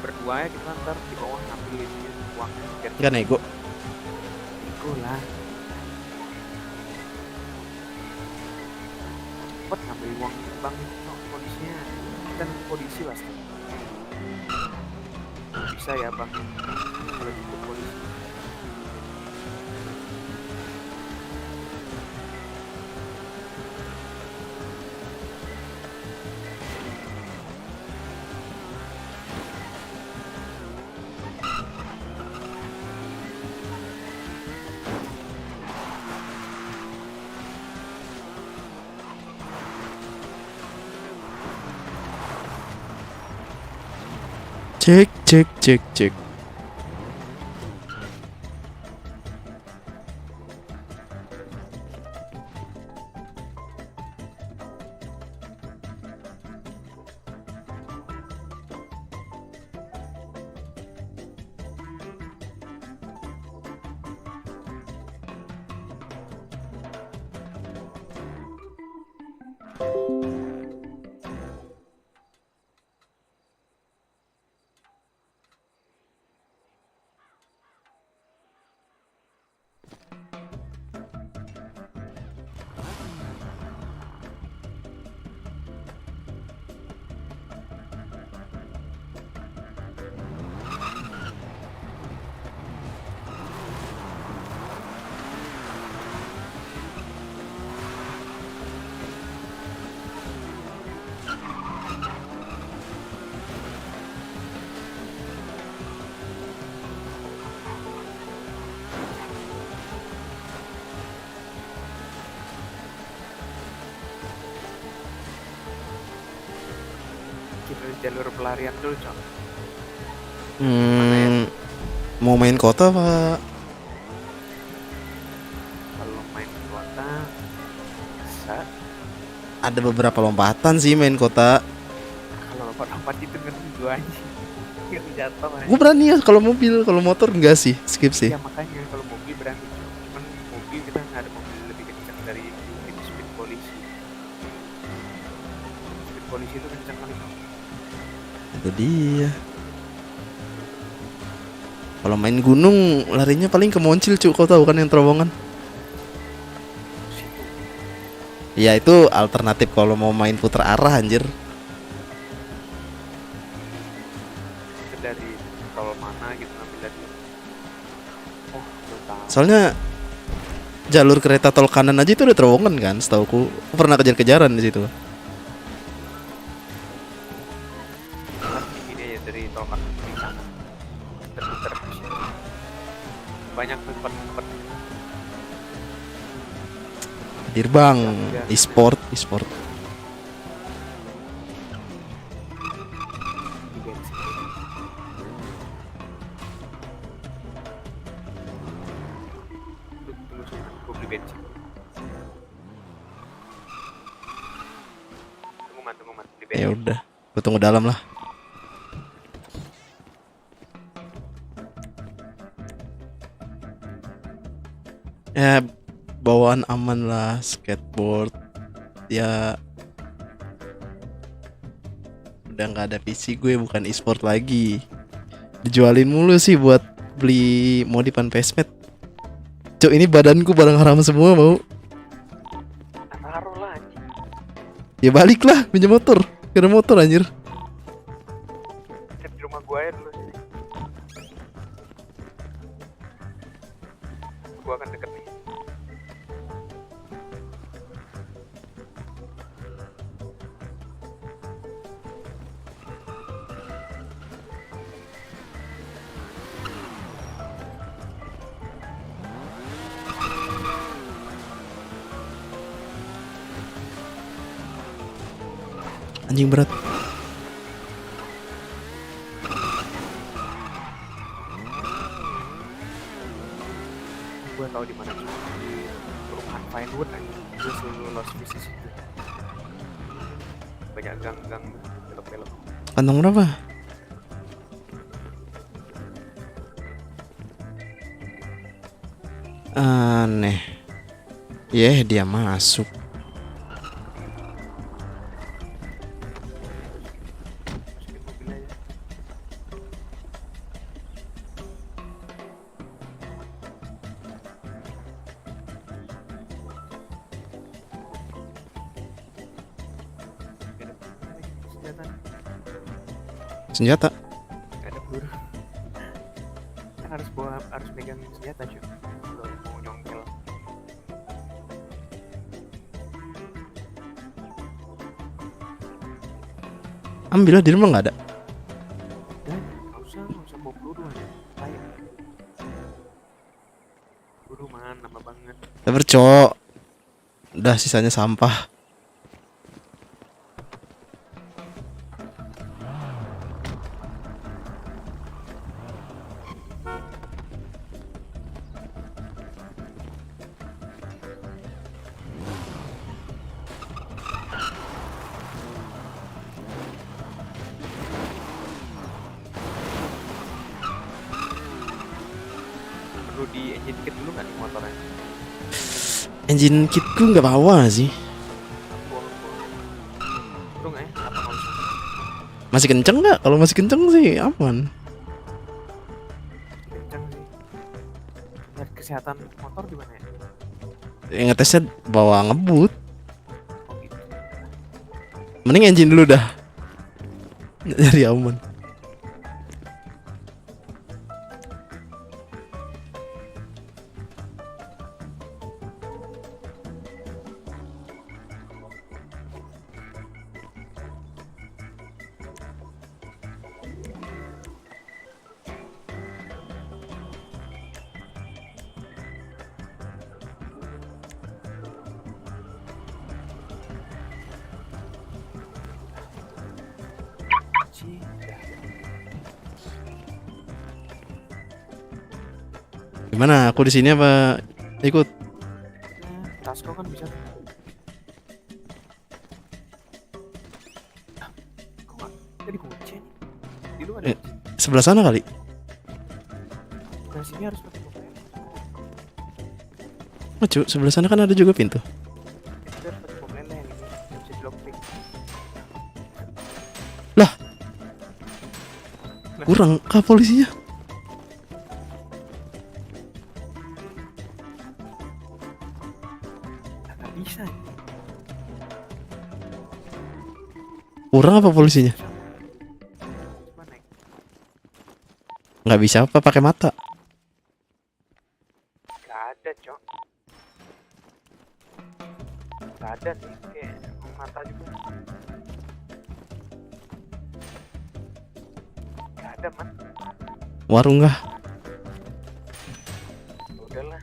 berdua ya kita ntar di bawah ngambilin uangnya biar Nggak nego. nego lah. Cepet ngambil uang bang no, polisinya. Kita nunggu polisi pasti. Bisa ya bang kalau jemput polisi. Cek cek cek cek. Kita di jalur pelarian dulu Cok. Mau main kota pak? Kalau main di kota bisa. Ada beberapa lompatan sih main kota. Kalau lompat-lompat itu ngeri gue anjing. Ngeri jatuh anjing. Gue berani ya kalau mobil, kalau motor enggak sih, skip sih. Ya makanya kalau mobil berani Cok. Cuman mobil kita nggak ada mobil lebih kencang dari ini speed polisi. Speed polisi itu kencang kali Cok. Itu dia. Kalau main gunung larinya paling ke Moncil cu, kau tahu kan yang terowongan? Situ. Ya itu alternatif kalau mau main puter arah anjir. Itu dari tol mana gitu ngambil dari. Oh, belum tahu. Soalnya jalur kereta tol kanan aja itu udah terowongan kan, setauku. Aku pernah kejar-kejaran di situ. Tapi ini aja dari tol kanan ke sana. Muter-muter di sini. Banyak tempat-tempat Hadir bang, Ya. e-sport. di bensin. Tunggu sebentar, gue beli bensin. Tunggu man, beli Ya bensin. udah, gue tunggu dalam lah. Ya bawaan aman lah, skateboard. Ya udah nggak ada PC gue, bukan e-sport lagi. Dijualin mulu sih buat beli modifan Pesmet. Cuk, ini badanku barang haram semua mau. Taruh lah anjing. Ya balik lah, pinjam motor. Gak ada motor anjir. Kan di rumah gue aja dulu sini. Gue akan deket nih. Anjing berat. Gue tahu di mana di perumahan Pinewood anjing. Gue selalu lost bisnis itu. Banyak gang-gang belok-belok. Kantong berapa? Aneh. Dia masuk. Masukin mobil aja. senjata. Senjata. Gak ada peluru. Kan harus megang senjata cuy. Kalau mau nyongkel. Ambil lah, di rumah nggak ada. Dan nggak usah bawa peluru aja. Ayo. Peluru mana lama banget. Cok. Udah sisanya sampah. Perlu di engine kit dulu nggak nih motornya? Engine kitku nggak bawa sih. Buang. Perlu nggak ya? Apa nggak usah? Masih kenceng nggak? Kalau masih kenceng sih aman. Kencang sih. Lihat kesehatan motor gimana ya? Ngetesnya bawa ngebut. Oh gitu. Mending engine dulu dah. Nyari aman. Cih. Gimana? Aku di sini apa ikut? Nah, Tasco kan bisa. Ah, kok nggak? Tadi kunci nih. Di luar ada. Eh. Sebelah sana kali. Dari sini harus pakai motor. Oh, cu, sebelah sana kan ada juga pintu. Kita harus pakai motor lain ini. Yang bisa di lockpick. Kurang kah polisinya? Nggak bisa. Kurang apa polisinya? Coba naik. Nggak bisa apa pakai mata. Gak ada, Cok. Gak ada sih, kayak mata juga. Gak ada, man. Warung kah? Udahlah.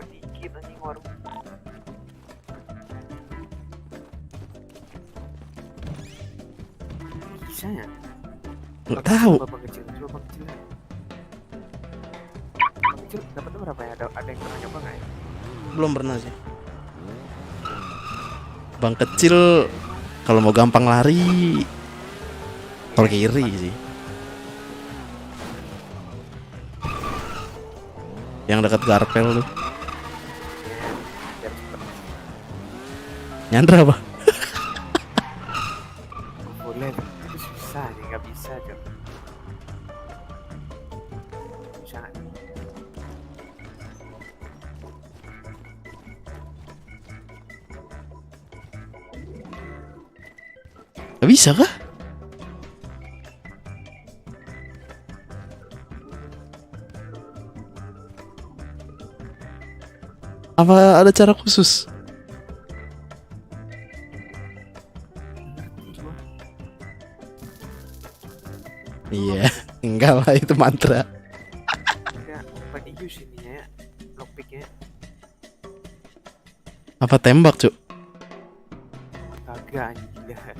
Sedikit anjing warung. Bisa ya? Nggak tahu. Coba bang kecil. Bang kecil dapatnya berapa ya? Ada yang pernah nyoba nggak ya? Belum pernah sih. Bang kecil kalau mau gampang lari tol kiri sih. Yang dekat Garpel tuh. Biar cepet. Nyandra apa? Boleh, itu susah nih, nggak bisa, Cok. Bisa nggak? Gak bisa kah? Apa ada cara khusus? Ngerti gua. Iya, enggak lah itu mantra. Enggak, pakai use ininya ya, lockpicknya. Apa tembak, Cuk? Kagak anjing, gila.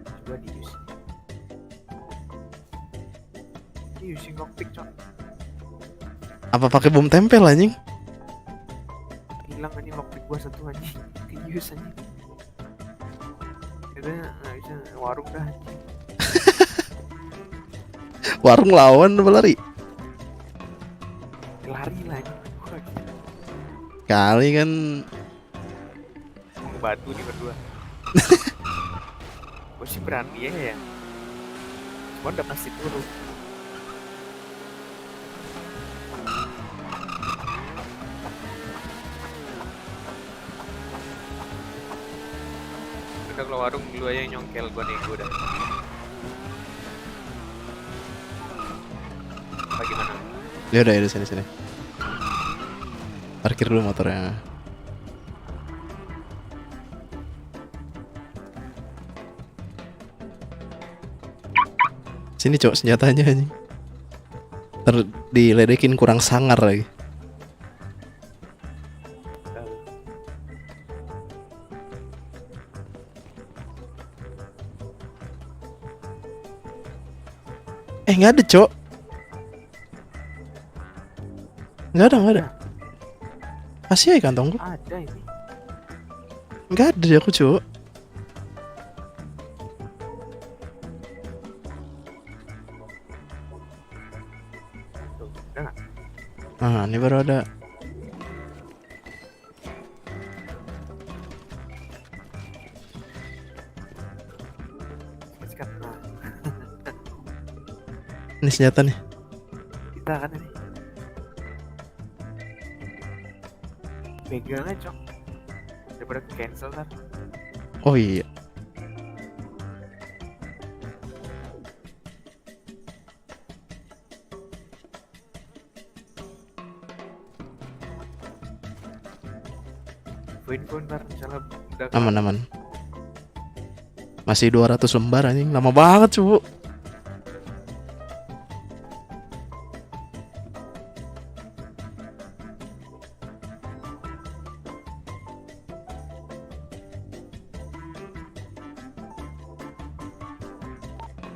Coba di use. Ini using lockpick, Cok. Apa pakai bom tempel anjing? Hilang anjing lockpick gua satu anjing. Ke use anjing. Udah nggak bisa warung dah anjing. Warung lawan apa lari? Lari lah anjing. Gua gitu. Kali kan Mau ngebantu nih berdua. Gue sih berani ya. Cuma udah pasti turun. Udah kalau warung lu aja yang nyongkel, gua nego dah. Apa gimana? Ya udah sini. Parkir dulu motornya. Sini cok senjatanya anjing. Diledekin kurang sangar lagi. Nggak ada cok. Nggak ada. Kasih aja kantong gua. Ada ini. Nggak ada di aku cok. Tuh, udah nggak? Nah ini baru ada. Sikat. Nah, Ini senjata nih. kita kan ini. Pegangnya cok. Daripada cancel kan. Oh iya. Poin ntar misalnya udah Aman. Masih 200 lembar anjing. Lama banget cu.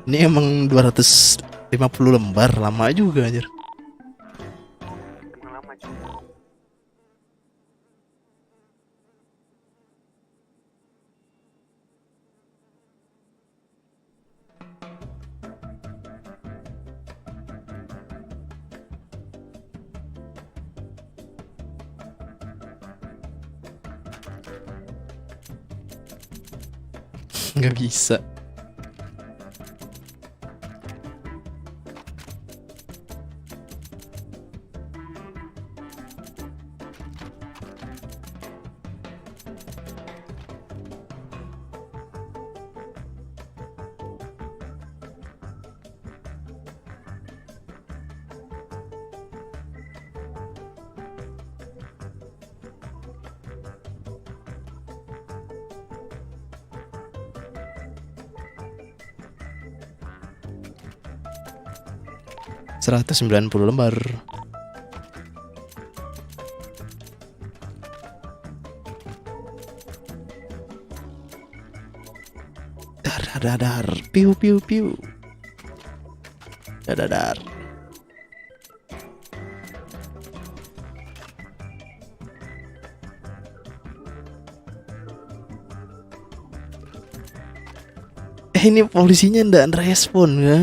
Ini emang 250 lembar. Lama juga anjir. emang lama cok. Nggak bisa. ...190 lembar. Dar. Piu. Dar. Ini polisinya ndak respon ya.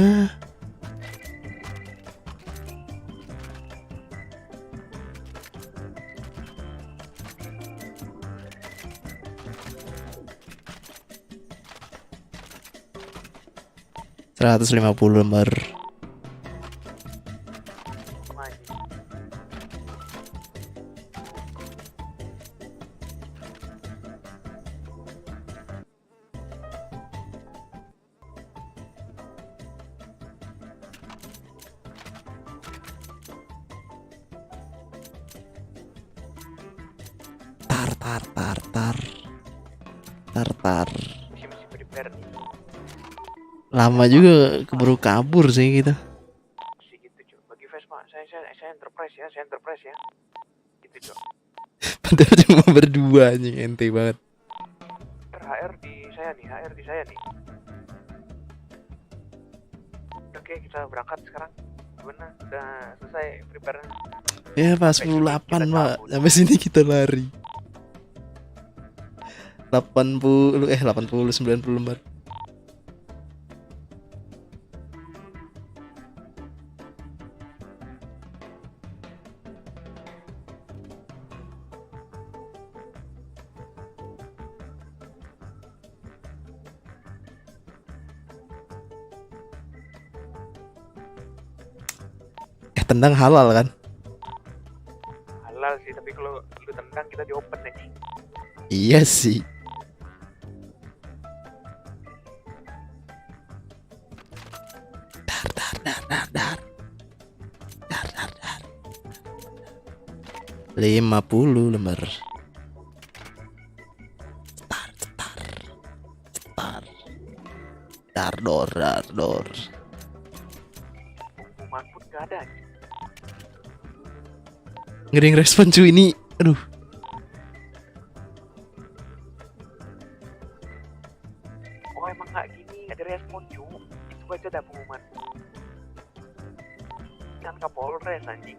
...150 lembar. Maju. Tar. Masih prepare nih. Lama juga keburu kabur sih kita. Masih gitu cok. Bagi Vespa, saya enterprise ya. Gitu cok. Padahal cuma berdua anjing, ente banget. HR di saya nih. Oke, kita berangkat sekarang. Gimana? Udah selesai prepare. Ya pas 18 pak. Sampai sini kita lari. 90 90 lembar. Tendang halal kan? Halal sih, tapi kalau lu tendang kita di open nih. Iya sih. dar dar dar dar dar dar 50 lembar. Tar tar tar dar dor dar dor. Pengumuman pun gak ada. Ngering respon cuy ini. Aduh. Oh emang gak gini, gak ada respon cu. Itu aja ada pengumuman. Kan Kapolres anjing.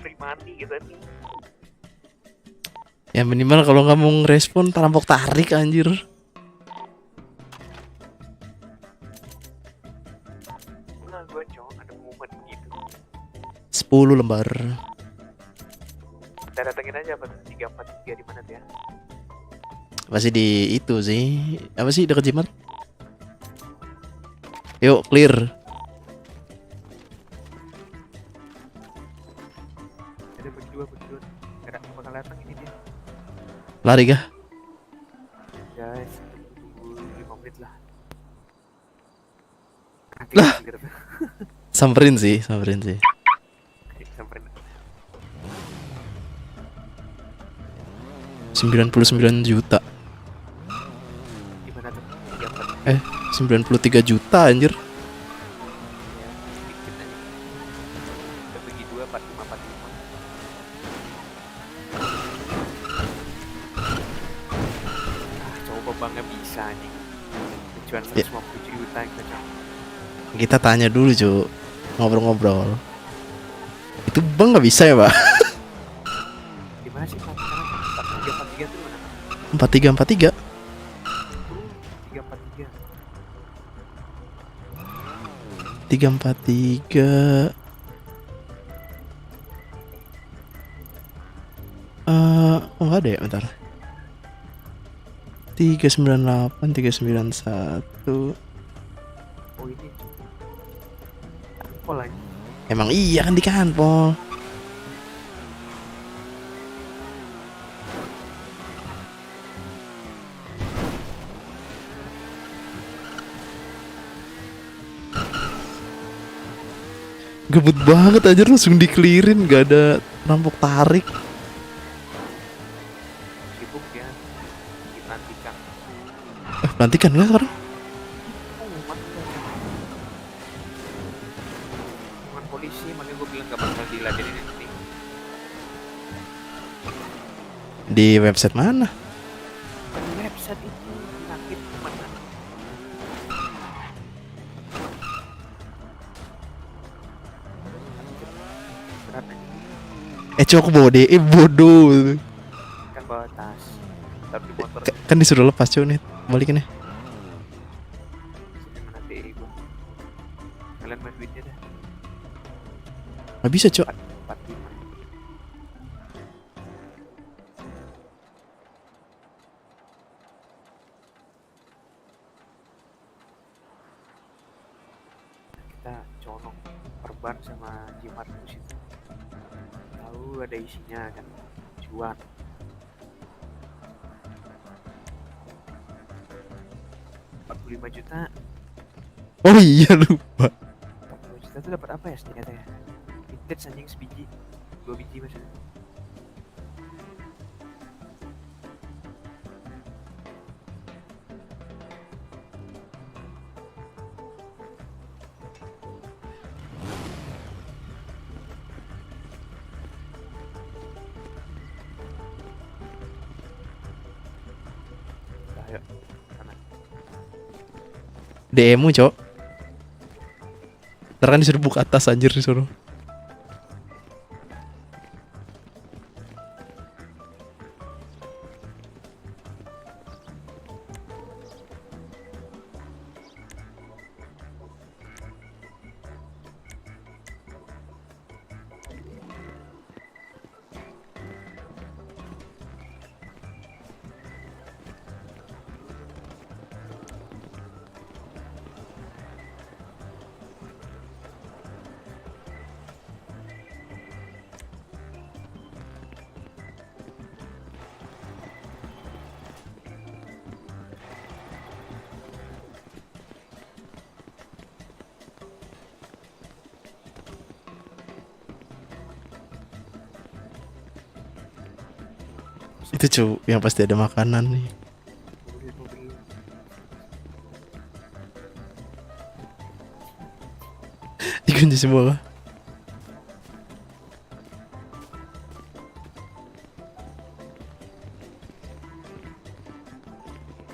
Free money gitu nih. Ya minimal kalau nggak mau ngerespon perampok tarik anjir. Enggak gue cowok ada pengumuman gitu. 10 lembar. Kita datengin aja apa tuh 343 di mana tuh ya? Masih di itu sih. Apa sih dekat Jimat? Yuk clear. Ada berdua. Gak bakal datang ini dia. Lari kah? Guys, tunggu 5 menit lah. Nanti Lah. gitu. Samperin sih. Samperin. 99 juta. Gimana tuh? 343 93 juta anjir. ya, sedikit aja. Kita bagi 2, 45, 45. Coba bang nggak bisa nih. Tujuan Ya. 150 juta kita coba. Kita tanya dulu cu. Ngobrol-ngobrol. Itu bang nggak bisa ya pak? Gimana sih kalau sekarang 4343 tuh mana? 4343. 343. 343. Oh nggak ada ya, bentar. 398 391. Oh ini. Apa lagi? Emang iya kan di kanpol. Gebut banget aja langsung dikelirin, gak ada rampok tarik. Sibuk ya. Dinantikan. Pelantikan nggak sekarang? Pengumuman pengumuman polisi, makanya gue bilang gak bakal diladenin nanti. Di website mana? Di website itu sakit mana? Berat aja. Cok aku bawa DE bodoh. Kan bawa tas. Tapi di motor Kan disuruh lepas cok nih. Balikin ya. sini mana TI gue. Kalian main duitnya dah. Gak bisa cok. 45. Kita colong perban sama jimat bus itu. Tahu ada isinya kan, cuan. 45 juta. Oh iya lupa. 45 juta tuh dapat apa ya ternyata ya? Vintage anjing sebiji. 2 biji maksudnya. Nah, ayo. Sana. DM-mu cok. Ntar kan disuruh buka atas anjir disuruh. Itu cu, yang pasti ada makanan nih. Mobil-mobil Dikunci semua kah?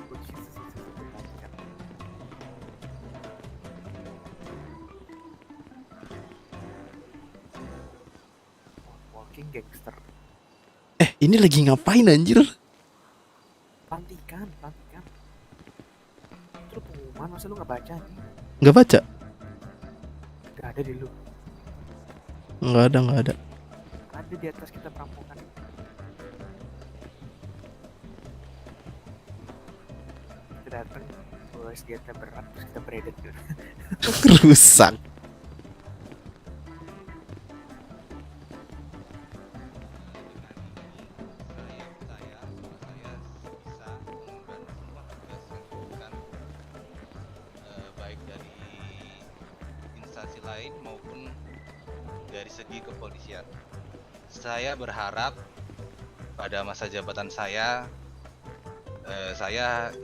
kunci banyak. Walking gangster. Ini lagi ngapain anjir? Pelantikan. Terus pengumuman masa lu nggak baca nih? Nggak baca? Nggak ada di lu. Nggak ada. Ada di atas kita perampokan. Kita datang, bawa senjata berat terus kita beredar gitu. Rusak. Baik dari instansi lain maupun dari segi kepolisian. Saya berharap pada masa jabatan saya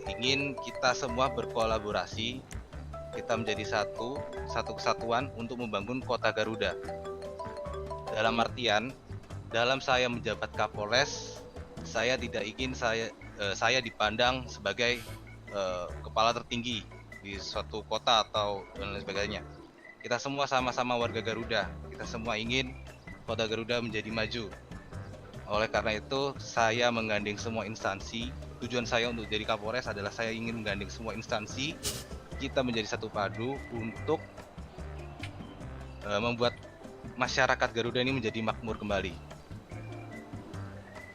ingin kita semua berkolaborasi, kita menjadi satu kesatuan untuk membangun kota Garuda. Dalam artian, dalam saya menjabat Kapolres, saya tidak ingin saya dipandang sebagai kepala tertinggi di suatu kota atau dan lain sebagainya. Kita semua sama-sama warga Garuda. Kita semua ingin kota Garuda menjadi maju. Oleh karena itu, saya menggandeng semua instansi. Tujuan saya untuk jadi Kapolres adalah saya ingin menggandeng semua instansi. Kita menjadi satu padu untuk membuat masyarakat Garuda ini menjadi makmur kembali.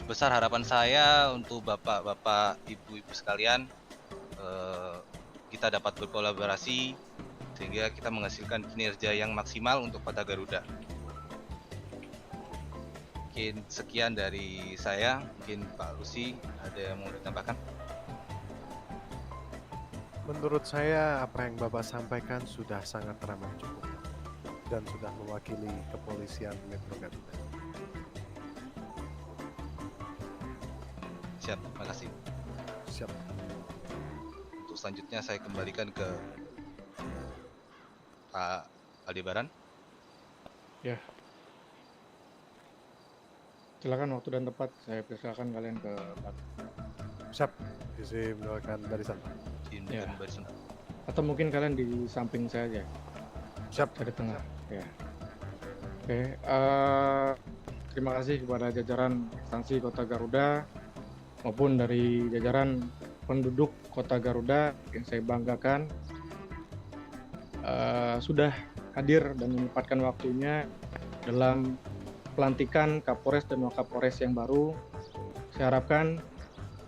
Besar harapan saya untuk bapak-bapak, ibu-ibu sekalian, kita dapat berkolaborasi sehingga kita menghasilkan kinerja yang maksimal untuk kota Garuda. Mungkin sekian dari saya. Mungkin Pak Rusi ada yang mau ditambahkan? Menurut saya apa yang Bapak sampaikan sudah sangat ramah cukup dan sudah mewakili kepolisian Metro Garuda. Siap, terima kasih. Siap. Untuk selanjutnya saya kembalikan ke Pak Aldebaran. Ya. Silakan waktu dan tempat. Saya persilakan kalian ke belakang. Siap. Isi mendoakan barisan. Ya. Atau mungkin kalian di samping saya aja. Siap. Saya di tengah. Ya. Oke. Terima kasih kepada jajaran instansi Kota Garuda maupun dari jajaran penduduk Kota Garuda yang saya banggakan sudah hadir dan menyempatkan waktunya dalam pelantikan Kapolres dan Wakapolres yang baru. Saya harapkan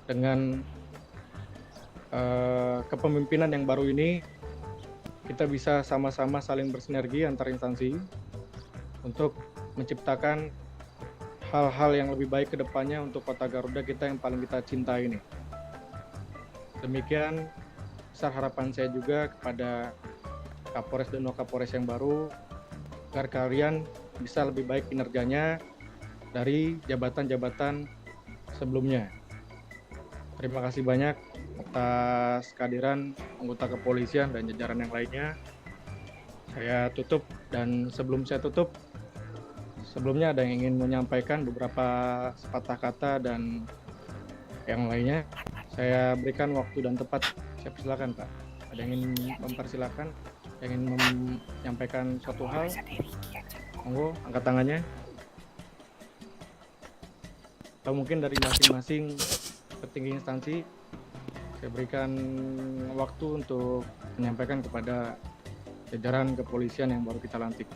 dengan kepemimpinan yang baru ini kita bisa sama-sama saling bersinergi antar instansi untuk menciptakan hal-hal yang lebih baik ke depannya untuk Kota Garuda kita yang paling kita cintai ini. Demikian besar harapan saya juga kepada Kapolres dan Wakapolres yang baru agar kalian bisa lebih baik kinerjanya dari jabatan-jabatan sebelumnya. Terima kasih banyak atas kehadiran anggota kepolisian dan jajaran yang lainnya. Saya tutup, dan sebelum saya tutup, sebelumnya ada yang ingin menyampaikan beberapa sepatah kata dan yang lainnya. Saya berikan waktu dan tempat. Saya persilakan, Pak. Ada yang ingin mempersilakan, yang ingin menyampaikan suatu hal? Monggo, angkat tangannya. Atau mungkin dari masing-masing petinggi instansi, saya berikan waktu untuk menyampaikan kepada jajaran kepolisian yang baru kita lantik.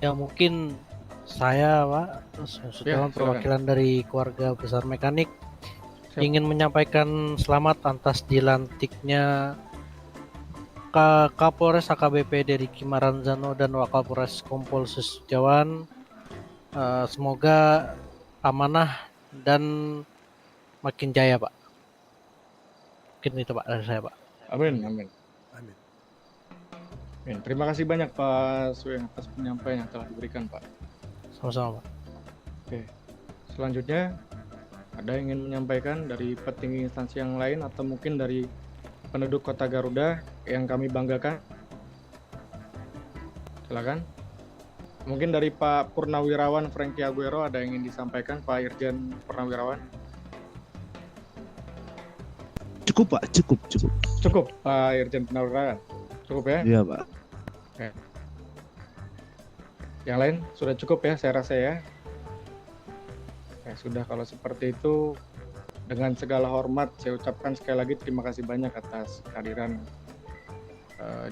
Ya mungkin saya Pak sudah perwakilan dari keluarga besar mekanik ingin menyampaikan selamat atas dilantiknya Kapolres AKBP dari Kimaranzano dan Wakapolres Kompol Sustiawan. Semoga amanah dan makin jaya Pak. Mungkin itu Pak dari saya Pak. Amin, amin. Amin. Amin. Terima kasih banyak Pak Sueng atas penyampaian yang telah diberikan Pak. Sama-sama, Pak. Selanjutnya, ada yang ingin menyampaikan dari petinggi instansi yang lain atau mungkin dari penduduk Kota Garuda yang kami banggakan? Silakan. Mungkin dari Pak Purnawirawan Frankie Aguero ada yang ingin disampaikan, Pak Irjen Purnawirawan. Cukup Pak, cukup. Cukup, Pak Irjen Purnawirawan. Cukup ya? Iya Pak. Yang lain sudah cukup ya, saya rasa ya. Sudah, kalau seperti itu, dengan segala hormat saya ucapkan sekali lagi terima kasih banyak atas kehadiran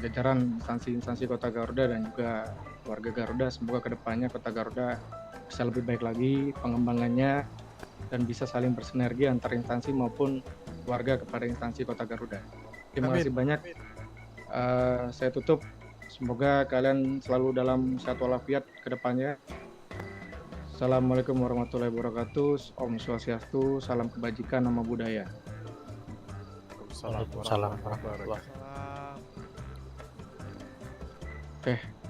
jajaran instansi-instansi Kota Garuda dan juga warga Garuda. Semoga kedepannya Kota Garuda bisa lebih baik lagi pengembangannya dan bisa saling bersinergi antar instansi maupun warga kepada instansi Kota Garuda. Terima kasih banyak. Saya tutup. Semoga kalian selalu dalam sehat walafiat kedepannya. Assalamualaikum warahmatullahi wabarakatuh. Om Swastiastu, salam kebajikan, nama budaya. Waalaikumsalam warahmatullahi.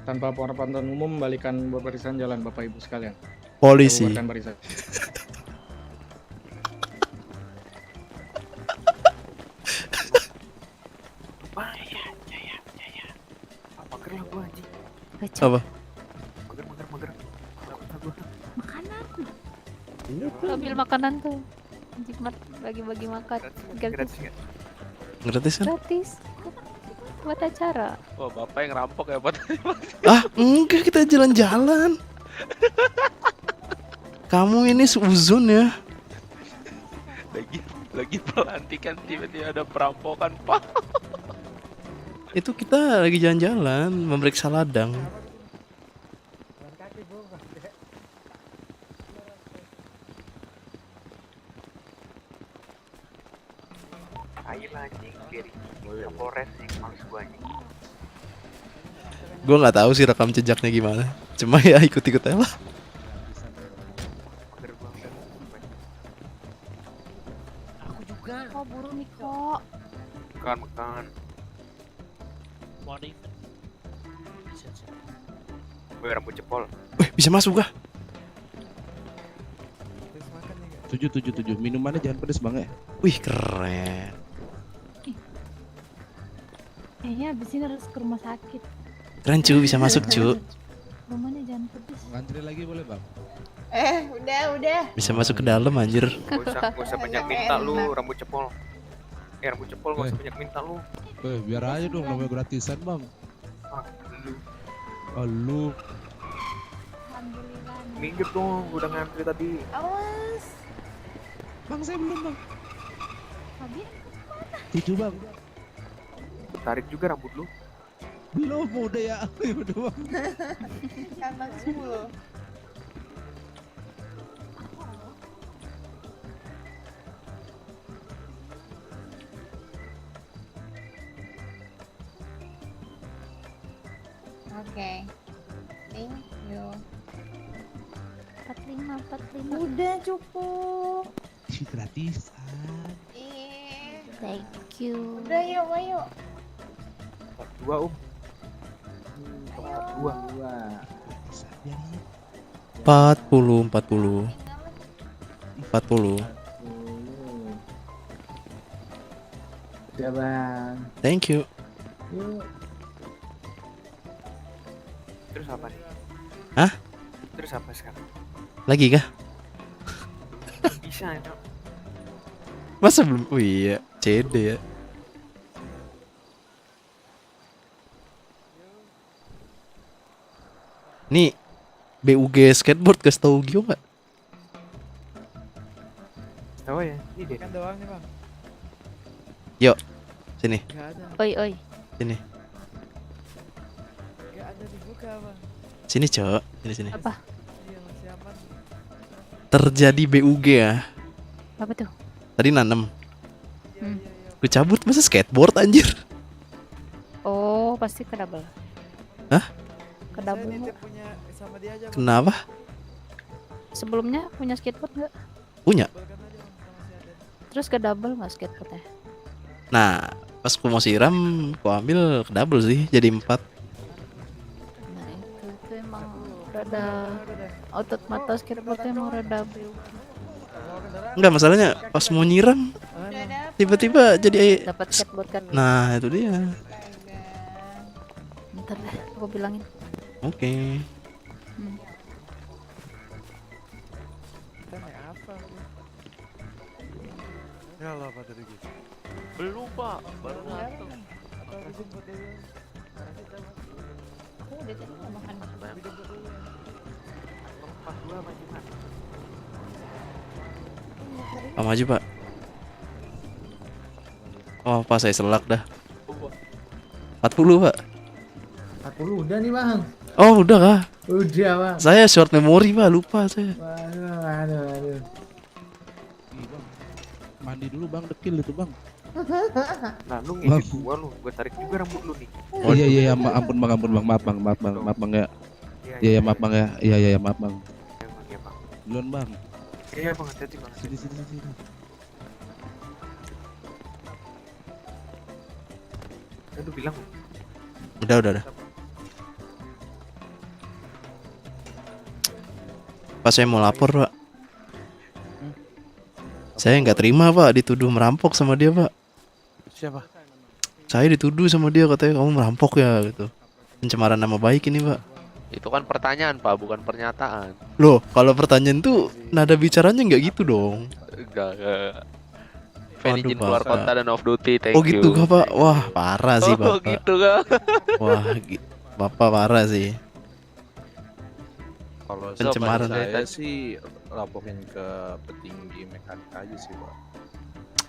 Tanpa penghormatan umum, membalikan barisan jalan Bapak Ibu sekalian. Polisi. Bubarkan barisan. Mager lah gua anjing. Apa? Mager. Takut gua. Makanan. Ambil makanan tuh. Jimat bagi-bagi makan. Gratis nggak? Gratis kan? Gratis. Buat acara. Wah, Bapak yang rampok ya, Pak. Ah, enggak, kita jalan-jalan. Kamu ini seuzon ya. Lagi pelantikan tiba-tiba ada perampokan, Pak. Itu kita lagi jalan-jalan, memeriksa ladang. Ayo lah anjing, kiri. Kapolres sih, males gua anjing. Gue nggak tahu sih rekam jejaknya gimana. Cuma ya ikut-ikut aja lah. Mager gua udah. Oh, buru nih kok. Makan. Morning. Gue rambut jempol. Wih, bisa masuk gak? 7. Minumannya jangan pedes Bang ya. Wih, keren. Kayaknya abis ini harus ke rumah sakit. Keren cu, bisa masuk cu. Rumahnya jangan pedes. Ngantri lagi boleh Bang? Udah. Bisa masuk ke dalam anjir. Gak usah banyak minta lu, rambut jempol. Rambut jempol gak usah banyak minta lu. Biar aja dong, namanya gratisan Bang. Ah, lu. Oh, lu. Alhamdulillah. Minggir dong, gua udah ngantri tadi. Awas. Bang saya belum Bang. Fabian, 7 Bang. Tarik juga rambut lu. Belum udah ya. Udah Bang. Anak 10. Oke. Thank you. 45. Udah cukup. Gratisan. Ih. Thank you. Udah yuk, ayo. 42 42. Gratisan ya. 40. Ya Bang. Thank you. Yuk. Terus apa nih? Hah? Terus apa sekarang? Lagi kah? Bisa ya, Cok. Masa belum? Oh iya, CD ya. Nih, BUG skateboard kasih tau Gio nggak? Tahu ya? Ini dia. Doang nih Bang. Yuk, sini, Gak ada. Oi. sini, Gak ada dibuka Bang. sini cok, sini. Apa? Iya masih aman. Terjadi BUG ya. Apa tuh? Tadi nanem, Iya. gue cabut masa skateboard anjir. Oh, pasti ke double. Hah? Ke Saya double. nitip punya sama dia aja Bang. Kenapa? Sebelumnya punya skateboard nggak? Punya. Balikan aja Bang sama si Aden. Terus ke double nggak skateboardnya? Nah, pas ku mau siram, ku ambil ke double sih, jadi 4. Nah itu emang rada Udah. otot mata skateboardnya mau redouble. Enggak, masalahnya pas mau nyiram tiba-tiba jadi Dapat skateboard kan? nah itu dia. Bentar deh, aku bilangin. Oke. Kita naik apa? Ya Allah, Pak tadi gitu. Belum pak, baru datang. Atau dijemput dulu? Aku udah tadi mau makan. Dijemput dulu ya. Empat dua maju mas. Pak maju pak. Oh pak, saya selak dah. 40 pak. 40 udah nih bang. Oh udah kah? Udah bang. Saya short memory pak, lupa saya. Waduh. Ih, bang. Mandi dulu bang, dekil itu bang. Nah lu ngejek gua tarik juga rambut lu nih. Oh iya ampun bang, maaf bang ya. Iya maaf bang ya. Iya maaf bang. Iya bang. Duluan bang. Iya bang, hati-hati bang. Sini. Aduh bilang. Udah. Pak saya mau lapor pak. Saya nggak terima pak, dituduh merampok sama dia pak. Siapa? Saya dituduh sama dia, katanya kamu merampok ya gitu. Pencemaran nama baik ini pak. Itu kan pertanyaan pak, bukan pernyataan. Loh, kalau pertanyaan tuh nada bicaranya nggak gitu dong. Enggak. Fan Waduh, izin keluar Bapak. kota dan off duty, thank Oh gitu you. kah pak? Wah parah sih Oh bapak. gitu kah? Wah bapak parah sih. Kalau Pencemaran. saya sih laporin ke petinggi mekanik aja sih pak.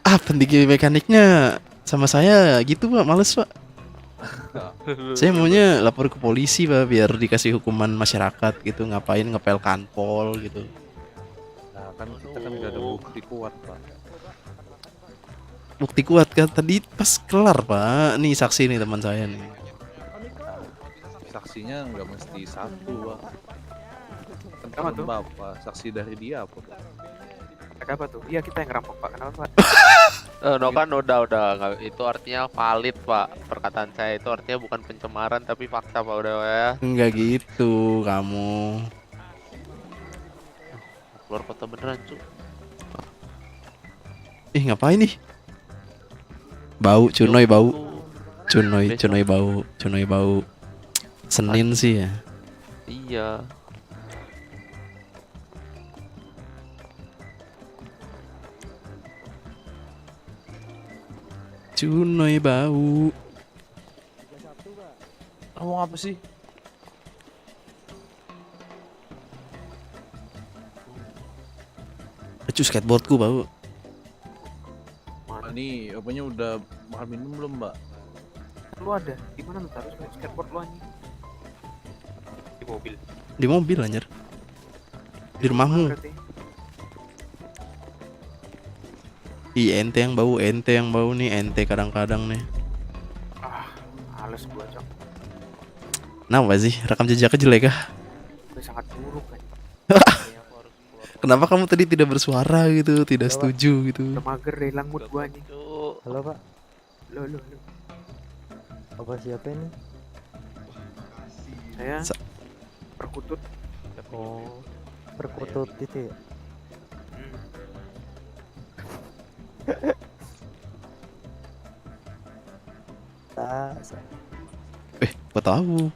Ah petinggi mekaniknya sama saya gitu pak, males pak. Saya maunya lapor ke polisi pak, biar dikasih hukuman masyarakat gitu. Ngapain ngepel kanpol gitu. Nah kan kita kan gak ada bukti kuat pak. Bukti kuat kan tadi pas kelar pak. Nih saksi nih teman saya nih. Saksinya nggak mesti satu pak. Kan Apa tuh? bapak saksi dari dia apa pak? Ada apa tuh? Iya kita yang ngerampok pak, kenapa pak? No kan udah nggak, itu artinya valid pak. Perkataan saya itu artinya bukan pencemaran tapi fakta pak, udah ya. Enggak gitu kamu. Keluar kota beneran cu. Ih ngapain nih? Bau cunoy bau. Cunoy bau. Senin sih ya. Iya. Cunoy bau. Ngomong apa sih? Acu skateboardku bau. Ini apanya udah makan minum belum mbak? Lu ada? Di mana lu taruh skateboard lu anjing? Di mobil. Di mobil anjir. Di rumahmu. Berarti. Ih ente yang bau nih, ente kadang-kadang nih. Ah, males gua cok. Kenapa sih? Rekam jejaknya jelek kah? Udah sangat buruk kan. Kenapa kamu tadi tidak bersuara gitu, tidak setuju gitu? Udah mager deh, hilang mood gua anjing. Halo pak. Lo. Apa siapa ini? Saya Sa- perkutut. Oh, perkutut itu ya. Gua tahu.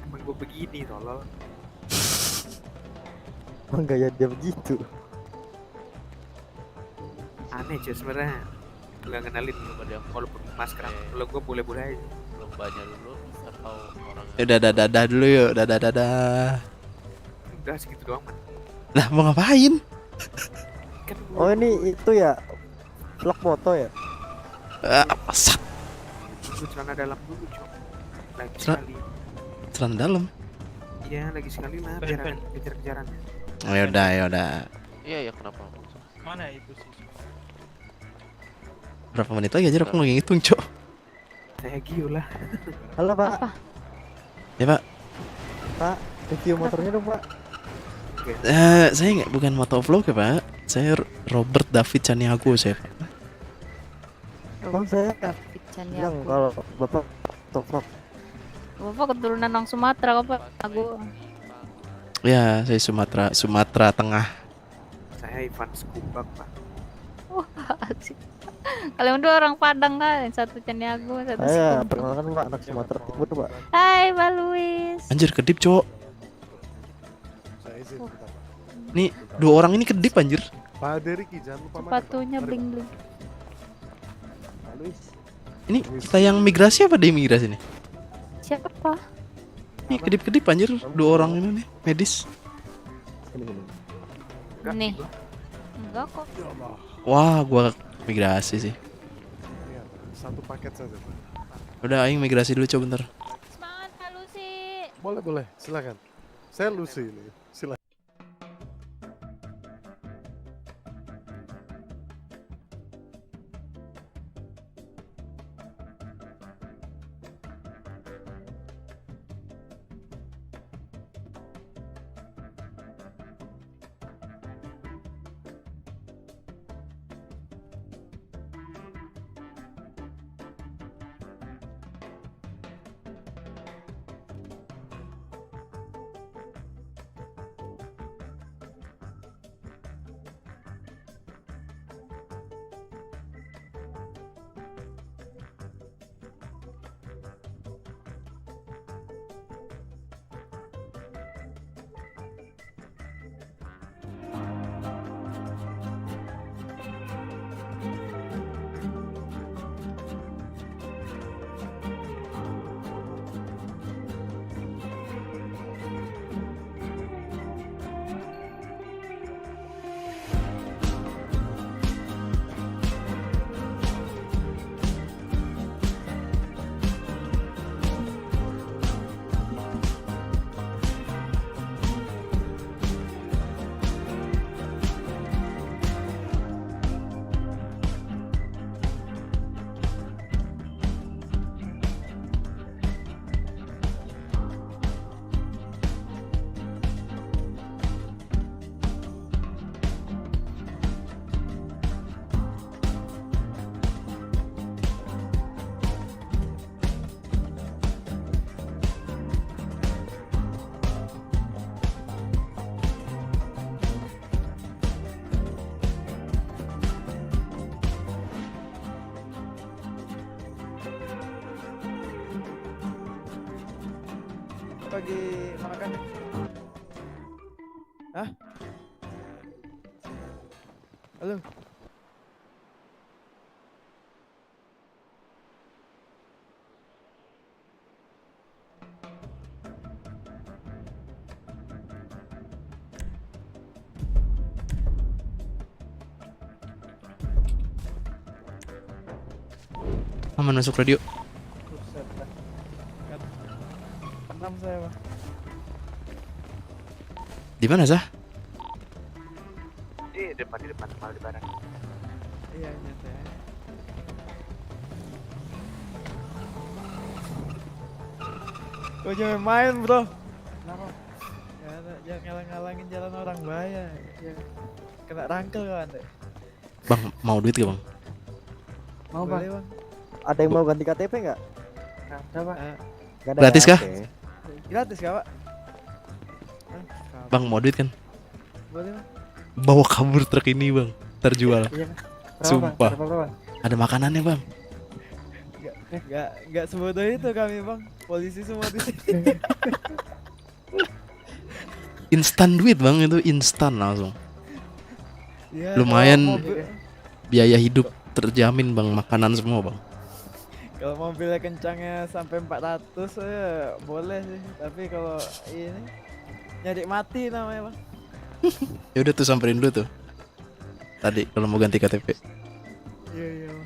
Emang gua begini tolol. Emang gaya dia begitu. Aneh cuy sebenarnya. Nggak kenalin belum ada kalau masker. Kalau gua boleh-boleh aja. Belum banyak dulu atau orang. Dadah dulu yuk, dadah. Udah segitu doang man. Lah mau ngapain? Kan Oh ini itu ya. Vlog foto ya. Sat, gua celana dalam dulu cok. Lagi Celana- sekali. celana dalam. Iya lagi sekali lah biar kejar-kejaran. Oh yaudah. Iya kenapa? Mana itu sih? Berapa menit lagi aja aku lagi ngitung, Cok. Saya Gio lah. Halo pak. Apa? Ya, Pak. Pak, review motornya dong pak. Saya nggak bukan motovlog ya, Pak. Saya Robert David Caniago saya, Pak. Bang saya David bilang Caniago. kalau bapak motovlog. Bapak keturunan orang Sumatera apa? Aku. Ya, saya Sumatera Tengah. Saya Ivan Skubak, Pak. Wah, asik. Kalian berdua orang Padang kan? Satu Caniago, satu Saya Sikundo. perkenalkan Pak, anak Sumatera Timur Pak. Hai, Pak Luis. Anjir kedip, cowok. Saya izin bentar, Pak. Nih, 2 orang ini kedip anjir. Pak Deriki, jangan lupa makan, Pak. Sepatunya Mari, Pak. bling-bling. Pak Luis. Ini kita yang migrasi apa di imigrasi nih? Siapa? Nih kedip-kedip anjir, 2 orang ini nih, medis. Ini. Nih. Enggak kok. Ya Allah. Wah, gua migrasi sih. Iya, Pak. Satu paket saja, Pak. Udah aing migrasi dulu coba bentar. Semangat Kak Lucy. Boleh, silakan. Saya Lucy ini. Silakan. Pagi makan. Hah? Halo. Aman masuk radio. Buset dah. Enam saya, Pak. Di mana sah? Di depan, malah di barang. Iya, nyantai. Kau jangan main, bro. Kenapa? Jangan ngalang-ngalangin jalan orang bahaya. Ya. Kena rangkel kawan. Bang, mau duit gak bang? Mau Boleh, Pak. Bang. Ada yang mau ganti KTP nggak? Ada, Pak. Nggak ada Gratis ya? kah? Oke. Gratis kah, Pak? Bang, mau duit kan? Boleh, Bang. Bawa kabur truk ini bang, terjual. Iya. Sumpah. Berapa? Ada makanannya bang. Enggak sebodoh itu kami, Bang. Polisi semua di sini. Instan duit bang, itu instan langsung. Ya, Lumayan kalau mobil- biaya hidup terjamin bang, makanan semua bang. Kalau mobilnya kencangnya sampai 400 ya boleh sih. Tapi kalau ini nyari mati namanya, Bang. Ya udah tuh samperin dulu tuh. Tadi kalau mau ganti KTP. Iya, Bang.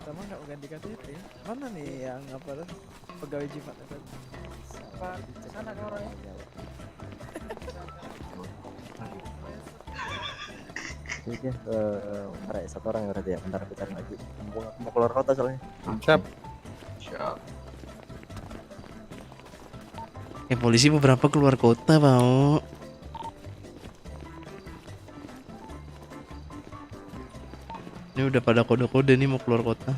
Sama nggak mau ganti KTP? Mana nih yang apa tuh? Pegawai jimat itu. Pak, sana ke orangnya. Oke, bentar ya, 1 orang ya berarti ya. Bentar aku cari lagi. Mumpung aku mau keluar kota soalnya. Siap. Polisi beberapa keluar kota mau. Ini udah pada kode-kode nih mau keluar kota.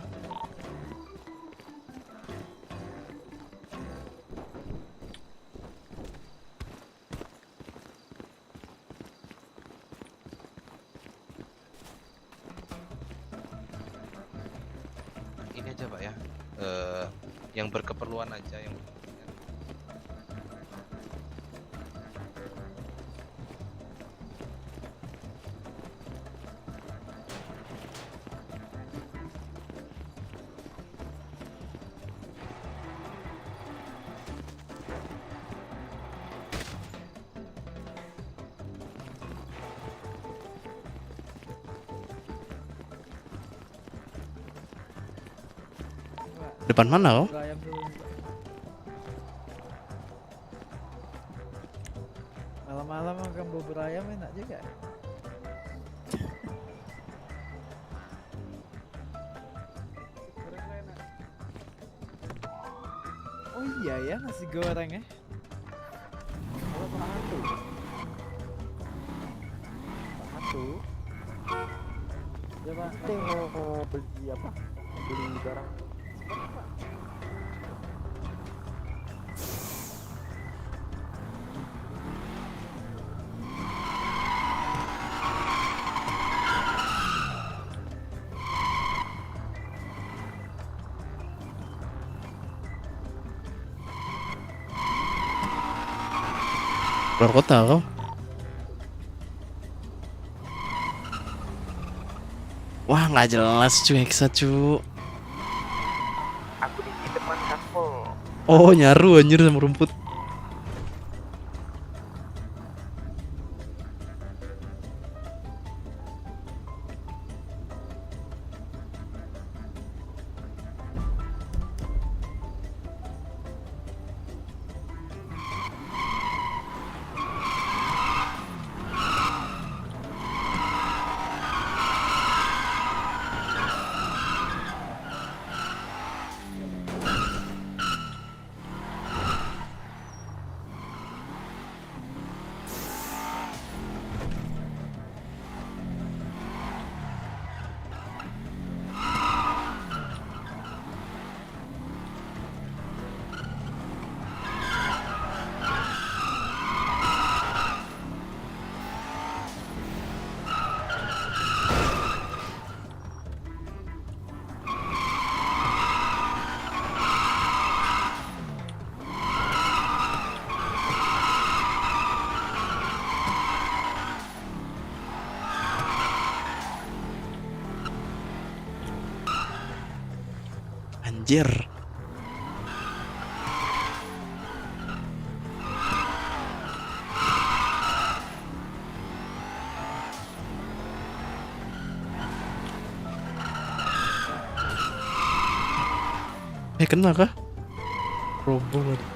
aja Pak ya. Yang berkeperluan aja yang Depan mana kau? Bubur ayam dulu. Malam-malam makan bubur ayam enak juga. Oh iya ya, nasi goreng ya. Satu. Coba mau beli apa? Beli barang. Keluar kota kau? Wah nggak jelas cuy, Hexa cu. Aku di depan kantor. Oh nyaru anjir sama rumput. Anjir. Kena kah? Roboh lagi.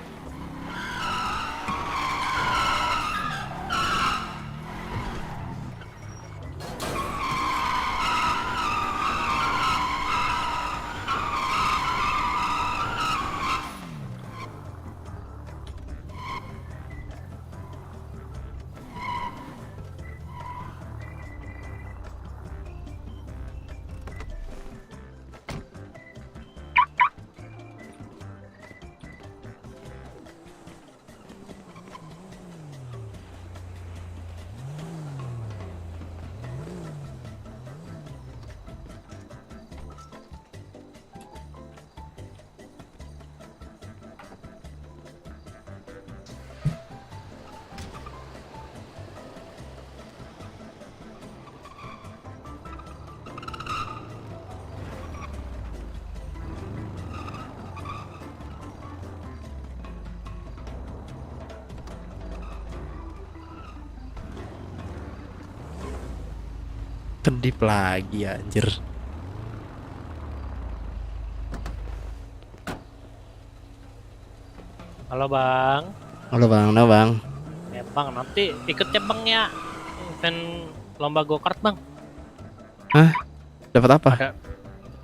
Kedip lagi anjir. Halo bang. Halo bang, nah bang. Ya bang, nanti ikut ya bang ya event lomba go-kart bang. Hah? Dapat apa? Ada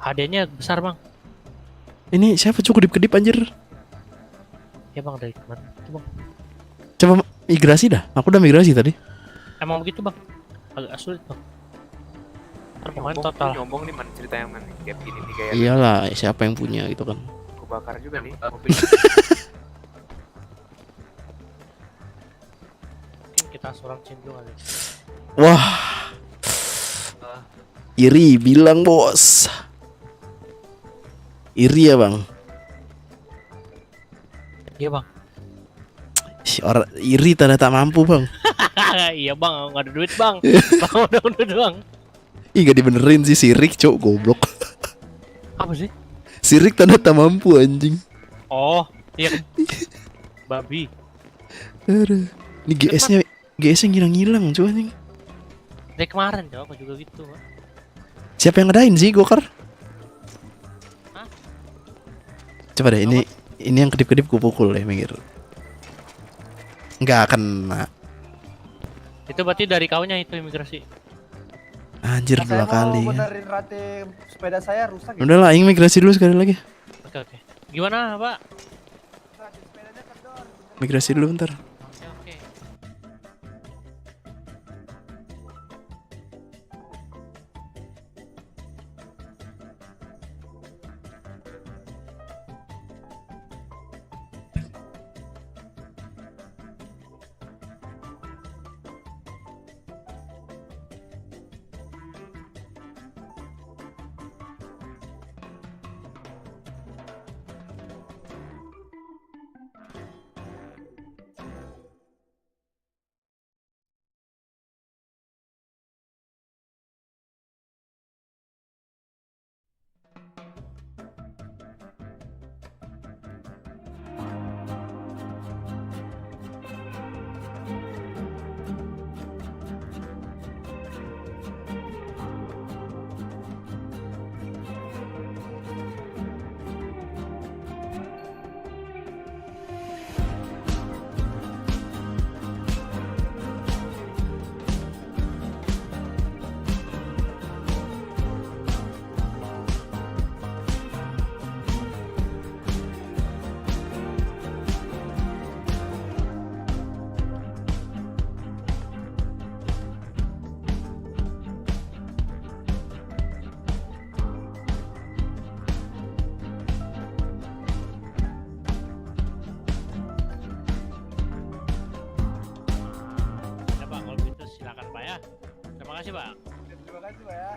hadiahnya besar bang. Ini siapa cukup kedip anjir? Ya bang, dari kemana? Itu bang. Coba migrasi dah. Aku udah migrasi tadi. Emang begitu bang. Agak sulit bang. Pokoknya total. Nyombong nih, mana cerita yang mana? Kayak gini nih kayak. Iyalah, siapa yang punya gitu kan. Aku bakar juga nih mobil. Mungkin kita seorang cindu kali. Wah. Iri bilang bos. Iri ya bang. Iya bang. Orang iri tanda tak mampu bang. Iya bang, nggak ada duit bang. Bang udah duit bang. Ih gak dibenerin sih sirik cok goblok. Apa sih? Sirik tanda tak mampu anjing. Oh, iya. Babi. Aduh. Ini GS-nya ngilang-ngilang coba nih. Dari kemarin ya, aku juga gitu. Bang. Siapa yang ngadain sih gokar? Hah? Coba deh ini yang kedip-kedip ku pukul deh minggir. Nggak kena. Itu berarti dari kaunya itu imigrasi. Anjir 2 kali. Mau benerin rantai sepeda saya rusak. Udah lah, imigrasi dulu sekali lagi. Oke. Gimana pak? Migrasi dulu bentar. Oke. Ya pak, kalau gitu silakan pak ya. Terima kasih pak. Terima kasih Pak ya.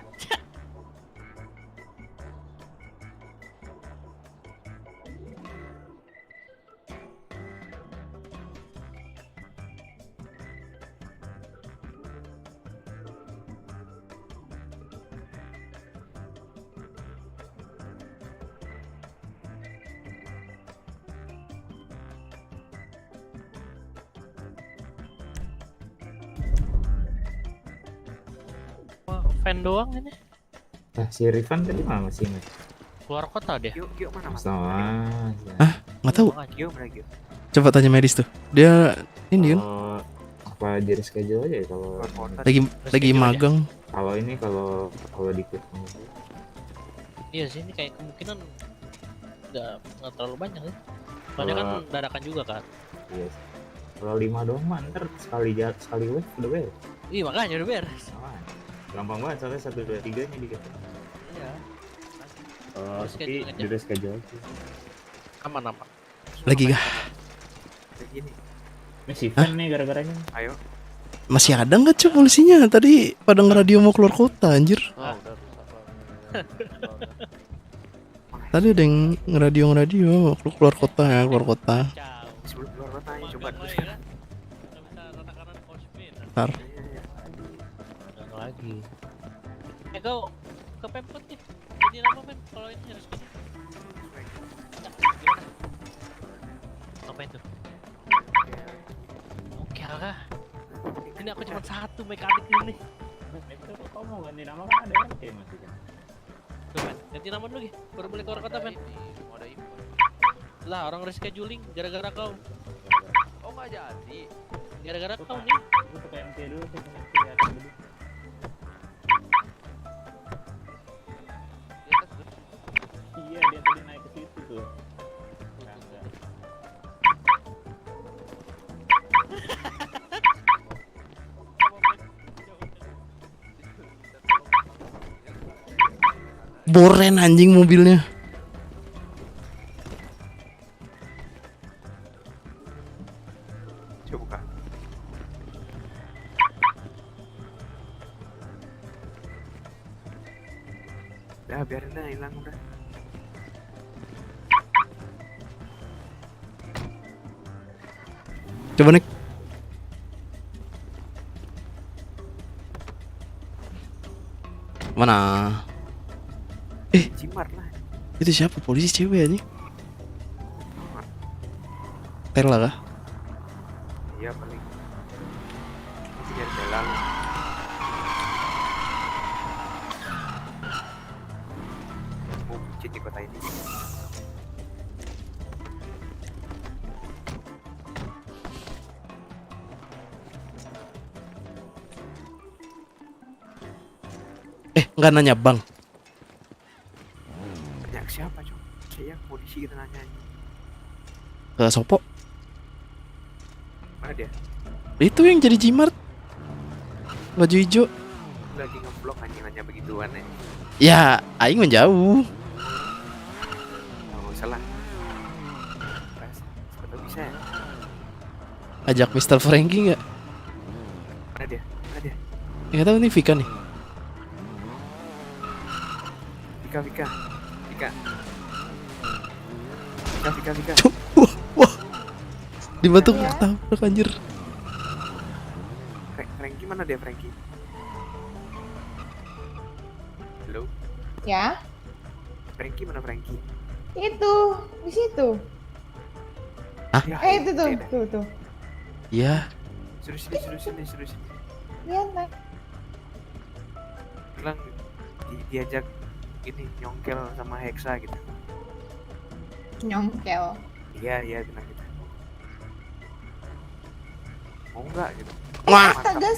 Fan doang ini. Nah, si Rifan tadi mana sih mas? Keluar kota deh. Yuk mana mas? Sama. Nggak tahu. Yuk mana yuk? Coba tanya medis tuh. Dia ini kan Apa di reschedule aja ya kalau lagi magang. kalau ini kalau dikit. Iya sih, ini kayak kemungkinan nggak terlalu banyak sih. Soalnya kan dadakan juga kan. Iya. Kalau 5 doang mah ntar sekali wave udah beres. Iya makanya udah beres. Gampang banget soalnya 1 2 3 nya dikit. Iya. Tapi di reschedule aja. Aman. Lagi kah? Begini. Ini si Van nih gara-garanya. Ayo. Masih ada nggak cuy polisinya? Tadi pada ngeradio mau keluar kota anjir. Oh, udah rusak banget. Tadi ada yang ngeradio mau keluar kota ya, keluar kota. Sebelum keluar kota aja coba dulu. Ntar. Lagi. Kau ke Pemkot nih. Jadi apa men? Kalau ini harus gini. Gimana? Apa itu? Oke lah. Ini aku cuma satu mekanik ini. Kau mau ganti nama kan ada RT masih kan? Tuh men, ganti nama dulu ya. Baru boleh keluar kota men. Ada impor. Lah orang rescheduling gara-gara kau. Oh nggak jadi. Gara-gara kau nih. Aku ke PMT dulu tuh. Lihat dulu. Iya dia tadi naik ke situ tuh. Boren anjing mobilnya. Coba buka. Udah biarin dah hilang udah. Coba naik. Mana? Jimar lah. Itu siapa? Polisi cewek anjing. Tela kah? Iya paling. Biar jalan. Mau bucin di kota ini. Nggak nanya bang. Nanya ke siapa cok? Kayak polisi kita nanya. Ke Sopo. Mana dia? Itu yang jadi Jimart. Baju hijau. Lagi ngeblok nanya begituan ya. Ya, aing menjauh. Nggak usah lah. Siapa bisa ya? Ajak Mr. Frankie nggak? Mana dia? Mana dia? Nggak tahu nih Vika nih. Vika. Wah. Dibantu ketabrak anjir. Frankie mana dia Frankie? Halo? Ya, Frankie mana Frankie? itu di situ. Hah? Itu tuh. Iya. Suruh sini. Lihat, Nak. Bilang diajak ini nyongkel sama Hexa gitu. Nyongkel. Iya bilang gitu. Mau nggak gitu? Wah. Astaga,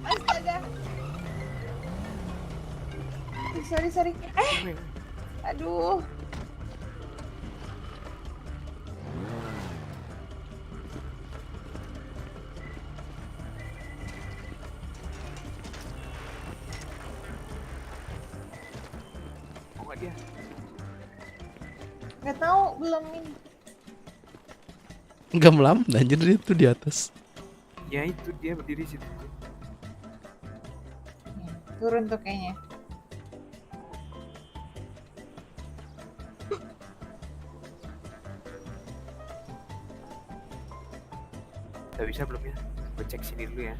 astaga. Sorry. Aduh. Mau nggak dia? Nggak tahu, belum ini. Nggak melamun anjir, dia tuh di atas. Ya itu dia berdiri situ. Turun tuh kayaknya. Udah bisa belum ya? Gue cek sini dulu ya.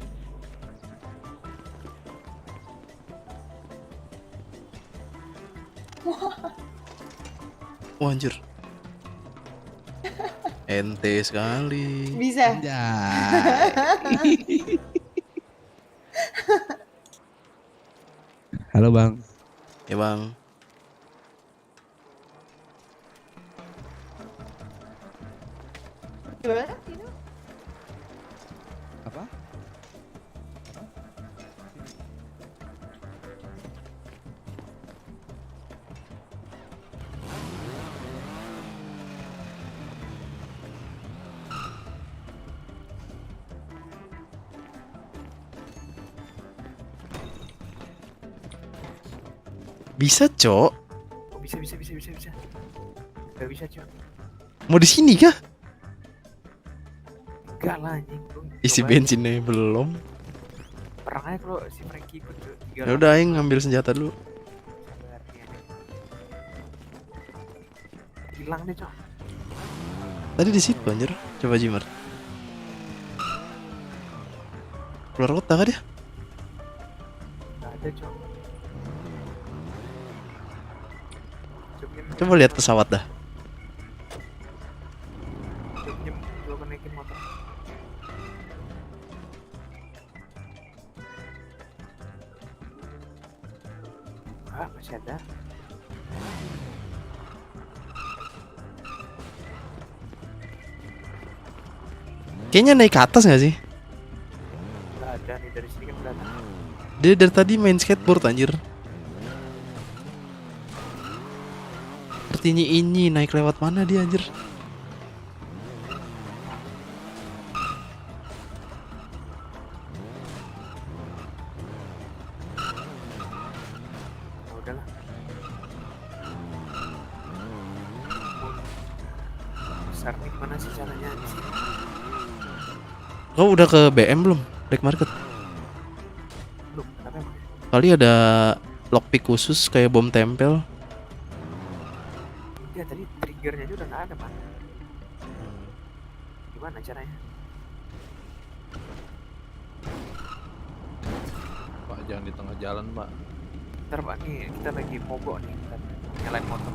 Wah anjir. Ente sekali. Bisa. Halo bang. Ya bang. Gimana? Itu? Apa? Bisa, Cok. Oh, bisa. Gak bisa cok. Mau di sini kah? Enggak lah anjing. Isi bensinnya belum. Perang aja kalau si Frankie ikut tuh. Ya udah aing ngambil senjata dulu. Hilang deh cok. Tadi di situ anjir. Coba Jimar. Keluar kota kah dia? Gak ada cok. Coba lihat pesawat dah. Coba naikin motor. Ah, masih ada. Kayaknya naik ke atas gak sih? Gak ada nih, dari sini kan kelihatan. Dia dari tadi main skateboard anjir. Sepertinya ini naik lewat mana dia anjir? Oh, udahlah. Besar nih gimana sih caranya di sini? Kau udah ke BM belum? Black Market. Belum, kenapa emang? Kali ada lockpick khusus kayak bom tempel. Ya tadi triggernya aja udah nggak ada pak. Gimana caranya? jangan di tengah jalan, Pak. Ntar Pak, nih kita lagi mogok nih, ntar nyalain motor.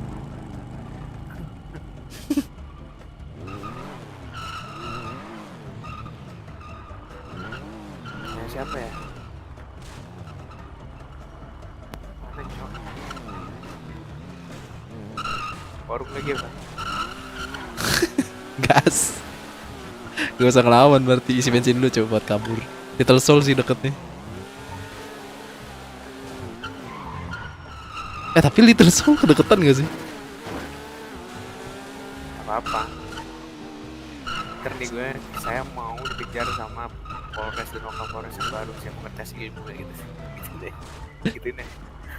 Ya, siapa ya? Mana cok? Warung lagi Pak. Gas. Gak usah ngelawan, berarti isi bensin dulu coba buat kabur. Little Soul sih deketnya. Tapi Little Soul kedeketan gak sih? Apa-apa. Ntar nih saya mau dikejar sama Polres dan Kapolres yang baru, saya mau ngetes ilmu kayak gitu sih. Gitu deh. Gitu deh.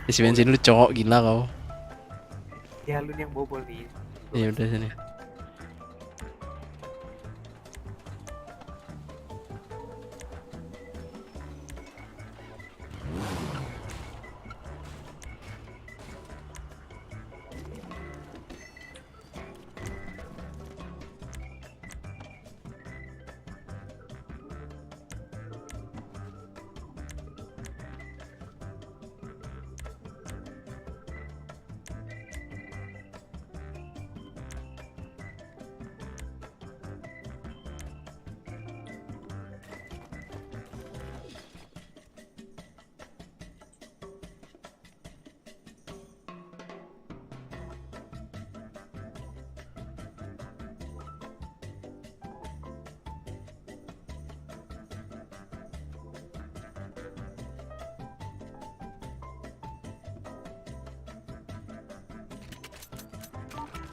Isi bensin dulu cowok, gila kau. Ya lu yang bobol nih. Ya udah sini.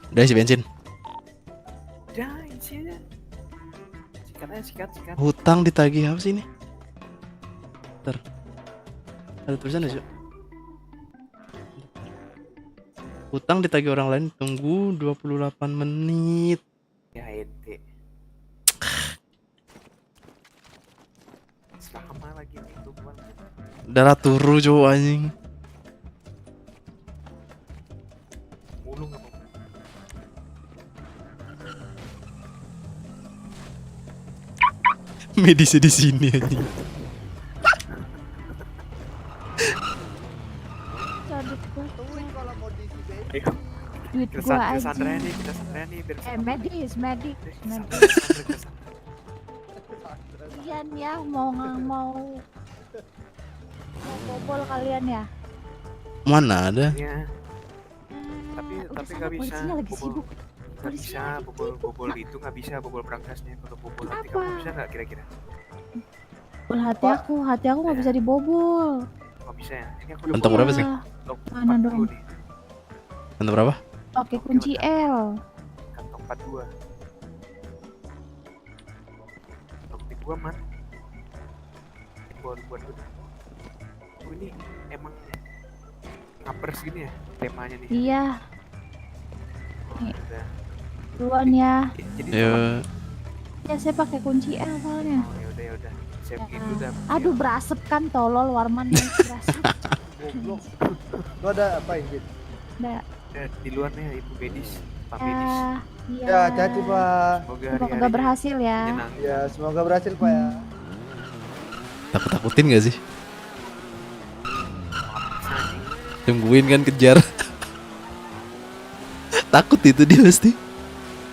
Udah isi bensin. Udah, isi aja. Sikat. Hutang ditagih apa sih ini? Ntar. Ada tulisan ya, Cuk? Hutang ditagih orang lain tunggu 28 menit. Ya ente. Selama lagi nih tungguan. Darah turu cowok anjing. Mulung apa? Medisnya di sini anjing. Duit Kita gua aja. sandra nih Medis. Kalian ya mau bobol kalian ya? Mana ada? Ya. Tapi nggak bisa. Polisinya lagi Bobol. sibuk. Nggak bisa bobol itu, nggak bisa bobol berangkasnya. Kalau bobol hati Kenapa? kamu bisa nggak kira-kira? Bobol hati aku nggak bisa dibobol. Nggak bisa ya? Ini aku Kantong berapa sih? Mana dong? Kantong berapa? Oke, kunci L. Kantong 42. Kantong gua man. Buat dulu. Oh, ini emang ngapers gini ya temanya nih. Iya. Oh, Nih. udah. Duluan ya. Jadi Ya, Ya saya pakai kunci L soalnya. Oh, ya udah. Saya bikin dulu dah. Aduh berasap kan tolol Warman ya berasap. Goblok. Lu ada apa ini? Udah. Di luarnya Ibu Bedis, Pak Bedis. Iya. Ya, hati-hati, Pak. Semoga Semoga hari-hari berhasil ya. menyenangkan. Ya, semoga berhasil, Pak ya. takut-takutin gak sih? Tungguin kan kejar. Takut itu dia pasti.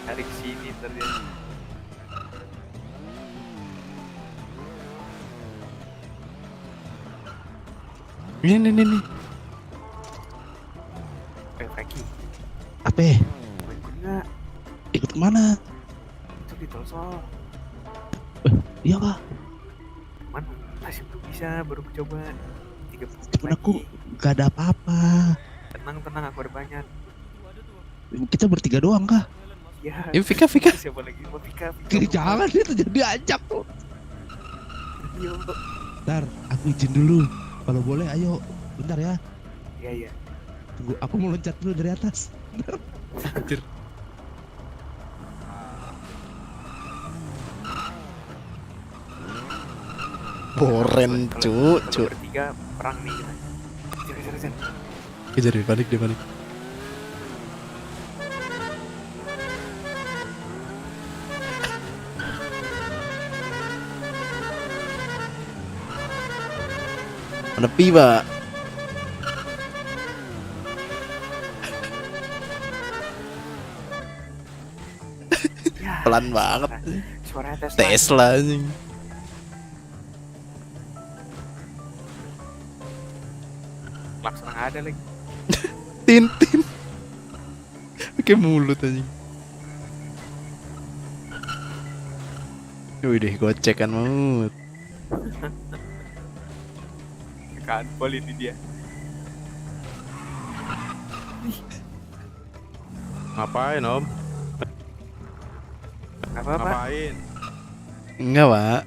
Hari kesini ntar dia. Ini. Frankie, Apa? mau ikut nggak? Ikut kemana? Itu di Tolsol. Iya Pak. Cuman masih belum bisa, baru coba 30 menit Cuman lagi. aku gak ada apa-apa. Tenang, aku ada banyak. Kita bertiga doang kah? Ya. Ya, Vika. Siapa lagi? Mau Vika. Jangan itu jadi ajak tuh. Iya. Bentar, aku izin dulu. Kalau boleh ayo. Bentar ya. Iya. Tunggu, aku mau loncat dulu dari atas. Anjir. Boren, Kalau cu. bertiga perang nih kita. Kejar. Kejar dia panik. Menepi pak. Pelan banget. Suaranya Tesla anjing. Laksana nggak ada lagi. Tintin. Pakai mulut anjing. Wih deh, gocek kan maut. Kan poli ini dia. Ngapain om? Ngapain? Enggak pak.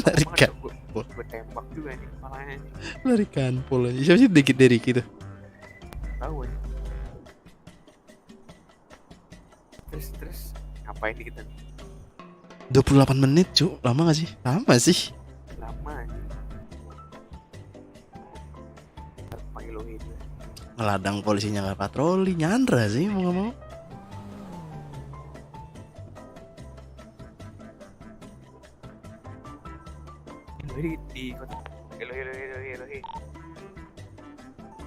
Larikan. Gue tembak juga nih kepalanya. Larikan pola. Siapa sih dikit dari gitu? Tahu aja. Terus ngapain di kita nih? 28 menit cu, lama gak sih? Lama sih. Lama aja. Panggil lo itu. Ngeladang polisinya nggak patroli, nyandra sih mau nggak mau. Di kota. Elohi.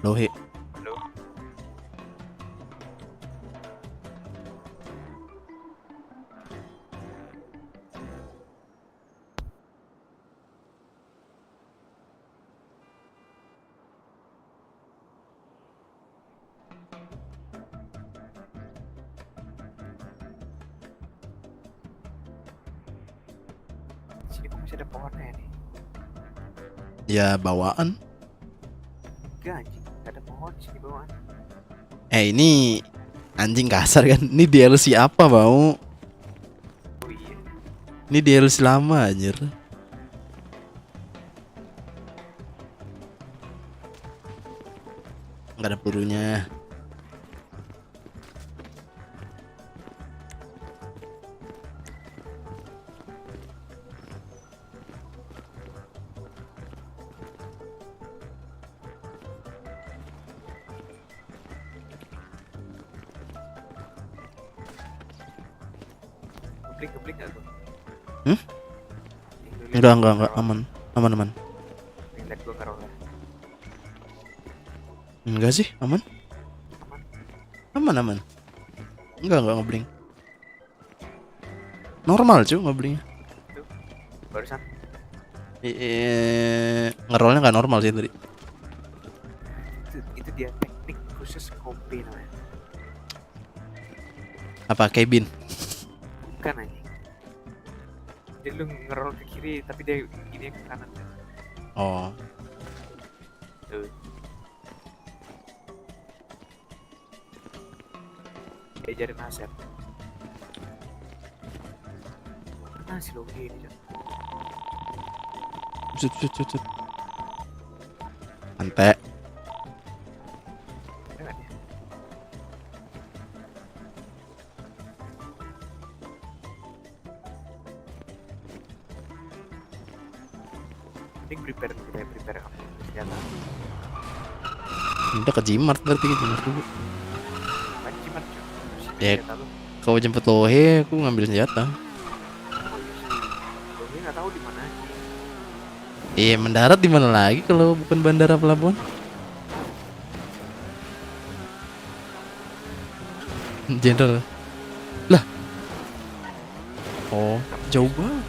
Lohe. Halo. Sini kok masih ada pohonnya nih? Ya bawaan. Enggak anjing, gak ada pohon di sini bawaan. Ini anjing kasar kan? Ini DLC apa mau? Oh iya. Ini DLC lama anjir. Nggak ada pelurunya. Geblik gak tuh? Enggak, aman. Lihat gua ngerol. Enggak sih, aman. Enggak ngeblink. Normal cuy ngeblinknya. Barusan. Ngerolnya nggak normal sih tadi. Itu dia teknik khusus kopi namanya. Apa cabin? Bukan aja. Jadi lu ngerol ke kiri tapi dia gini ke kanan. Oh. Tuh. Diajarin Asep. Mana sih lo ini? Cut. Ante. Prepare senjata. Udah ke Jimart berarti ke Jimart dulu. Kan Jimart Ya, kau jemput Lohe, aku ngambil senjata. Lohe nggak tahu di mana. Iya, mendarat di mana lagi kalau bukan bandara pelabuhan? Jenderal. Lah. Oh, jauh banget.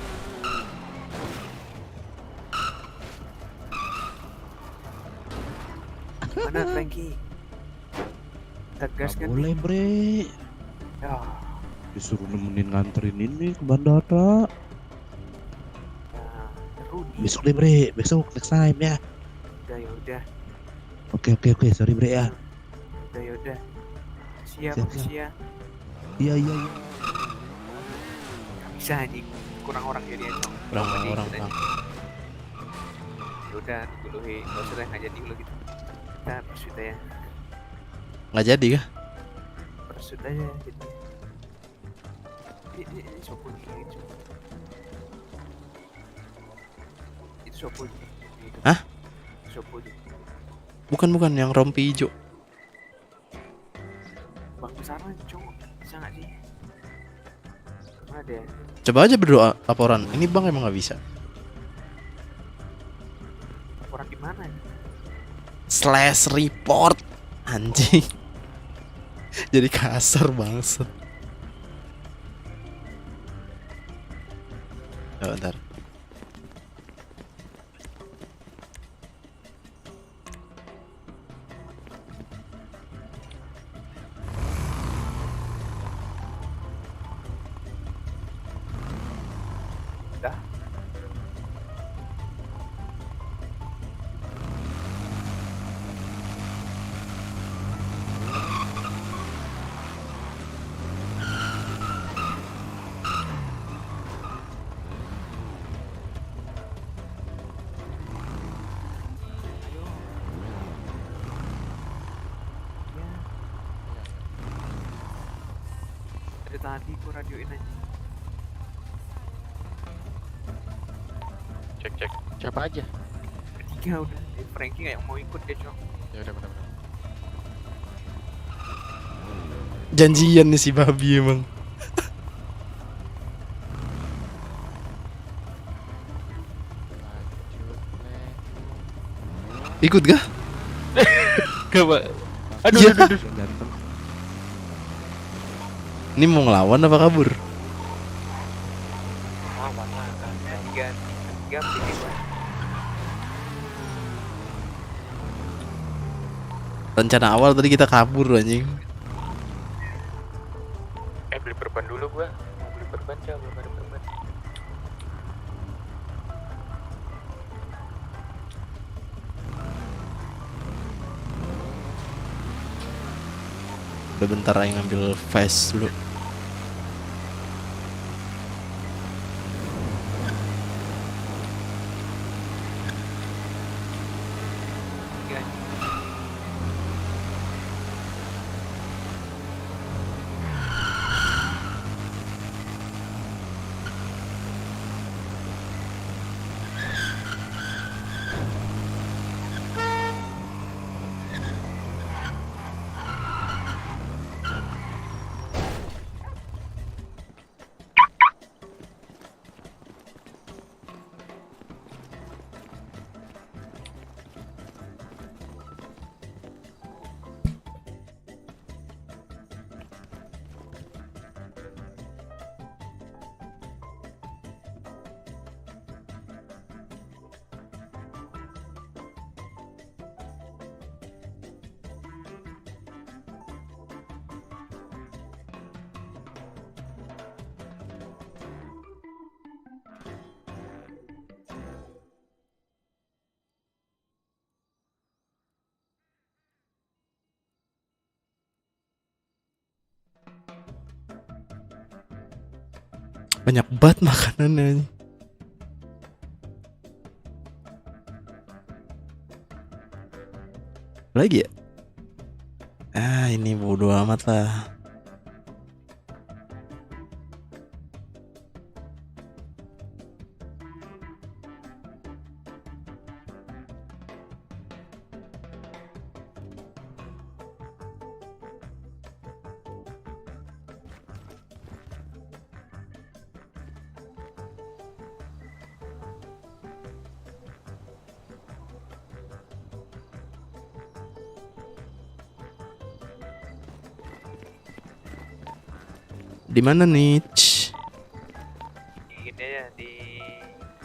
Mana Frankie? Tegas kan? Boleh bre. Ya. Disuruh nemenin nganterin ini ke bandara. Besok deh bre, besok next time ya. Ya udah. Oke, sorry bre ya. Udah. Siap. Iya. Gak bisa anjing, kurang orang jadi aja. Kurang orang. Ya udah, dulu nggak usah nggak jadi dulu gitu. Kita pursuit aja. Nggak jadi kah? Pursuit aja gitu. Ini sopo ini. Itu sopo. Hah? Sopo. Bukan yang rompi hijau. Bang Besara cowok bisa nggak sih? Kemana deh? Coba aja berdoa laporan. Ini bang emang nggak bisa. Laporan di Gimana ya? /report anjing. Jadi kasar banget. Oh, bentar. Udah. Dari tadi gua radioin aja. Cek. Siapa aja? Ketiga udah. Frankie nggak mau ikut deh, Cok. Ya udah benar. Janjian nih si babi emang. Ikut gak? Gak, Pak. Aduh, Iya. aduh. Ini mau ngelawan apa kabur? Tiga pilih gua. Rencana awal tadi kita kabur anjing. Beli perban dulu gua. Mau beli perban, Cak, belum ada perban. Udah bentar aja ngambil face dulu. Banyak banget makanannya. Lagi ya? Ah, ini bodo amat lah. Di mana nih? Ini ya di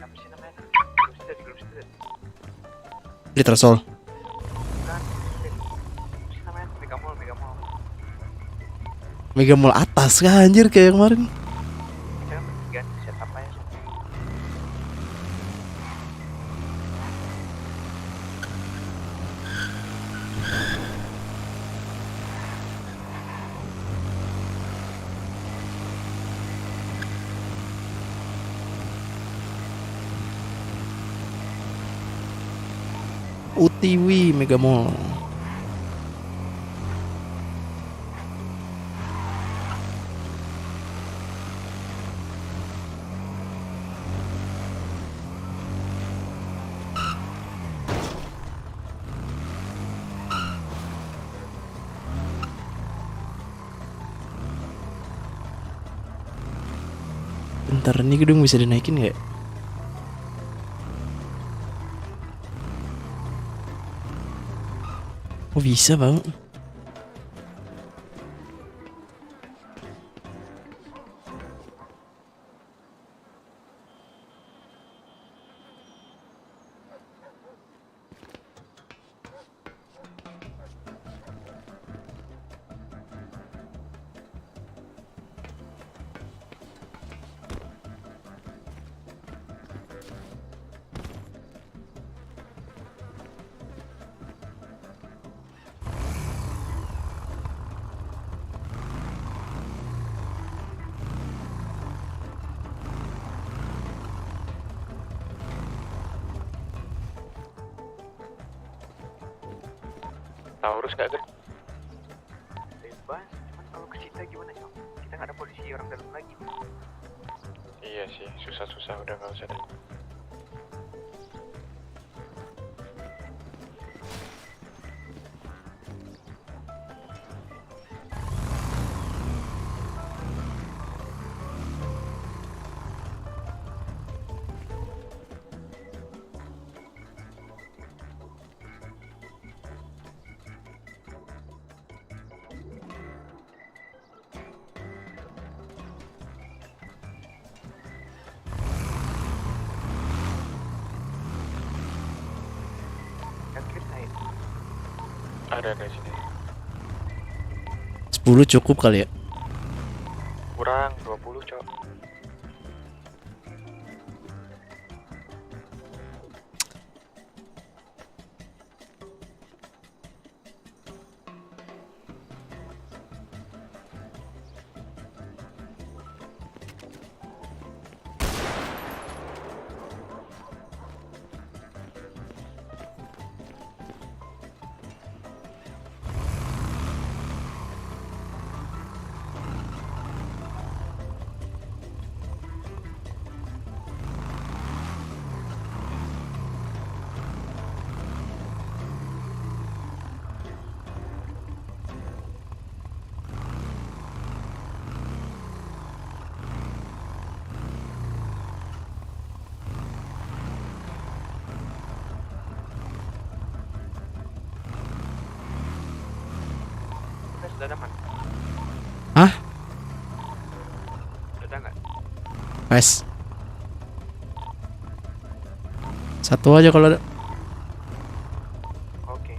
apa sih namanya? Grove Street. Di Trasol. Bukan. Apa sih namanya? Mega Mall. Mega Mall atas kah anjir kayak kemarin? Saya ganti setup aja. UTW Mega Mall. Bentar, ini gedung bisa dinaikin nggak? Kok bisa bang? Taurus gak kan? Bebas, cuman kalau ke kita gimana Cok? Kita nggak ada polisi orang dalam lagi. Iya sih, susah-susah udah nggak usah deh. Ada di sini. 10 cukup kali ya? Kurang 20 Cok. Sudah aman? Hah? Sudah nggak? Nice. Satu aja kalau ada. Oke.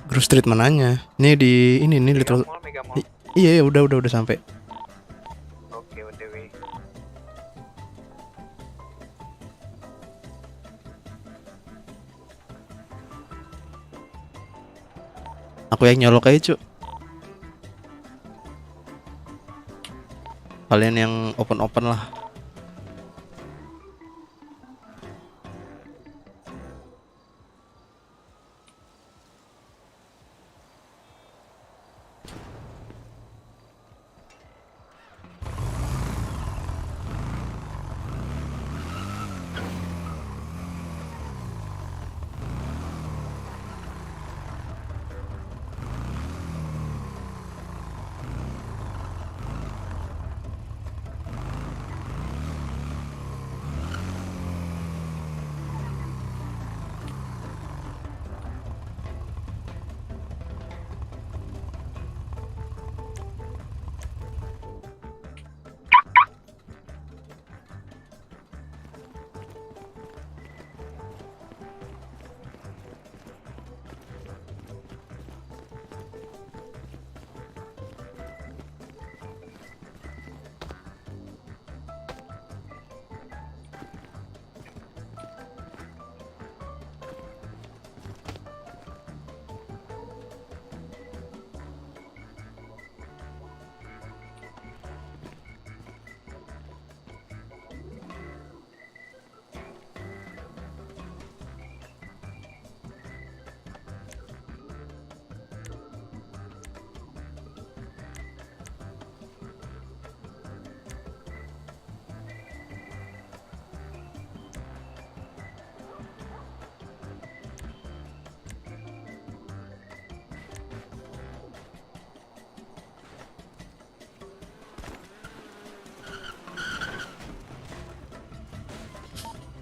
Grove Street mananya? Ini di ini Little. Iya, udah sampai. Oke, OTW. Aku yang nyolok aja, Cuk. Kalian yang open lah.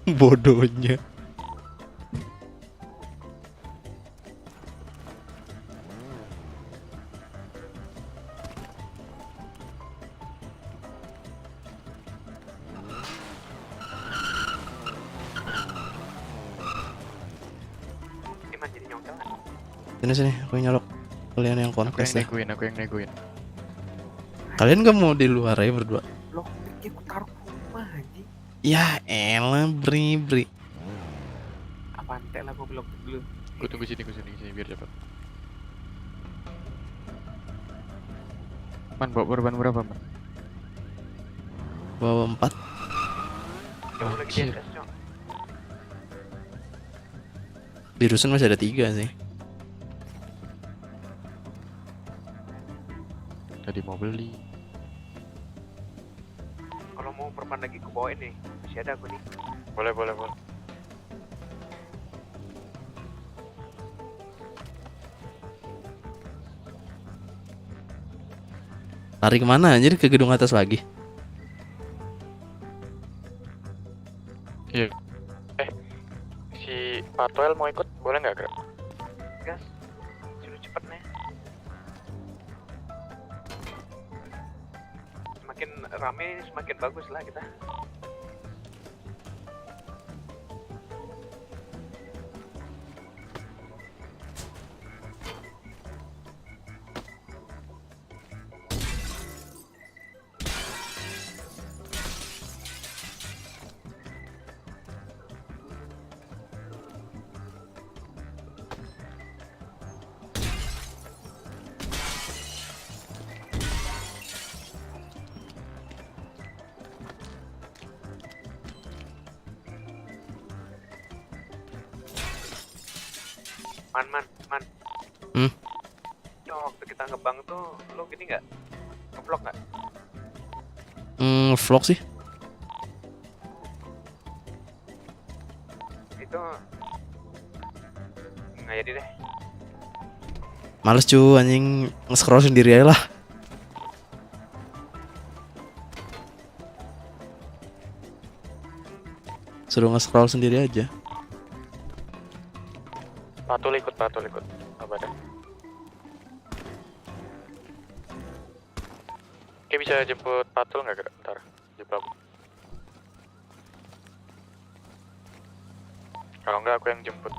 Bodohnya. Iman jadi nyongkel kan? Sini, aku yang nyolok. Kalian yang kontes deh. Aku yang negoin. Kalian gak mau di luar ya berdua? Loh, pikir aku taruh rumah anjing. Ya elah, Bri. Apaan teh lah, gua belum dulu. Gue tunggu sini biar cepet. Man, bawa korban berapa, Man? Bawa 4. Jauh lagi di atas, Cok. Di rusun masih ada 3 sih. Tadi mau beli. Kalau mau perban lagi ku bawain nih, masih ada aku nih. Boleh. Lari kemana anjir? Ke gedung atas lagi? Iya. Si Patoel mau ikut, boleh nggak, Kak? Gas, suruh cepet nih. Semakin rame, semakin bagus lah kita. Man. Yo, waktu kita ngebang tuh, lo gini nggak? Nge-vlog nggak? Vlog sih. Itu nggak jadi deh. Males cu anjing, nge-scroll sendiri aja lah. Suruh nge-scroll sendiri aja. Patul ikut. Apa dah? Oke, bisa jemput Patul nggak, Kak? Ntar, jemput aku. Kalau nggak, aku yang jemput.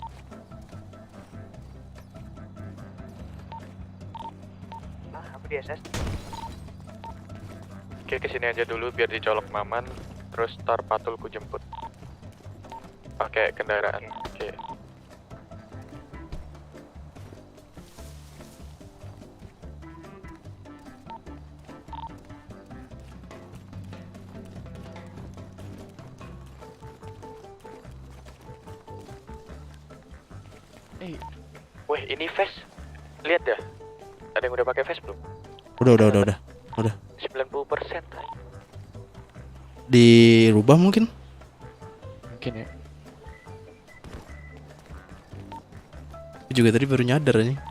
Aku di SS. Oke, kesini aja dulu biar dicolok Maman, terus ntar Patul ku jemput. Pakai kendaraan. Oke. Weh, ini face. Lihat dah. Ada yang udah pakai face belum? Udah. 90% tadi. Dirubah mungkin? Mungkin ya. Aku juga tadi baru nyadar nih.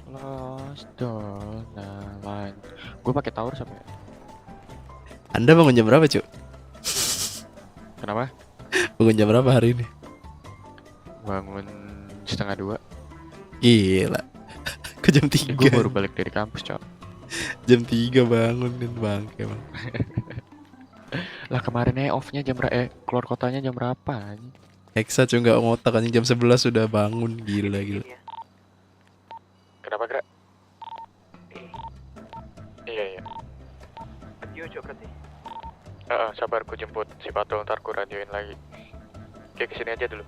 Lost Donalan. Gue pakai tower sampai. Anda bangun jam berapa, Cuk? Kenapa? Bangun jam berapa hari ini? Bangun 1:30. Gila. Ke jam 3. Gue baru balik dari kampus, Cok. Jam 3 bangun kan bangke, Bang. Lah kemarin off-nya keluar kotanya jam berapa anjing? Hexa cuy nggak ngotak anjing, jam 11 sudah bangun, gila. Kenapa, Kak? Iya. sabar ku jemput si Patul, ntar ku radioin lagi. Oke, kesini aja dulu.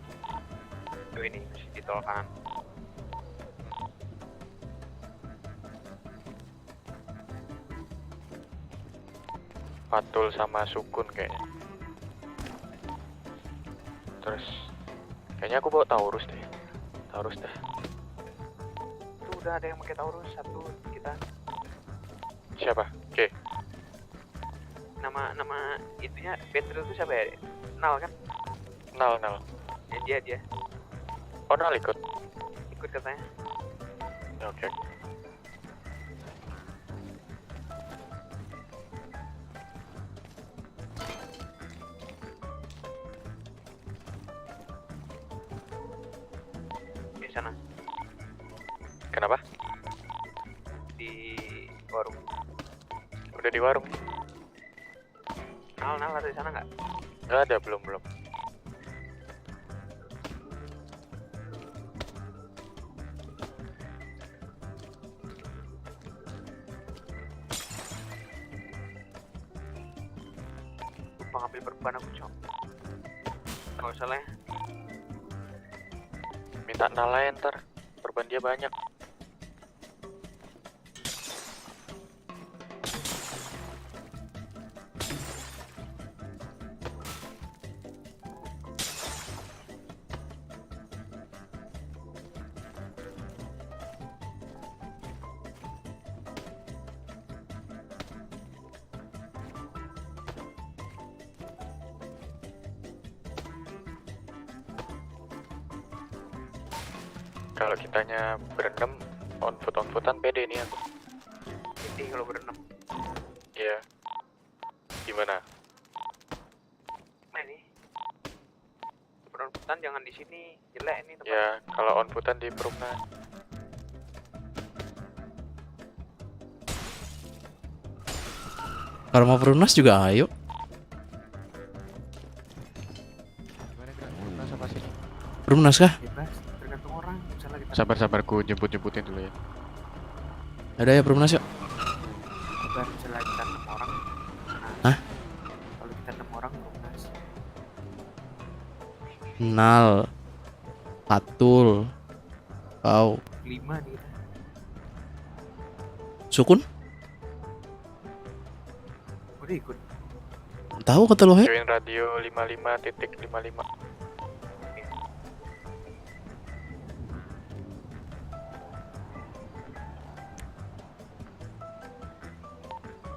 Tuh ini masih di tol kanan. Patul sama Sukun kayaknya. Terus kayaknya aku bawa Taurus deh. Taurus dah. Tuh udah ada yang pakai Taurus satu kita. Siapa? Oke. Nama itunya Petrus itu siapa ya? Nal kan? Nal. Ya dia. Oh, Nal ikut. Ikut katanya. Oke. Di sana. Kenapa? Di warung. Udah di warung. Nal ada di sana nggak? Nggak ada, belum. Lupa ngambil perban aku, Cok. Nggak usah lah ya. Minta Nal aja ntar. Perban dia banyak. Kalau kitanya berenam, on-foot-on-footan pede nih aku. Ini kalau berenam. Iya. Gimana? Nah ini. Berenam jangan di sini, jelek ini tempat. Ya, kalau on-footan di Perumna. Kalau mau Perumnas juga ayo. Perumnas kah? Bebas, tergantung orang. Misalnya kita Sabar, ku jemput-jemputin dulu ya. Ada ya Perumnas yuk. sabar, misalnya kita 6 orang. Hah? Kalau kita 6 orang, Perumnas. Nal, Patul, kau, 5 nih kita. Sukun? Udah ikut. Tahu kata lo he? Join radio 55.55.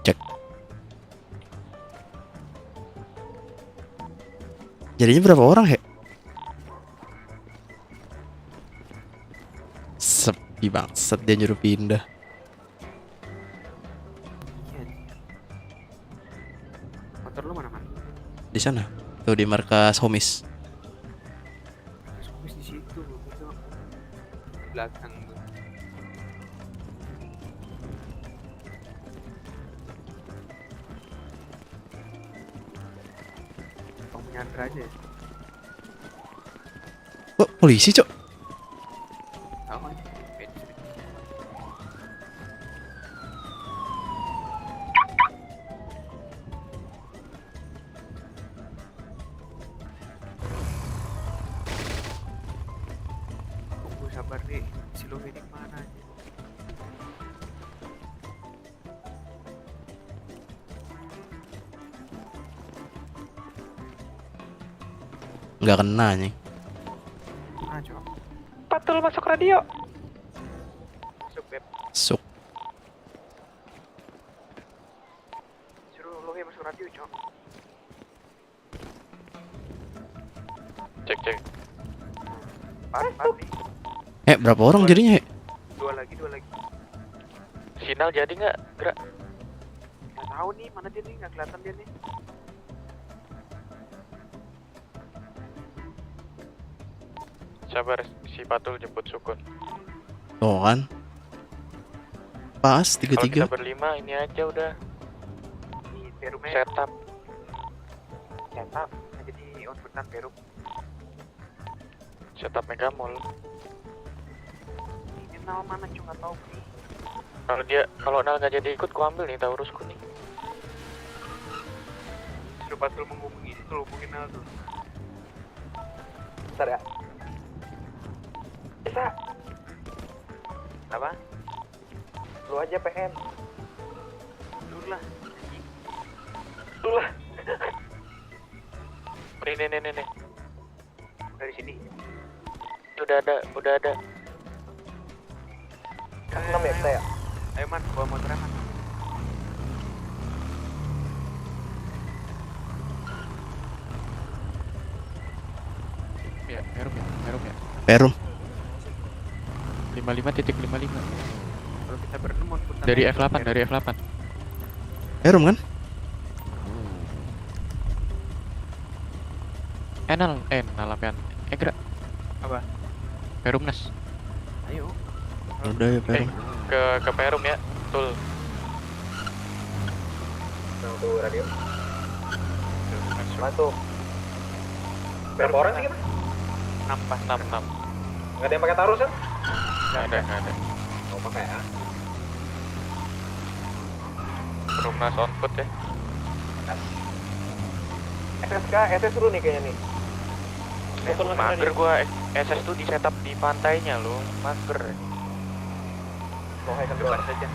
Cek. Jadinya berapa orang he? Sepi banget, dia nyuruh pindah. Motor lu mana, Man? Di sana, tuh di markas Homis. Habis di situ, itu belakang tuh. Kamu nyandra aja ya? Kok polisi cok? Tahu aja. Beda. Tunggu sabar nih, si Loh ini mana aja? Nggak kena nih. Ah, coba. Patul masuk radio. Masuk, Beb. Suk. Suruh Loh masuk radio, Cok. Cek. Empat nih. Berapa orang jadinya he? Dua lagi. Sinyal jadi nggak? Gerak. Nggak tahu nih, mana dia nih? Nggak kelihatan dia nih. Sabar, si Patul jemput Sukun. Tuh kan. Pas Kalau kita 33. berlima ini aja udah. Di Perumnya. Setup. Setup. Jadi on-footan Perum. Setup Mega Mall. Ini Nal mana Cok, nggak tahu nih. Kalau Nal nggak jadi ikut, ku ambil nih Taurusku nih. ada patrol menghubungi itu, hubungin Nal tuh. Bentar ya. Bisa. Apa? Lu aja PM. Lu lah. Lu lah. Nih. Dari sini. Udah ada. Kang 6 ya kita ya? Ayo man, bawa motornya man. Ya, Perum ya. Perum. 55.55. Kalau kita bertemu Dari F8. Perum kan? Nal apian. Gerak. Apa? Perumnas. Ayo. Udah ya Perum. Ke Perum ya, betul. Tuh radio. Masuk. Berapa orang sih kita? 6. Nggak ada yang pakai tarus kan? Nggak ada. Mau pakai ya? Perumnas on foot ya. SSK, SS seru nih kayaknya nih. Mager gua SS tuh di setup di pantainya loh, mager. Mau hack keluar saja.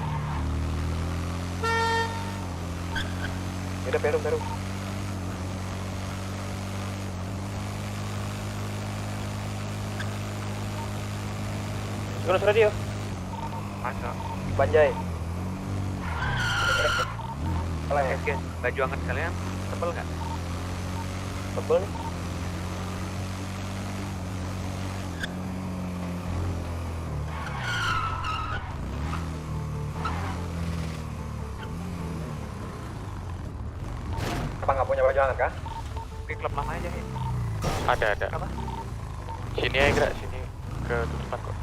Udah Perum. Terus radio. Masuk. Banjai. Kalau ya, guys, baju hangat kalian tebel nggak? Tebel nih. Apa nggak punya baju hangat kah? Di klub lama aja ya. Ada. Apa? Sini aja gerak, sini ke tutupan kok.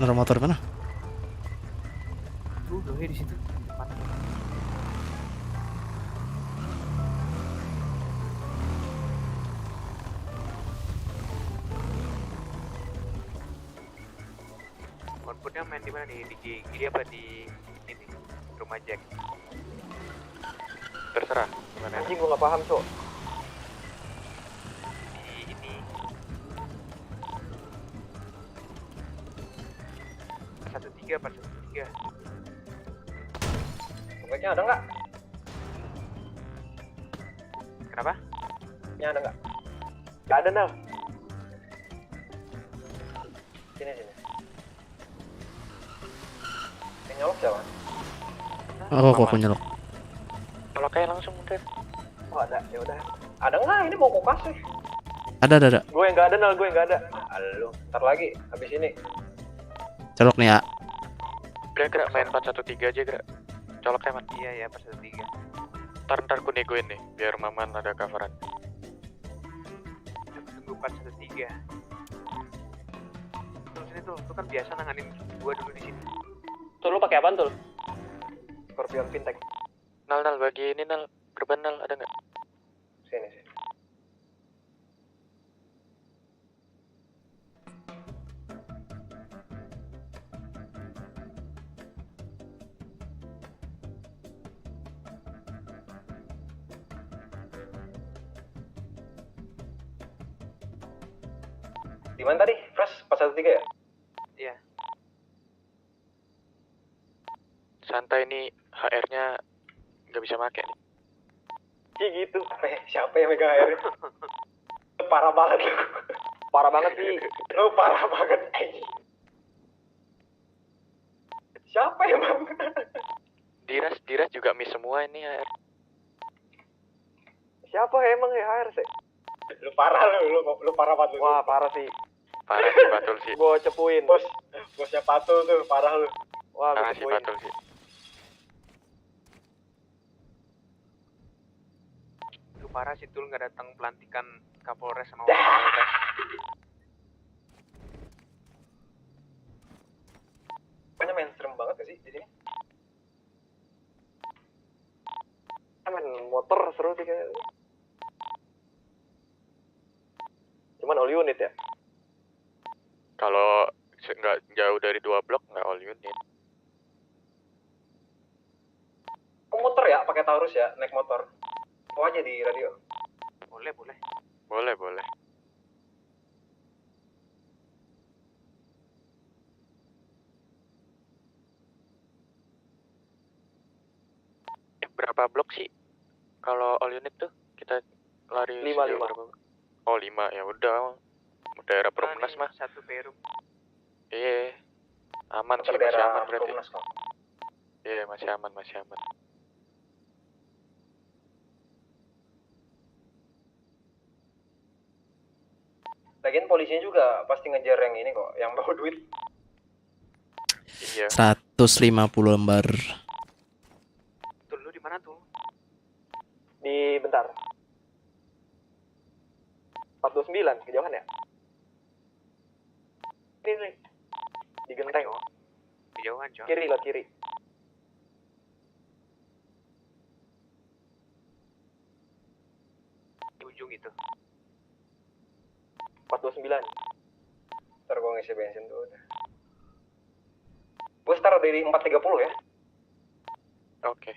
Naruh motor mana? Tuh, dohe di situ. Outputnya main di mana nih? Di kiri apa di ini? Rumah Jack. Terserah. Gimana? Anjing gua nggak paham cok. Di ini. Pas 13. Pokoknya ada nggak? Kenapa? Ini ada nggak? Nggak ada Nal. Sini. Ini nyolok siapa? Aku nyelok. Kalau kayak langsung udah. Oh ada, ya udah. Ada nggak? Ini mau kok kasih. Ada. Gue yang nggak ada Nal, gue yang nggak ada. Halo, ntar lagi habis ini. Colok nih ya. Udah gerak main 413 aja gerak. Colok teman. Iya, pas 3. Ntar ku negoin nih, biar Maman ada coveran. Tunggu pas 3. Tuh sini tuh kan biasa nanganin gua dulu di sini. Tuh lu pakai apaan tuh? Scorpion Fintech. Nal bagi ini Nal, gerban Nal ada nggak? Sini. Di mana tadi? Fresh pas 13 ya? Iya. Santai nih, HR-nya nggak bisa make nih. Iya gitu. Siapa yang megang air? Parah banget lu. Parah banget sih. Lu parah banget. Siapa emang? Diras juga miss semua ini HR. Siapa emang ya HR sih? Lu parah lu parah banget lu. Wah, parah sih. Parah sih Patul sih. Gua cepuin. Bosnya Patul tuh, parah lu. Wah, Parah gua sih cepuin. Patul sih. Lu parah sih Tul nggak datang pelantikan Kapolres sama Kapolres. Pokoknya mainstream banget gak sih di sini? Main motor seru sih kayak. Cuman all unit ya? Kalau nggak jauh dari 2 blok nggak all unit. muter ya, pakai Taurus ya, naik motor. Oh aja di radio. Boleh, boleh. Boleh, boleh. Berapa blok sih? Kalau all unit tuh kita lari 5. sejauh berapa? Oh 5 ya udah. Daerah Perumnas mah. Satu perum. Iya. Aman sih, masih daerah aman berarti. Perumnas kok. Iya, masih aman, masih aman. Lagian polisinya juga pasti ngejar yang ini kok, yang bawa duit. Iya. 150 lembar. Tuh, lu di mana tuh? Di bentar. 429 kejauhan ya? Ini nih. Di genteng. Kejauhan, Cok. Kiri lah, kiri. Di ujung itu. 429. Ntar gua ngisi bensin dulu udah. Gua start dari 430 ya. Oke.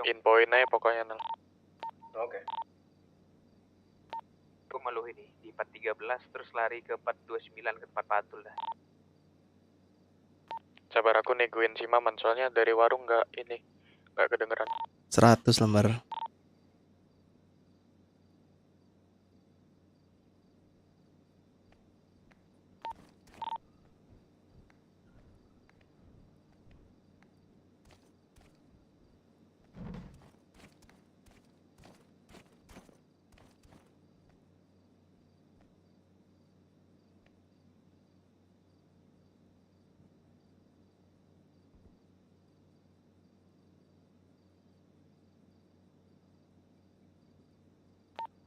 Infoin aja pokoknya Nel. Oke. Gua malu ini di 413 terus lari ke 429 ke tempat patul dah. Sabar aku negoin si Maman soalnya dari warung nggak kedengeran. 100 lembar.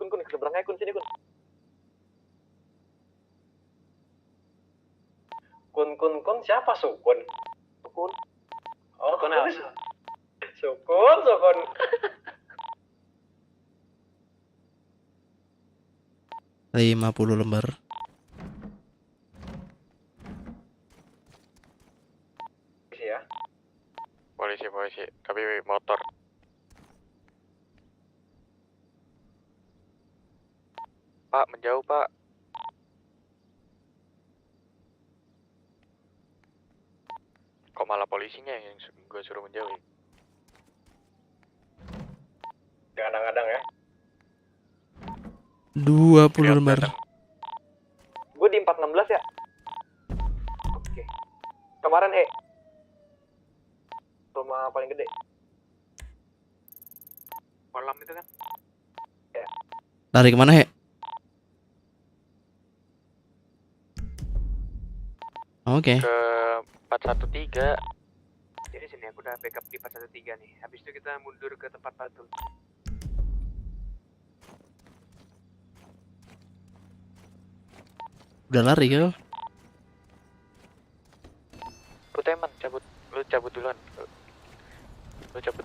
Kun, ke seberang aja, Kun. Sini, Kun. Kun, siapa Sukun? Sukun. Oh, Sukun. Sukun. 50 lembar. Polisi ya. Polisi, tapi motor. Pak, menjauh Pak. Kok malah polisinya yang gue suruh menjauh ya? Kadang-kadang ya. 20 lembar. Gue di 416 ya. Oke. Kemarin rumah paling gede. Kolam itu kan? Ya. Lari kemana, He? Oke. Ke 413. Jadi sini aku udah backup di 413 nih. Habis itu kita mundur ke tempat patul. Udah lari kau? Puteman, cabut. Lu cabut duluan. Lu cabut.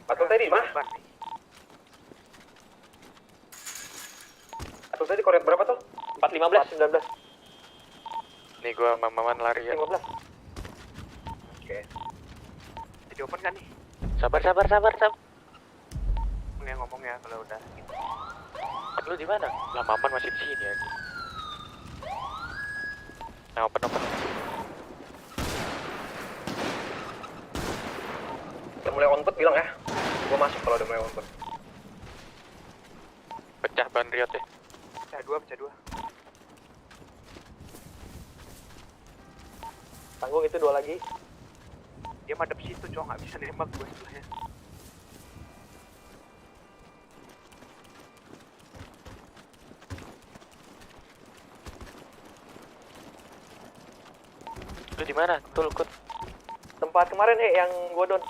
Patul tadi mana? Patul tadi koret berapa tuh? 415, 19. Nih gua sama Maman lari ya. 15. Oke. Jadi open kan nih? Sabar. Ngomong ya kalau udah. Lu di mana? Lah Maman masih di sini ya. Nah, open. Udah mulai on board bilang ya. Gua masuk kalau udah mulai on board. Pecah ban Riot ya. Pecah dua. Tanggung itu 2 lagi. Dia madep situ, Cok, nggak bisa nembak gue sebelahnya. Lu di mana? Tuh, Kut. Tempat kemarin yang gua down.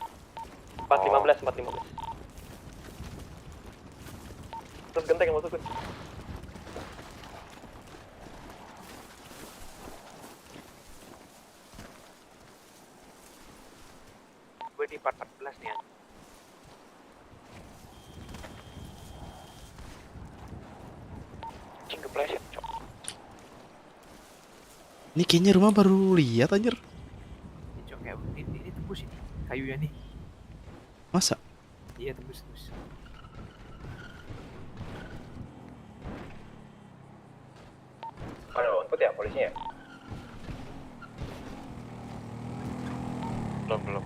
415. Terus genteng yang masuk, Kun. Gue di Ini part 14 nih ya. Cing kepleset, cok. Ini kayaknya rumah baru lihat anjir. Ini cok kayak ini tembus ini. Kayunya nih. Masa? Iya tembus. Ada output ya polisinya? Belum.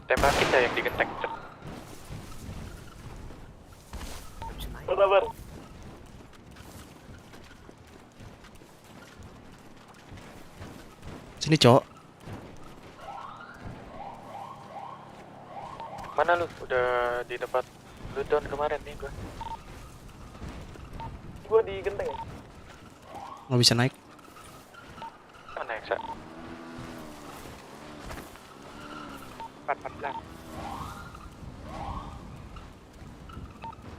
Tembak kita yang digenteng, cok. Sabar. Sini, Cok. Mana lu? Udah di tempat lu down kemarin nih gua. Gua di genteng ya? Nggak bisa naik. Mana Eksa? 14.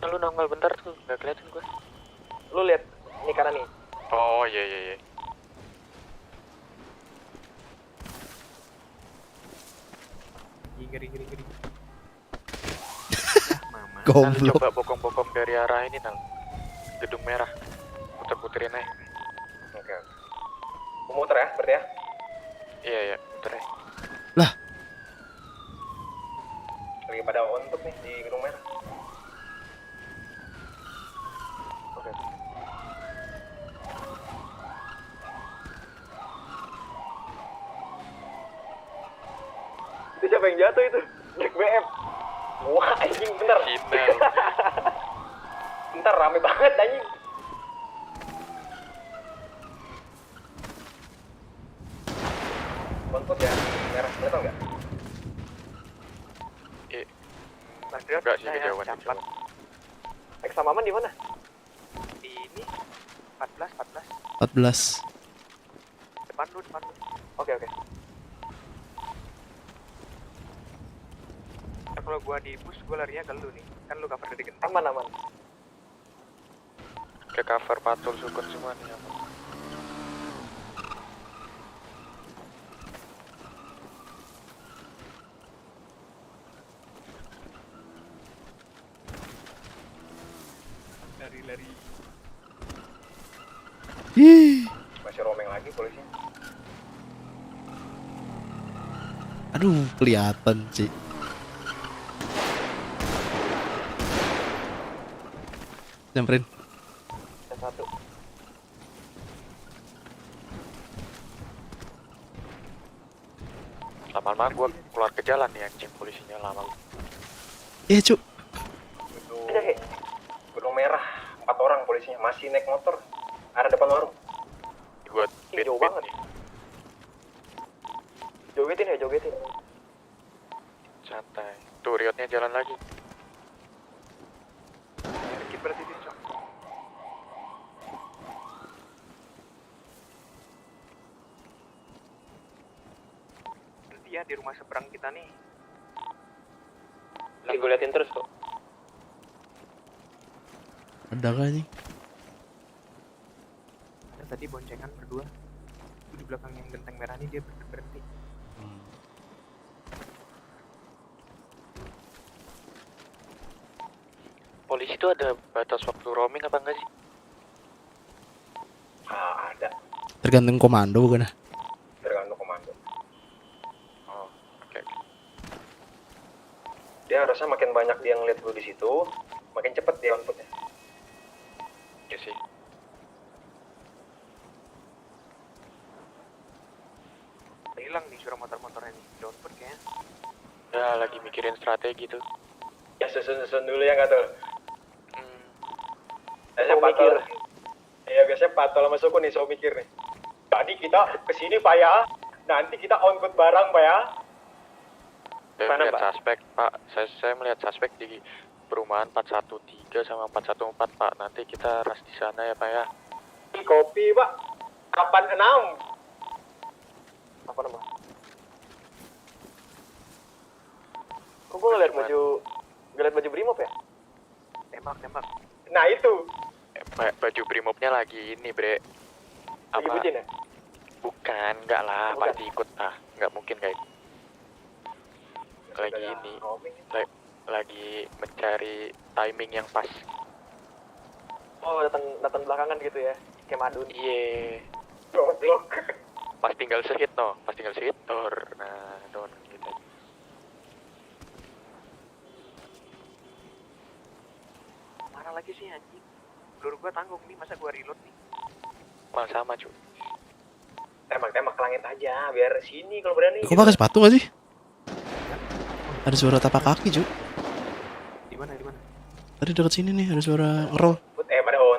Lu nongol bentar tuh, nggak kelihatan gua. Lu lihat ini kanan nih. Oh iya. Ngeri. Goblok. Coba bokong-bokong dari arah ini nal. Gedung merah. Puter-puterin aja. Oke. Gua muter ya, berarti ya? Iya, muter aja. Lah. Lagi pada untuk nih di gedung merah. Oke. Itu siapa yang jatuh itu? Black BM. Wah anjing bentar. Bentar rame banget anjing. Konput ya merah, kelihatan nggak? Enggak sih kejauhan. Eksa Maman di mana? Di ini 14. 14. Depan lu. Oke. Nah, kalau gua di bus gua larinya ke lu nih. Kan lu cover dari genteng. Aman. Ke cover patul sukun semua nih. Lari. Masih roaming lagi polisinya. Aduh, kelihatan sih. Nyamperin. Yang satu. Lama-lama gua keluar ke jalan nih anjing polisinya lama. Iya, Cuk. Gedung merah, 4 orang polisinya masih naik motor. Ada depan warung. Gua jauh banget. Jogetin. Santai. Tuh riotnya jalan lagi. Dikit berarti dia cok. Nanti ya di rumah seberang kita nih. Lagi gue liatin terus kok. Ada kah nih? Dan tadi boncengan berdua. Itu di belakang yang genteng merah nih dia berhenti. Polisi itu ada batas waktu roaming apa enggak sih? Ada. Tergantung komando bukan? Tergantung komando. Oh, oke. Dia harusnya makin banyak dia ngeliat lu di situ, makin cepet dia outputnya. Iya sih. Hilang nih suara motor-motornya nih. Di output kayaknya. Ya lagi mikirin strategi tuh. Ya susun dulu ya nggak tuh. Biasanya patol. Iya biasanya patol sama suku nih, so mikir nih. Tadi kita kesini Pak ya, nanti kita output barang Pak ya. Saya Mana, melihat Pak? suspek Pak, saya melihat suspek di perumahan 413 sama 414 Pak. Nanti kita ras di sana ya Pak ya. Kopi Pak, 86. Apa nama? Kok gue ngeliat baju Brimob ya? Tembak. Nah itu. Baju Brimobnya lagi ini bre. Lagi bucin ya? Bukan, enggak lah, Bukan. pasti ikut nggak mungkin kayak. lagi ini, lagi mencari timing yang pas. Oh, datang belakangan gitu ya, kayak Madun. Iya. Goblok. Pas tinggal sehit no, nah, don gitu. Mana lagi sih anjing? Peluru gua tanggung nih, masa gua reload nih? Mal sama cu. Tembak ke langit aja, biar sini kalau berani. Kok pakai sepatu gak sih? Ada suara tapak kaki, Cuk. Di mana? Tadi dekat sini nih ada suara ngerol.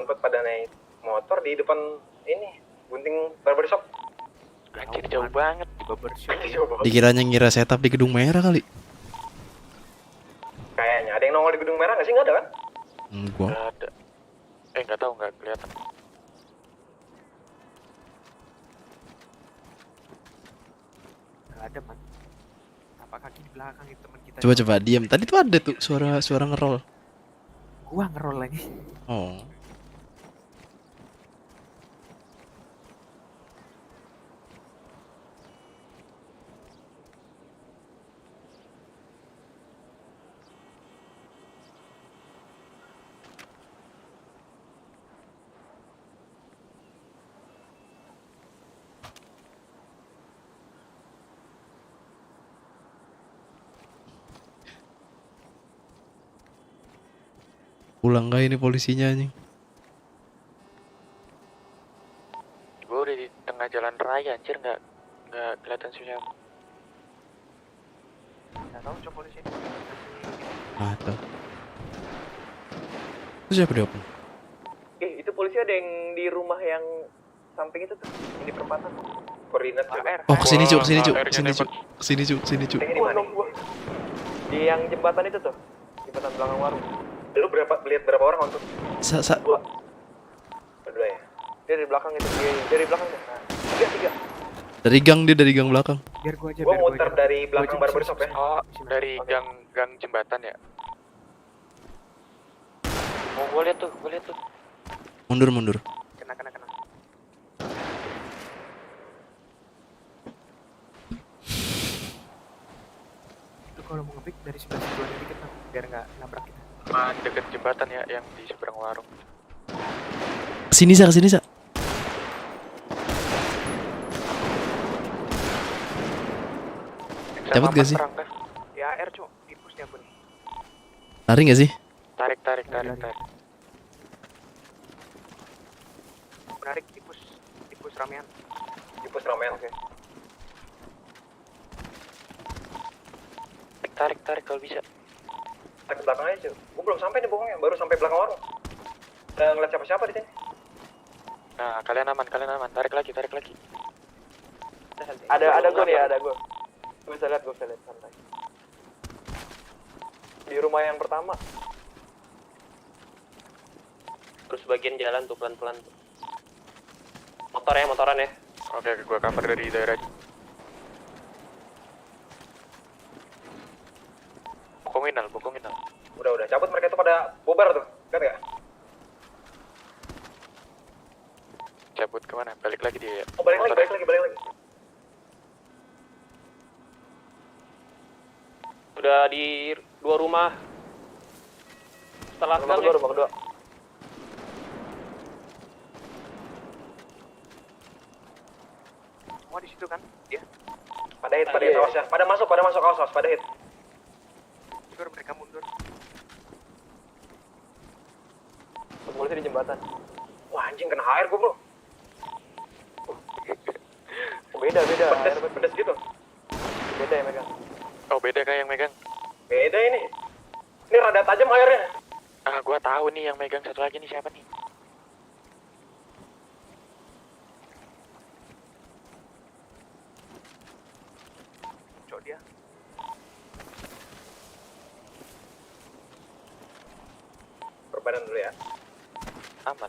Pada naik motor di depan ini gunting barbershop. Anjir jauh banget di barbershop. Dikiranya ngira setup di gedung merah kali. Kayaknya ada yang nongol di gedung merah nggak sih? Nggak ada kan? Gua. Nggak ada. Nggak tahu, nggak kelihatan. Nggak ada man. Tapak kaki di belakang itu teman kita. Coba diam. Tadi tuh ada tuh suara ngerol. Gua ngerol lagi. Oh. Pulang gak ini polisinya anjing? Gue udah di tengah jalan raya, anjir nggak kelihatan siapa. Nggak tahu coba polisi ini. Tuh. Itu siapa dia? Itu polisi ada yang di rumah yang samping itu tuh, yang di perempatan. Koordinat AR. Oh kesini Cuk. Kesini Cuk. Di mana? Di yang jembatan itu tuh, jembatan belakang warung. Lu lihat berapa orang untuk? Dua ya. Dia dari belakang itu, dari belakang deh. Nah, tiga. Dari gang belakang. Biar gua aja. Gua muter dari belakang barbershop ya. Oh, dari gang jembatan ya. Oh, gua lihat tuh. Mundur. Kena. Lu kalau mau ngepick dari sebelah situ aja dikit, biar nggak nabrak kita. Deket jembatan ya, yang di seberang warung. Kesini Sa. Cabut gak sih? Ya AR cok, tipus nih aku nih. Lari gak sih? Tarik. Menarik tipus ramean. Oke. Tarik kalau bisa. Ke belakang aja, gue belum sampai nih bohongnya, baru sampai belakang warung. Udah ngeliat siapa-siapa di sini. Nah, kalian aman. Tarik lagi. Ada gue nih, ada gue. Gue bisa lihat santai. Di rumah yang pertama. Terus bagian jalan tuh pelan-pelan. Motoran ya. Oke, gua cover dari daerah. Bokongin. Udah, cabut mereka tuh pada bubar tuh, lihat gak? Cabut kemana? Balik lagi dia ya? Oh balik lagi. Udah di 2 rumah. Setelah rumah kedua. Semua di situ kan? Dia. Pada hit awas ya. Pada masuk awas pada hit. Mereka mundur. Polisi di jembatan. Wah anjing kena air gua bro. Beda. Pedes gitu. Beda yang megang. Oh beda kayak yang megang. Beda ini. Ini rada tajam airnya. Gua tahu nih yang megang satu lagi nih siapa nih. Cok dia. Perbadan dulu ya. Aman.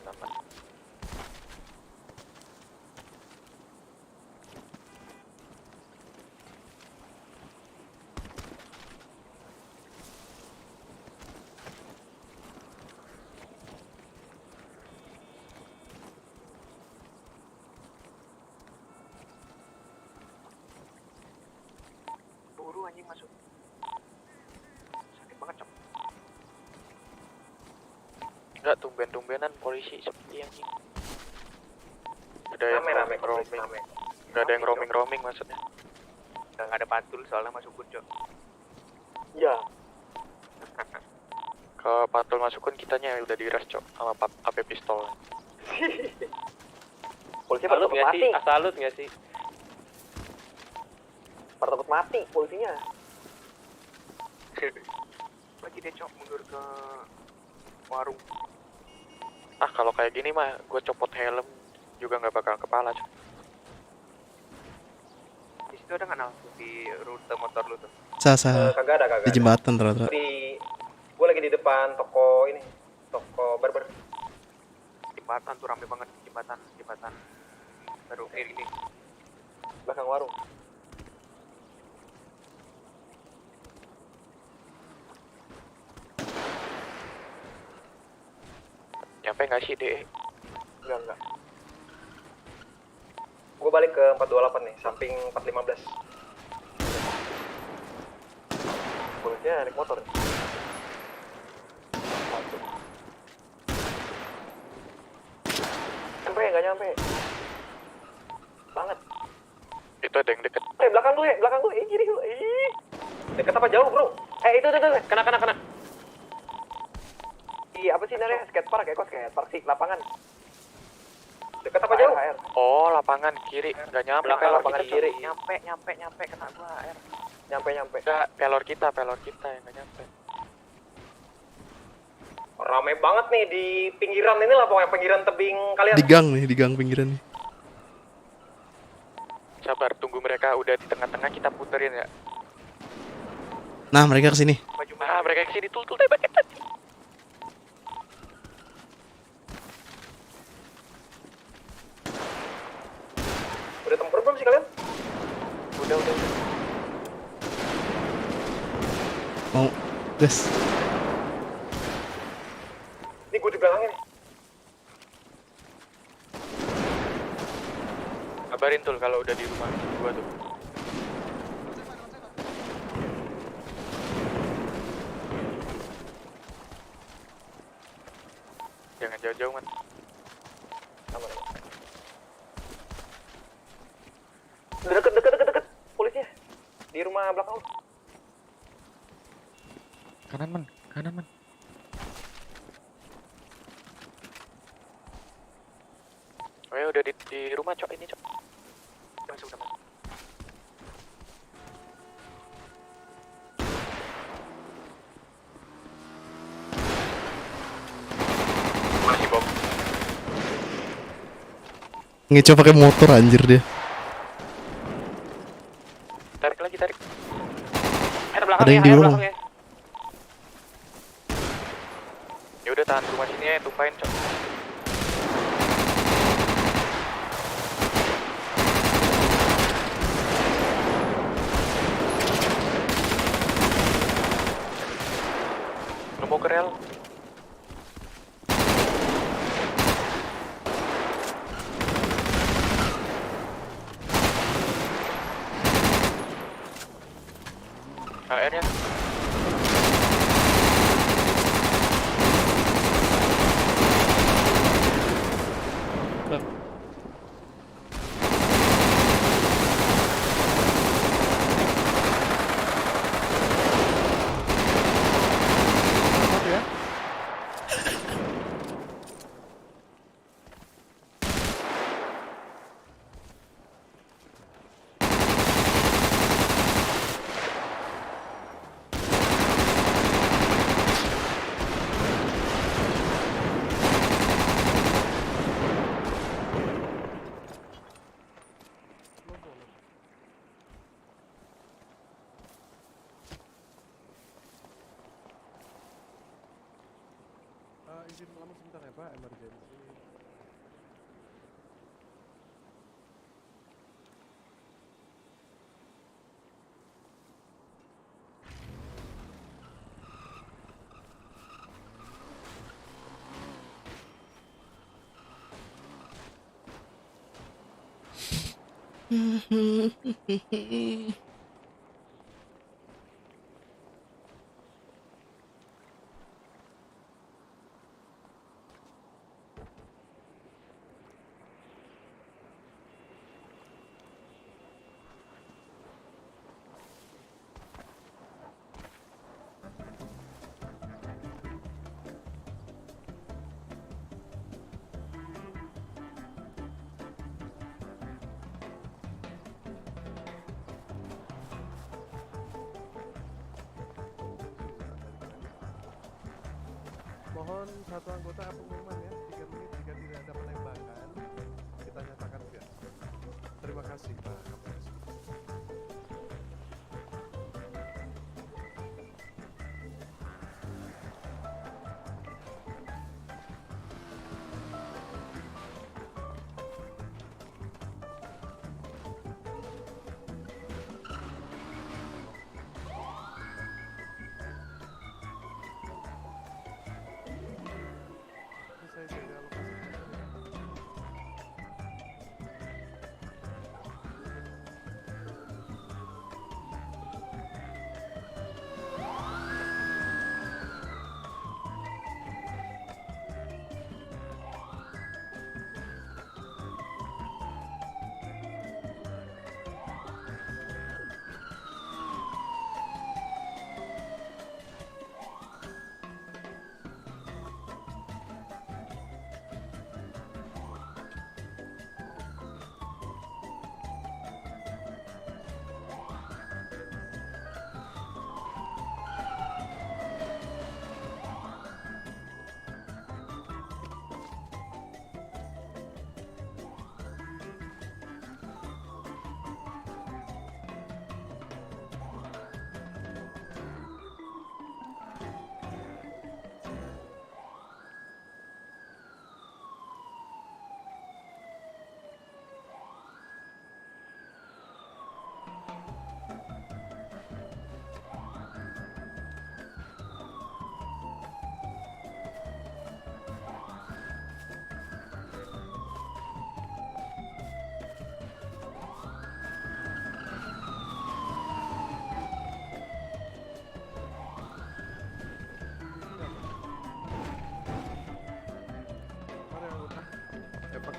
Buru anjing masuk. Enggak tumben-tumbenan polisi seperti yang ini. Ada yang Rame-rame roaming. rame. Enggak ada yang roaming maksudnya. Nggak ada patul soalnya masuk Cok. Ya. Kalau patul masukun kitanya udah diras cok sama AP pistol. Polisi pada takut mati. Salut nggak sih? Pada takut mati polisinya. Lagi dia Cok mundur ke warung. Ah kalau kayak gini mah gue copot helm juga nggak bakal kepala cok. Di situ ada nggak Nal di rute motor lu tuh? Sasa Kagak ada. di jembatan ternyata. Gue lagi di depan toko ini, toko barber. Jembatan tuh rame banget jembatan baru ini. Belakang warung. Nyampe nggak sih DE? Enggak. Gue balik ke 428 nih, samping 415. Polisinya naik motor. Nggak nyampe. Banget. Itu ada yang deket. Belakang gue, kiri gue. Deket apa jauh, bro? Itu, kena. Apa sih namanya? Skatepark ya, kok skatepark sih, lapangan. Deket apa jauh? Oh lapangan kiri nggak nyampe. Belakang pelor lapangan kita, kiri. Cok. Nyampe kena gua air. Nyampe. Enggak, pelor kita yang nggak nyampe. Rame banget nih di pinggiran ini lah, pokoknya pinggiran tebing kalian. Di gang pinggiran nih. Sabar, tunggu mereka udah di tengah-tengah kita puterin ya. Nah, mereka kesini. Mereka kesini tul tembak. Udah tempur belum sih kalian? Udah. Mau gas. Ini gue di belakangnya nih. Kabarin tul kalau udah di rumah gua tuh. Jangan jauh-jauh man. Aman. Udah deket polisinya. Di rumah belakang lu. Kanan man. Oh ya udah di rumah cok ini cok. Masuk. Masih bom. Ngecoh pakai motor anjir dia. Tarik. Ada yang di rumah. Ya udah tahan rumah sini ya, tumpahin cok. Mau ke rel. AR-nya. Izin lama sebentar ya Pak, emergency. Mohon satu anggota pengumuman ya, 3 menit jika tidak ada penembakan, kita nyatakan gas. Terima kasih Pak Kapolres. Ini saya jaga lokasi. Mari anggota. Cepat.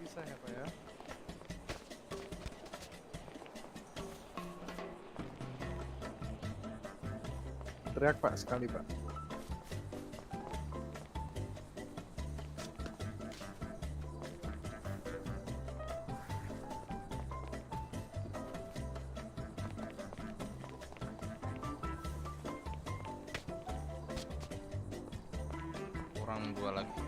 Bisa ya Pak ya? Teriak Pak sekali Pak. Kurang 2 lagi.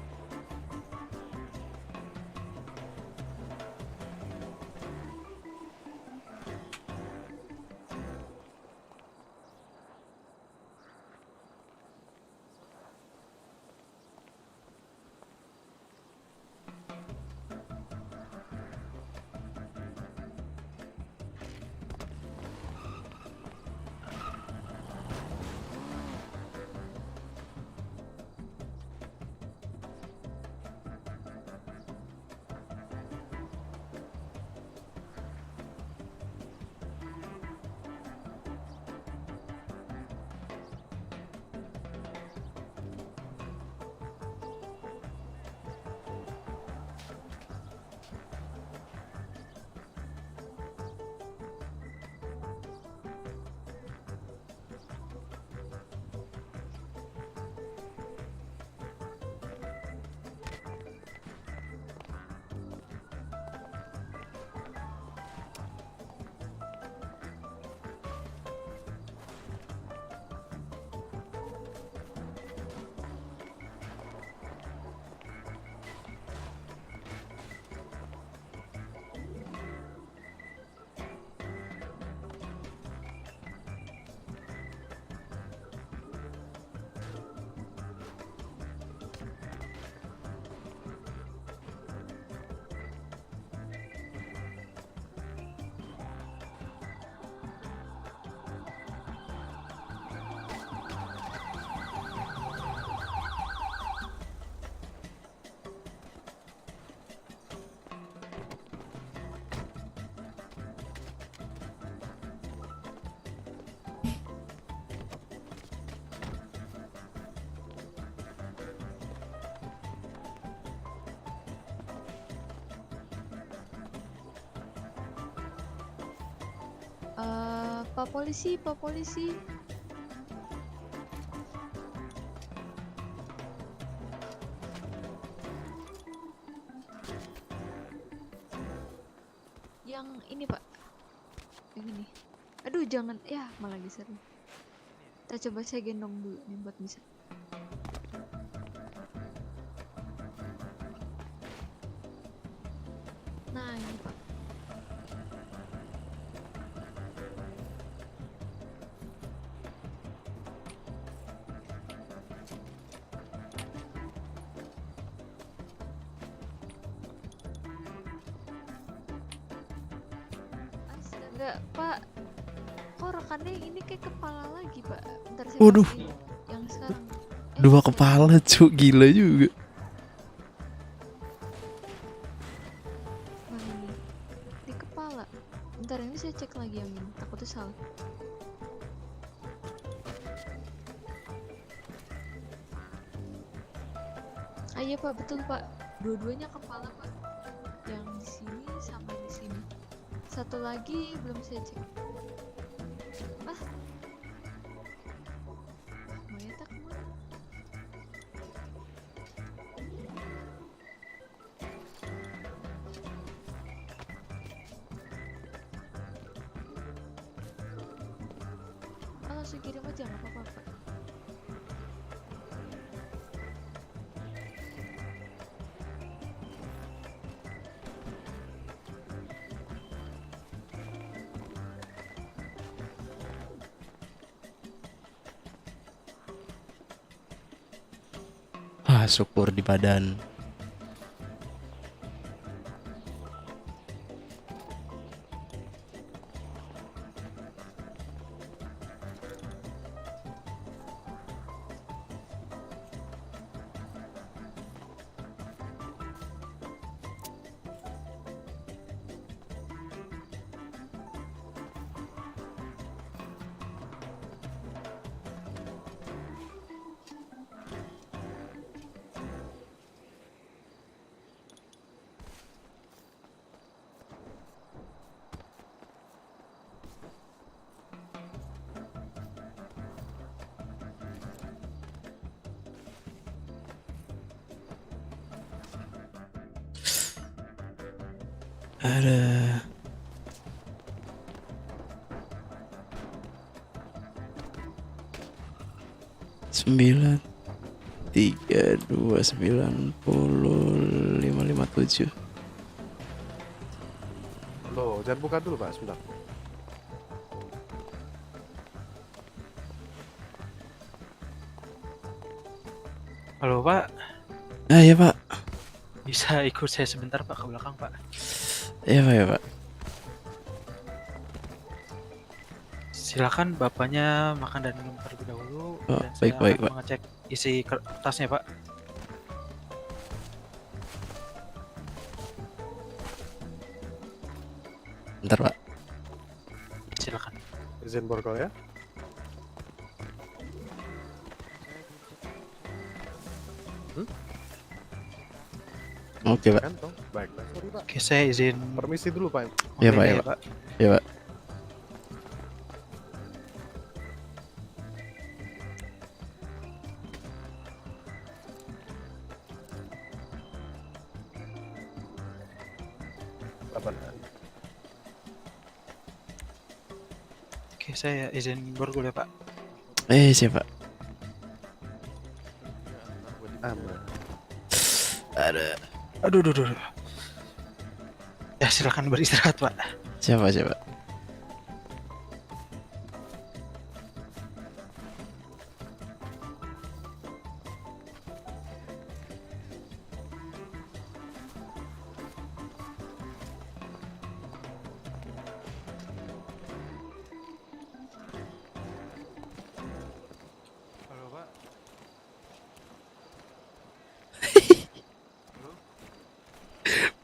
Pak polisi, Pak polisi. Yang ini Pak. Yang ini. Aduh jangan, ya malah geser. Kita coba saya gendong dulu nih buat bisa. Nah ini Pak. Astaga Pak, kok rekannya yang ini kayak kepala lagi Pak. Bentar saya Waduh. kasih yang sekarang. 2 kepala cuk, gila juga. Mana ini? Di kepala. Bentar ini saya cek lagi yang ini. Takutnya salah. Ah iya Pak, betul Pak. Dua-duanya kepala Pak. Yang di sini sama di sini. Satu lagi belum saya cek. Ah. Mayatnya kemana? Ah, langsung kirim aja nggak apa-apa Pak. Ah, syukur di badan. Ada. Sembilan 3290557. Loh, jangan buka dulu Pak, sebentar. Halo Pak, Ah ya Pak. bisa ikut saya sebentar Pak ke belakang Pak? Iya Pak, ya Pak. Silakan bapaknya makan dan minum terlebih dahulu. Oh, dan baik, saya baik, akan Pak. mengecek isi tasnya Pak. Bentar Pak. Silakan. Izin borgol ya. Oke Pak. Kantong. Baiklah, sorry Pak. Oke, saya izin Permisi dulu Pak. Iya Pak, Oke, ya ya, Pak. Pak. Iya Pak. Oke, saya izin borgol ya Pak. Siapa? Aman. Ada. Aduh, aduh, aduh. Ya silakan beristirahat Pak. Siapa? Halo Pak.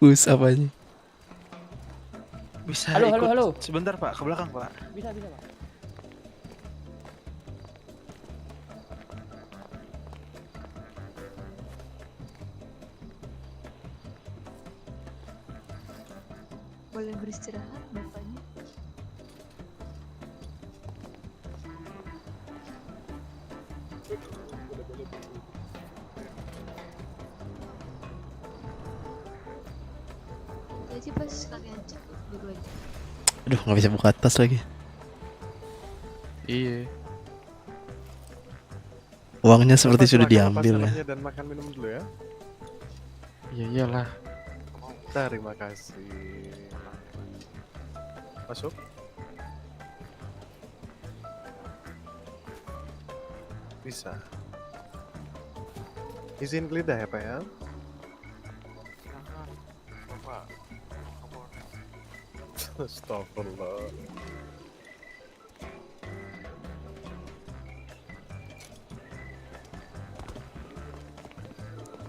Bus apanya? Bisa Halo, ikut halo. sebentar Pak ke belakang Pak. Bisa Pak. Boleh beristirahat bapaknya. Jadi pas kalian cek dua-duanya. Aduh, nggak bisa buka tas lagi. Iya. Uangnya seperti Bapak sudah silakan lepas diambil ya. helmnya dan makan minum dulu ya. Iya iyalah. Terima kasih. Masuk. Bisa. Izin geledah ya Pak ya. Bapak. Astagfirullah.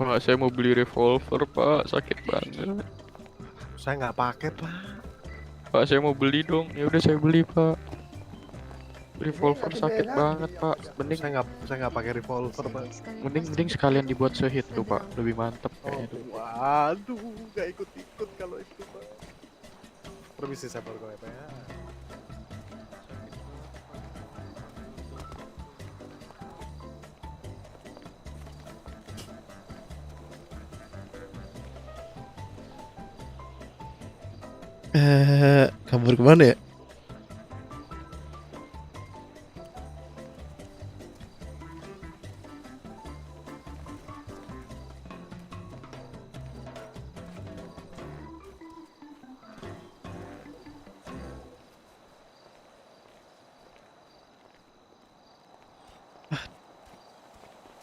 Pak, saya mau beli revolver, Pak. Sakit banget. Saya nggak pakai Pak. Pak, saya mau beli dong. Ya udah saya beli, Pak. Revolver sakit banget, Pak. Mending saya nggak pakai revolver Pak. mending sekalian dibuat sehit tuh, Pak. Lebih mantep kayaknya tuh. Waduh, nggak ikut-ikut kalau itu Pak. Permisi saya baru ya Pak ya. Kabur kemana ya?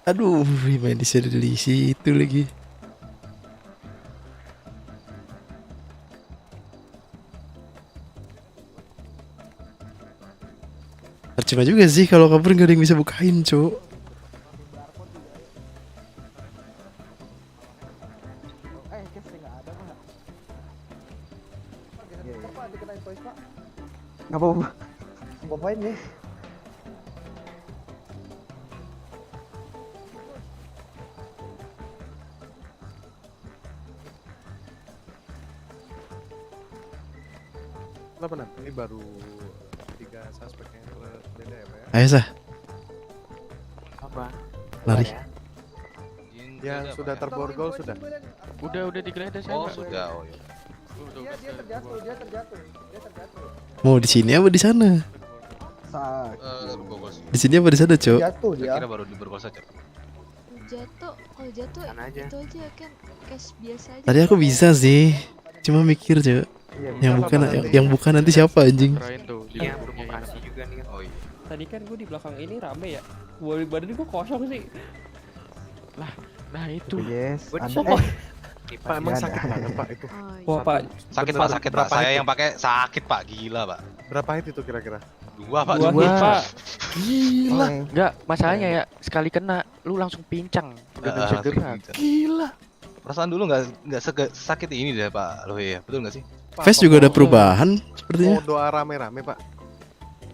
Aduh, main di situ lagi. Percuma juga sih kalau kabur nggak ada yang bisa bukain, Cok. Nggak apa-apa. Ngapain nih? Kenapa Nan? Ini baru 3 suspek yang tergeledah ya Pak ya? Ayo sah. Apa? Lari. Yang sudah terborgol sudah. Udah digeledah saya. Oh Pak. sudah, oh ya. Dia terjatuh. Mau di sini apa di sana? Borgol sih. Di sini apa di sana, Cok? Jatuh Saya dia. kira baru diborgol saja. Kalau jatuh itu aja kan cash biasa aja. Tadi aku bisa sih. Cuma mikir, Cok. Yang bukan nanti siapa anjing? Kirain tuh. Iya, provokasi juga nih kan. Oh iya. Tadi kan gue di belakang ini rame ya. Badan gue kosong sih. Nah itu. Yes. Pak emang sakit banget Pak itu. Wah, Pak. Sakit Pak, sakit Pak. Saya yang pakai sakit Pak, gila Pak. Berapa hit itu kira-kira? 2 Pak. 2 hit, Pak. Gila. Enggak, masalahnya ya sekali kena lu langsung pincang. Udah nggak bisa gerak. Gila. Perasaan dulu nggak sakit ini deh Pak Lohe ya, betul nggak sih? Face juga ada perubahan sepertinya. Mau doa rame-rame Pak.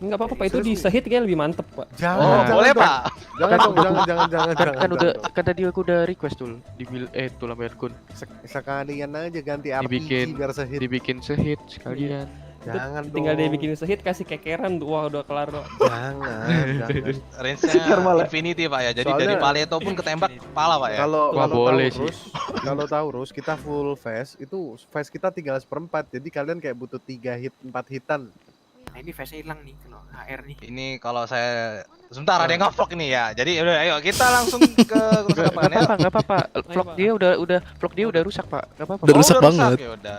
Enggak apa-apa, Pak. Itu di sehit kayaknya lebih mantep, Pak. Jangan, boleh Pak. Jangan dong, jangan. Kan udah kan tadi aku udah request tuh di tuh lampion kun. Sekalian aja ganti RPG Dibikin biar sehit. dibikin sehit sekalian. Jangan dong. Tinggal dia bikin sehit, kasih kekeran, wah udah kelar loh. Jangan. Range-nya infinity Pak ya, jadi dari paleto pun ketembak kepala Pak ya. Kalau boleh tahu Rus, kalau tahu Rus kita full face itu face kita 3/4. Jadi kalian kayak butuh 3 hit 4 hitan. Nah ini face-nya hilang nih, kena HR nih. Ini kalau saya sebentar ada yang nge-vlog ini ya. Jadi udah ayo kita langsung ke lapangan ya. Enggak apa-apa. Vlog dia udah rusak, Pak. Enggak apa-apa. Udah rusak banget. Ya udah.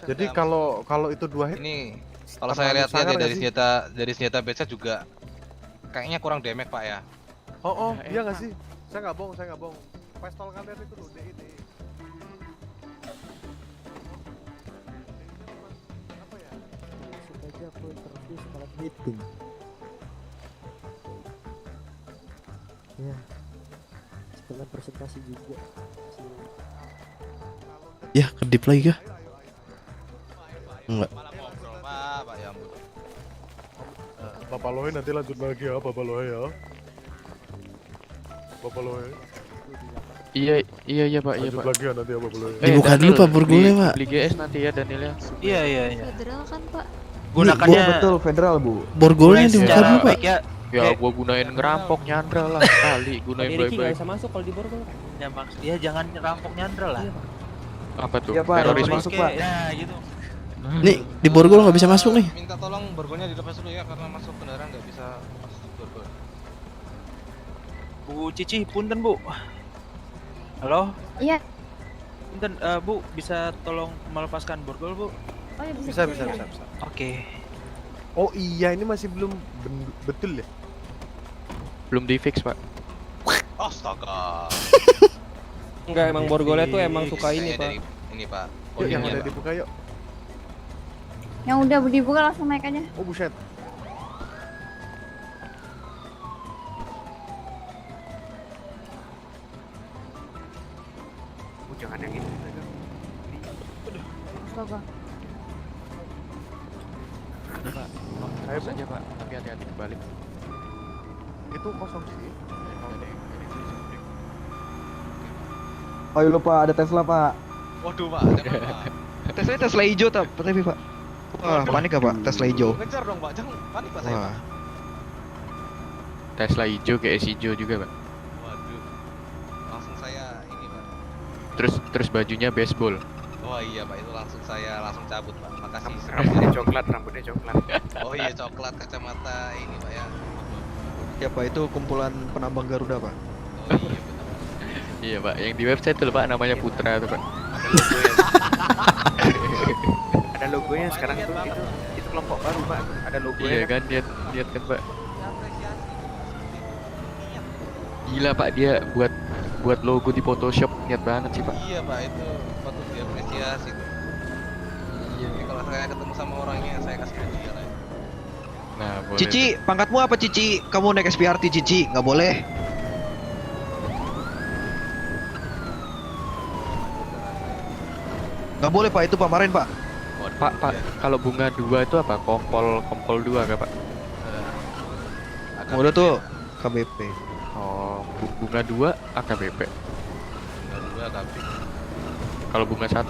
Jadi kalau itu 2 hit Ini kalau saya lihat-lihat ya dari senjata beca juga kayaknya kurang damage Pak ya. Oh, iya nggak sih? Saya nggak bohong. Pistol kalian itu loh, DI. Apa ya? Aja aku terus malam meeting. Ya. Sekalian presentasi juga. Ya, kedip lagi kah? Enggak. Pak ya ampun. Bapak Lohe nanti lanjut lagi ya, Bapak Lohe ya. Bapak Lohe. Iya Pak, iya Lanjut Pak. lagi ya nanti ya Bapak Lohe. Dibuka dulu Pak borgolnya, Pak. Beli GS nanti ya Daniel ya. Federal kan Pak? Gunakannya betul federal, Bu. Borgolnya dibuka dulu, Pak. Ya Ya gua gunain ngerampok nyandra lah kali gunain Pak Ricky nggak baik-baik. bisa masuk kalau di borgol. Ya maksud dia jangan rampok nyandra lah. Apa tuh? Iya, Pak, Terorisme. masuk, Pak. Ya gitu. Nih di borgol nggak bisa masuk nih. Minta tolong borgolnya dilepas dulu ya karena masuk kendaraan nggak bisa masuk borgol. Bu Cici, punten Bu. Halo? Iya. Punten, Bu, bisa tolong melepaskan borgol, Bu? Oh ya Bisa. Oke. Oh iya, ini masih belum betul ya? Belum di fix pak. Astaga. Enggak, emang borgolnya tuh emang suka ini, Kayaknya Pak. dari ini Pak. Yuk, yang Codingnya, udah Pak. dibuka yuk. Yang udah dibuka langsung naik aja. Oh buset. Jangan yang ini. Astaga. Pak, Ayo, Bu. saja pak, tapi hati-hati kebalik. Itu kosong sih. Ayo lupa ada Tesla pak. Waduh Pak, jangan Pak. Tesla hijau tapi pak. Wah panik gak pak Tesla hijau? Ngejar dong Pak, jangan panik Pak saya Pak. Tesla hijau kayak hijau juga pak. Waduh. Langsung saya ini Pak. Terus bajunya baseball. Oh iya Pak, itu langsung saya langsung cabut Pak. Makasih. Rambutnya coklat. Oh iya coklat kacamata ini Pak ya. Ya pak itu kumpulan penambang Garuda pak. Oh iya betul. Iya pak, yang di website tuh pak namanya Putra tuh pak. Ada logonya sekarang tuh itu kelompok baru Pak. Ada logonya. Iya kan, lihat kan pak. Gila pak dia buat logo di Photoshop niat banget sih pak. Iya Pak, itu patut diapresiasi tuh. Iya. Kalau saya ketemu sama orangnya saya kasih hadiah lah. Nah boleh. Cici, pangkatmu apa Cici? Kamu naik SPRT Cici, nggak boleh. Nggak boleh pak, itu pamerin pak. Pak, kalau bunga 2 itu apa? Kompol 2 kah pak? Udah tuh KBP. Oh, bunga 2 AKBP. Bunga 2 KB. Kalau bunga 1?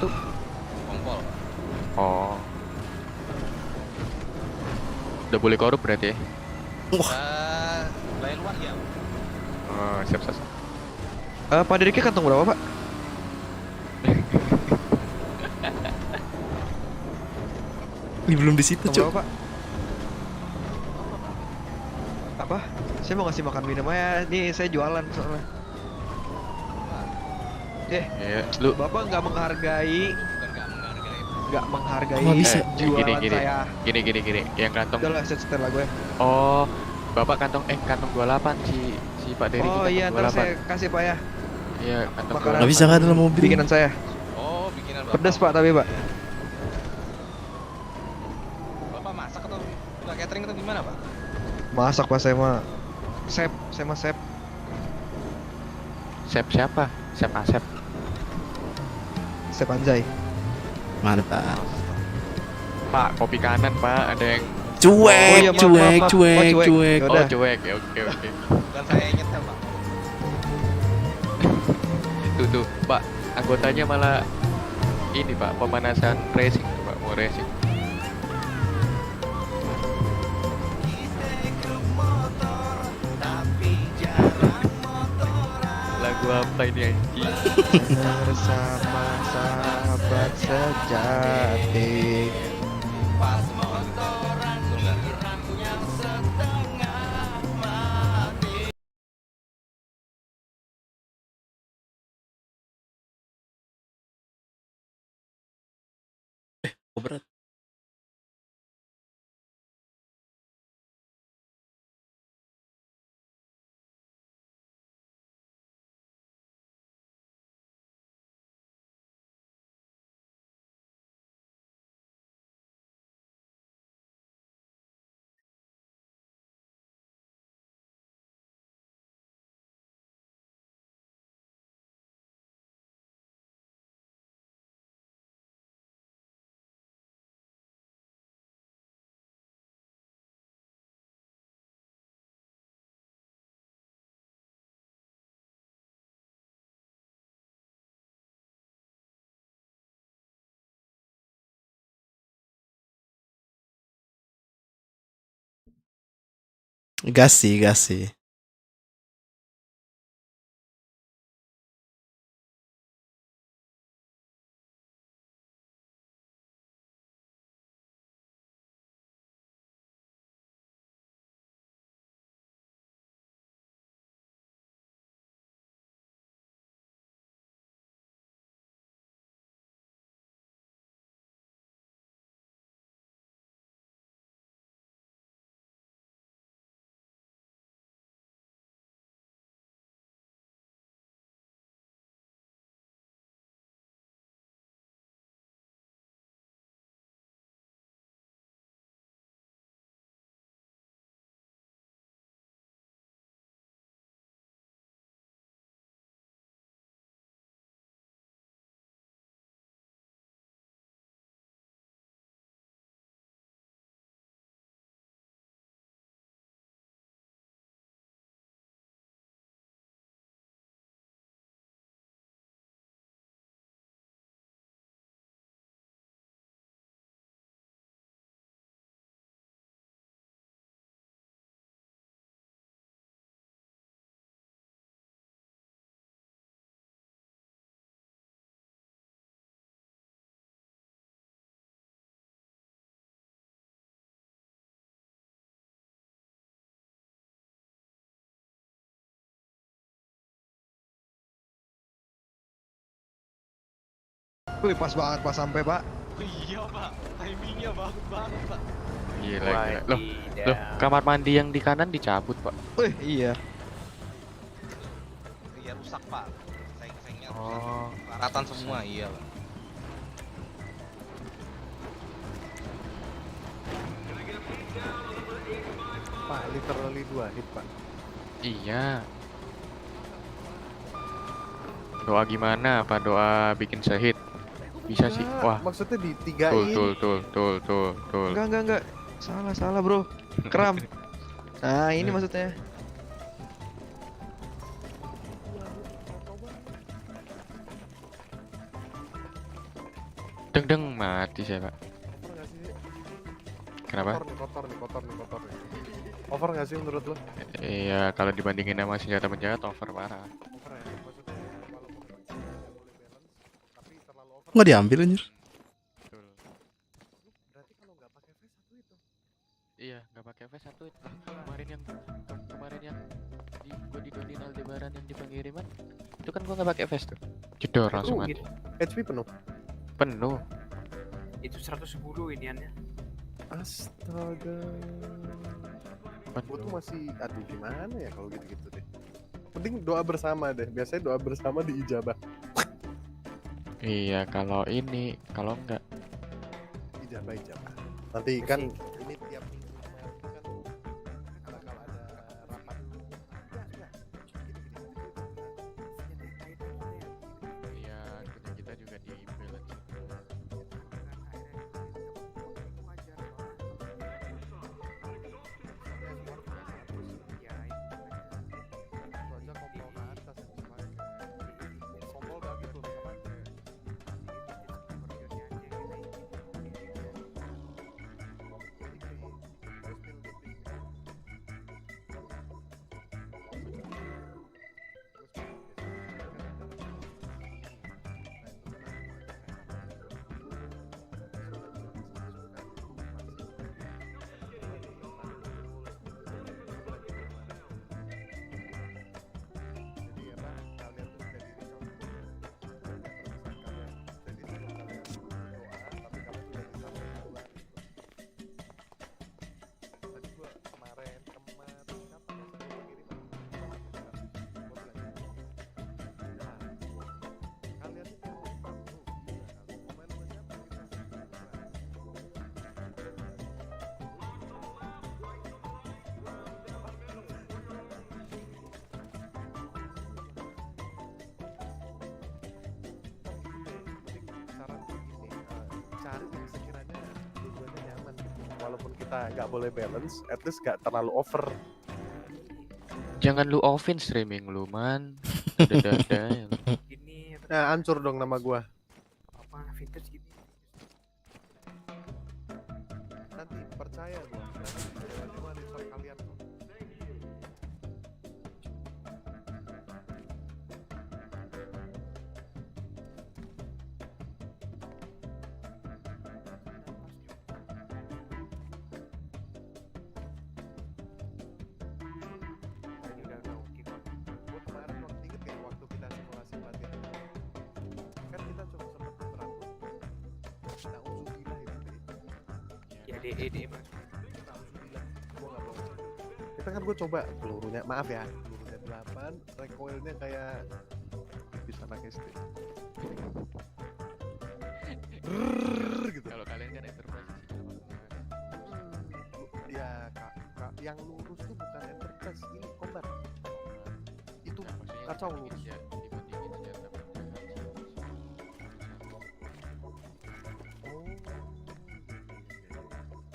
Kompol. Oh. Udah boleh korup berarti ya? Lain luar ya. Oh, siap. Pak Diriki kantong berapa pak? Ini belum di situ, Kantong Cuk. berapa pak? Apa? Saya mau ngasih makan minum aja. Nih saya jualan soalnya. Iya, lu Bapak nggak menghargai, nggak menghargai Kok nggak bisa? jualan saya. Gini. Yang kantong. Udah lah, saya setel lah gue. Oh, Bapak kantong 28 si Pak Dery. Oh iya, ntar saya kasih pak ya. Iya, kantong Makanan. Nggak bisa kan dalam mobil. Bikinan saya. Oh, bikinan Bapak. Pedas pak tapi pak. Bapak masak atau udah catering atau gimana Pak? Masak pak saya mah. Saya mah chef. Chef siapa? Chef Asep. Chef Anjay. Mantap. Pak, kopi kanan Pak, ada yang Cuek, iya, maaf, cuek, maaf, maaf. cuek, Oh, cuek. cuek. Yaudah. Oh, cuek ya, oke. Bukan saya yang nyetel Pak. Tuh, Pak, anggotanya malah ini Pak, pemanasan racing tuh Pak, mau racing. Lagu apa ini anjing? Bersama sahabat sejati. Berat. Gas sih, gas sih. Wih, pas banget pas sampai, Pak. Iya pak, timingnya bagus banget pak. Gila, gila. Loh, kamar mandi yang di kanan dicabut, Pak. Wih, iya. Iya rusak pak, seng-sengnya rusak. Oh. Karatan semua, iya pak. Pak, literally 2 hit, Pak. Iya. Doa gimana? Apa doa bikin sehit? Bisa sih. Wah. Maksudnya ditigain. Tuh. Enggak. Salah, bro. Kram. Nah, ini maksudnya. Deng mati saya, Pak. Kenapa? Kotor nih. Over nggak sih menurut lo? Iya, kalau dibandingin sama senjata penjahat over parah. Nggak diambil anjir. Iya, nggak pakai V1 itu. Kemarin yang gua didonin Aldebaran yang di pengiriman, itu kan gua nggak pakai vest tuh. Jedor langsung mati. HP penuh. Penuh. Itu 110 iniannya. Astaga. Gue tuh masih, aduh gimana ya kalau gitu-gitu deh. Penting doa bersama deh. Biasanya doa bersama diijabah. Iya, kalau enggak. Ijabah. Nanti kan ini tiap minggu kan bakal ada rapat. Iya, kita juga di balance. Cari yang sekiranya dua-duanya nyaman. Walaupun kita nggak boleh balance, at least nggak terlalu over. Jangan lu offin streaming lu, man. Dada. Ini Nah, hancur dong nama gua. apa vintage gitu. Nanti percaya gua. Cuma di shop kalian kok. Ya DE mas. Kita kan gue coba pelurunya, maaf ya, pelurunya 8, recoilnya kayak bisa pakai stick. Gitu. Kalau kalian kan enterprise sih Ya kak, yang lurus tuh bukan enterprise, ini combat. Itu kacau lurus.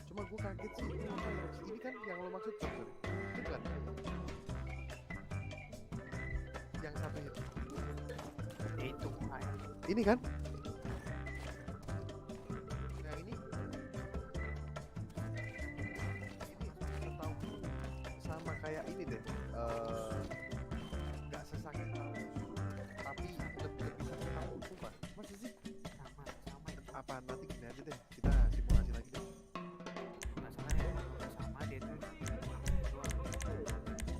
Cuma gue kaget sih, ini kan yang lo maksud sorry, itu kan yang satu itu. Itu. Ini kan? Yang ini setahu sama kayak ini deh. Nggak sesakit tahu, tapi lebih sakit tahu sumpah. Masa sih? Sama. Apa nanti gini aja deh, kita simulasi lagi deh. Masalahnya sama dia tuh.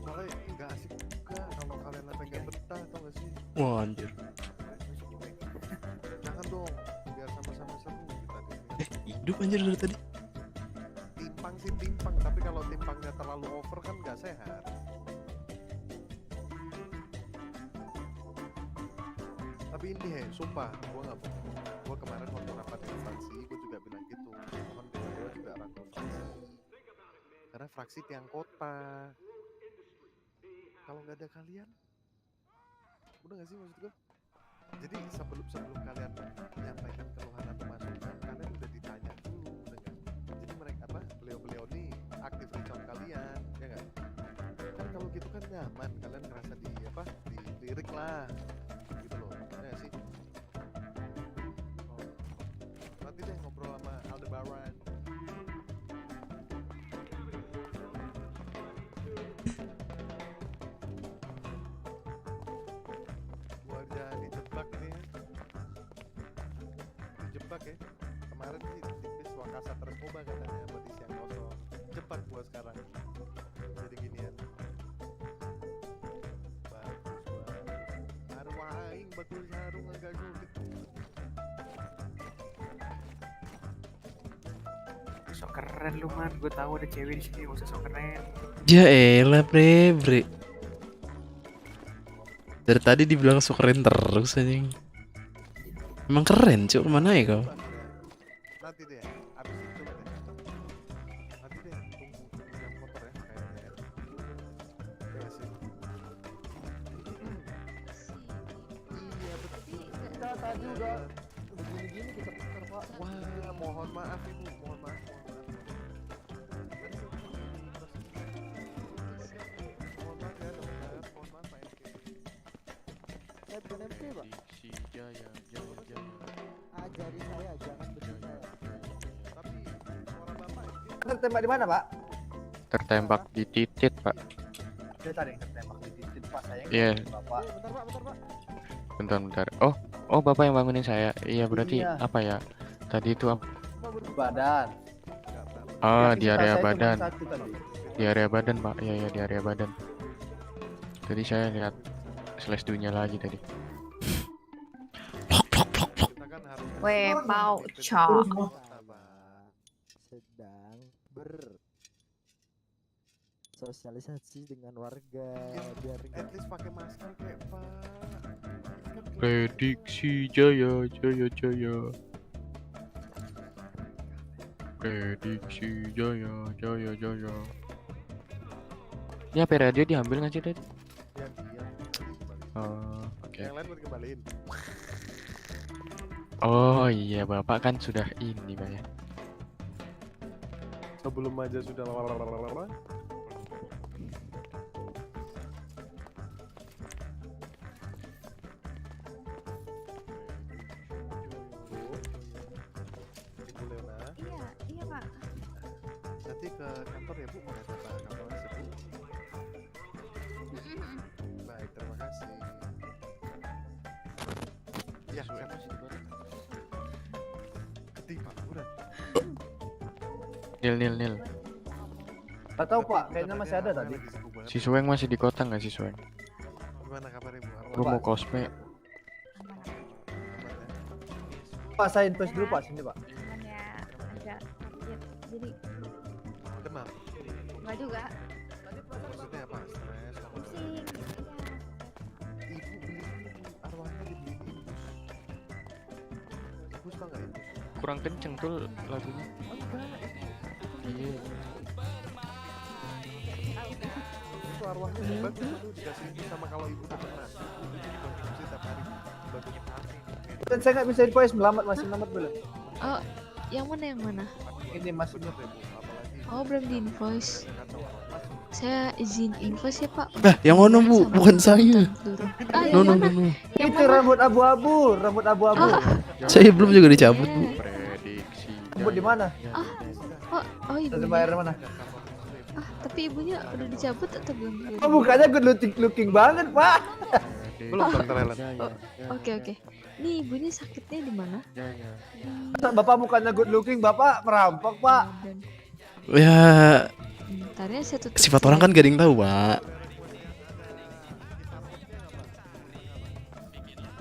Soalnya nggak asik juga kalau kalian sampai nggak betah, tau nggak sih? Wah anjir. Jangan dong, biar sama-sama seru kita deh. Hidup anjir dari tadi. Timpang sih timpang, tapi kalau timpangnya terlalu over kan nggak sehat. Tapi ini sumpah, gua nggak bohong. Gua kemarin waktu rapat instansi, gua juga bilang gitu. Mohon gua juga rangkul fraksi. Karena fraksi tiang kota. Kalau nggak ada kalian, udah nggak sih maksud gua? Jadi sebelum kalian menyampaikan keluhan atau masukan, kalian udah ditanya dulu, udah nggak? Jadi mereka beliau-beliau nih aktif reach out kalian, ya nggak? Kan kalau gitu kan nyaman, kalian ngerasa dilirik lah, gitu loh, ya nggak sih? Oh. Nanti deh ngobrol sama Aldebaran. Gua aja dijebak ini, dijebak ya. Kemarin sih tipis Wakasa Terskoba katanya buat isi yang kosong. Jebak gua sekarang. Jadi ginian. Bagus banget. Arwah aing betul sarung agak sulit. Sok keren lu man, gue tahu ada cewek di sini, gak usah sok keren. Ya elah bre. Dari tadi dibilang so keren terus anjing. Emang keren cuk, kemana ya kau? Nanti deh, abis itu coba deh. Nanti deh, tunggu yang kotor ya kayaknya ya. Ya sih. Iya betul. Kita tadi udah begini-gini kita putar pak. Wah mohon maaf ibu, mohon maaf. Mohon maaf ya dokter, mohon maaf Pak MK. Saya bukan MK pak. Jaya. Ajari saya jangan berbicara. Tapi suara bapak MK. Tertembak di mana pak? Tertembak di titit, Pak. Dia tadi tertembak di titik pas saya. Iya. Bapak. Bentar. Oh, Bapak yang bangunin saya. Iya, berarti Iya. apa ya? Tadi itu apa? Badan. Oh, Kaki di area saya cuma badan. satu tadi. Di area badan, Pak. Iya, di area badan. Tadi saya lihat slash dunya lagi tadi. Weh, mau cok. Sedang bersosialisasi dengan warga biar At least pakai masker kayak pak. Prediksi jaya. Prediksi jaya. Ini HP radio diambil nggak sih tadi? Iya. Oh, oke. Yang lain mau dikembaliin. Oh iya, Bapak kan sudah ini, Pak ya. Sebelum aja sudah lalalala. Ibu Leona. Iya pak. Nanti ke kantor ya Bu, mau lihat Pak Kapolres ya Bu. Baik, terima kasih. Ya, siapa sih di barat? Ketimpa, udah. Nil. Gak tahu pak, kayaknya masih ada tadi. Si Sueng masih di kota nggak si Sueng? Gimana kabarnya Bu? Gue mau cosplay. Pak, saya invest dulu pak, sini pak. Jadi Demam. enggak juga. Maksudnya apa? Stres. Pusing. Ibu beli arwahnya dibeliin infus. Infus tau nggak infus? Kurang kenceng tuh lagunya. Iya. Itu arwahnya bagus tuh dikasih infus sama kalau ibu udah kena. Itu dikonsumsi tiap hari. Bagus. Dan saya nggak bisa invoice masih melamat belum? Oh, yang mana? Ini masih belum. Oh, belum di invoice. Saya izin invoice ya, Pak. Nah, yang mana Bu? Bukan saya. Ah, No, yang no, mana? no, no. Yang Itu rambut abu-abu. Saya belum juga dicabut Bu. Rambut di mana? Oh, Ada ibunya. bayar mana? Tapi ibunya udah dicabut atau belum? Oh, mukanya good looking banget, Pak. Belum Dr. Ellen. Oke. Nih ibunya sakitnya di mana? Masa Bapak mukanya good looking, Bapak merampok, Pak. Ya, Bentarnya saya tutup. sifat orang kan gak ada yang tahu, Pak.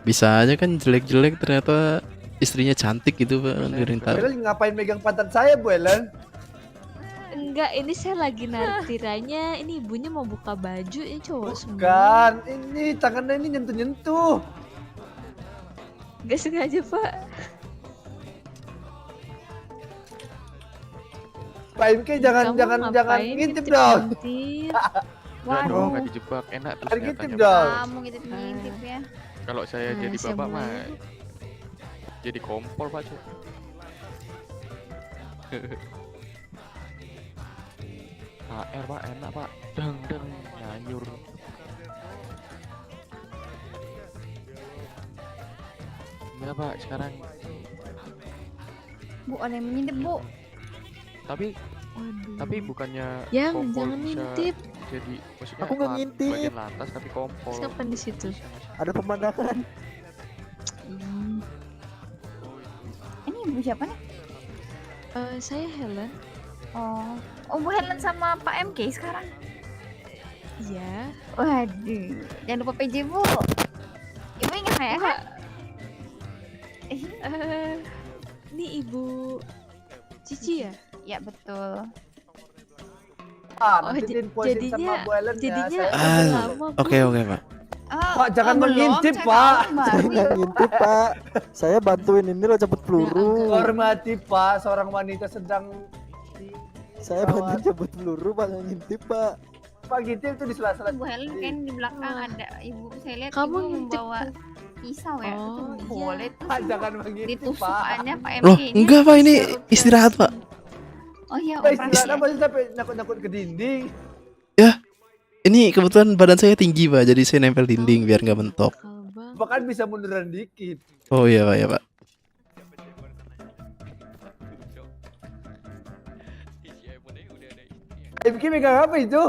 Bisa aja kan jelek-jelek ternyata istrinya cantik gitu, Pak. Kan gak ada yang tahu. Ellen ngapain megang pantat saya, Bu Ellen? Enggak, ini saya lagi narik tiranya. Ini ibunya mau buka baju, ini cowok semua. Kan, ini tangannya ini nyentuh-nyentuh. Gak sengaja, Pak. Pak MK jangan ngintip dong. Waduh, nggak dijebak, enak terus Ngintip nyatanya. dong. Kamu ngintip ya. Kalau saya Nah, jadi saya bapak mah mulai. jadi kompor Pak Cuk. HR Pak enak Pak, deng nyayur. Gimana Pak sekarang? Bu, ada yang mengintip, Bu. Tapi bukannya Yang kompor jangan bisa ngintip. jadi maksudnya Aku nggak ngintip. bagian lantas tapi kompor. Siapa di situ? Ada pemandangan. Ini ibu siapa nih? Saya Helen. Oh, Bu Helen sama Pak MK sekarang. Iya. Waduh, jangan lupa PJ, Bu. Ibu ingat saya kan? Ini Ibu Cici ya? Ya, betul. Nanti diinvoicein sama Bu Ellen ya. jadinya saya- Oke, Pak. Pak jangan mengintip, Pak. Jangan ngintip, Pak. Saya bantuin ini lo cepet peluru. Hormati, Pak, seorang wanita sedang Saya bantuin cepet peluru, Pak, nggak ngintip, Pak. Pak ngintip tuh di sela-sela. Bu Helen kan di belakang ada ibu. Saya lihat Kamu ibu ngintip membawa pisau ya. Oh, Itu iya. boleh tuh. Pak jangan mengintip, Pak. Ditusukannya Pak MK Loh, ini. enggak Pak, ini istirahat Pak. Oh iya, Pak operasi. istirahat apa sih sampai nakut-nakut ke dinding? Ya, ini kebetulan badan saya tinggi Pak, jadi saya nempel dinding biar nggak mentok. Bahkan bisa munduran dikit. Oh iya Pak, ya Pak. MK megang apa itu?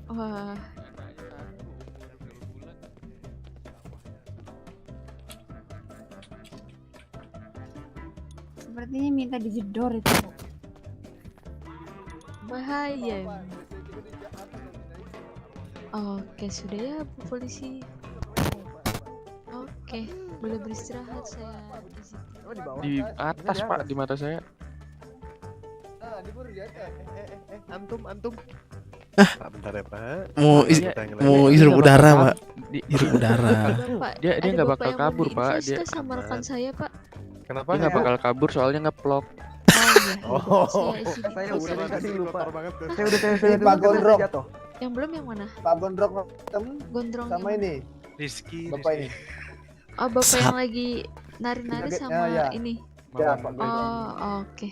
Wah. Sepertinya minta dijedor itu. Bu. Bahaya. Oke, sudah ya Bu Polisi. Oke, boleh beristirahat saya izin. Di atas Pak, di mata saya. Antum. Pak, bentar ya, Pak. Mau hirup udara Pak. Hirup udara. Bapak, Dia ada nggak bapak bakal yang kabur mau Pak. di-invoice Dia kah sama rekan saya, Pak? Kenapa? Dia nggak bakal kabur soalnya ngeplok. Oh, iya. Saya izin Saya udah invoice. tadi lupa. banget tuh. Saya udah Pak Gondrong. Yang belum yang mana? Pak Gondrong tem Gondrong sama yang ini. Rizky. Bapak ini. Oh, bapak yang lagi nari-nari Kaget- sama ya. ini. Ya, Pak Gondrong. Oh, oke.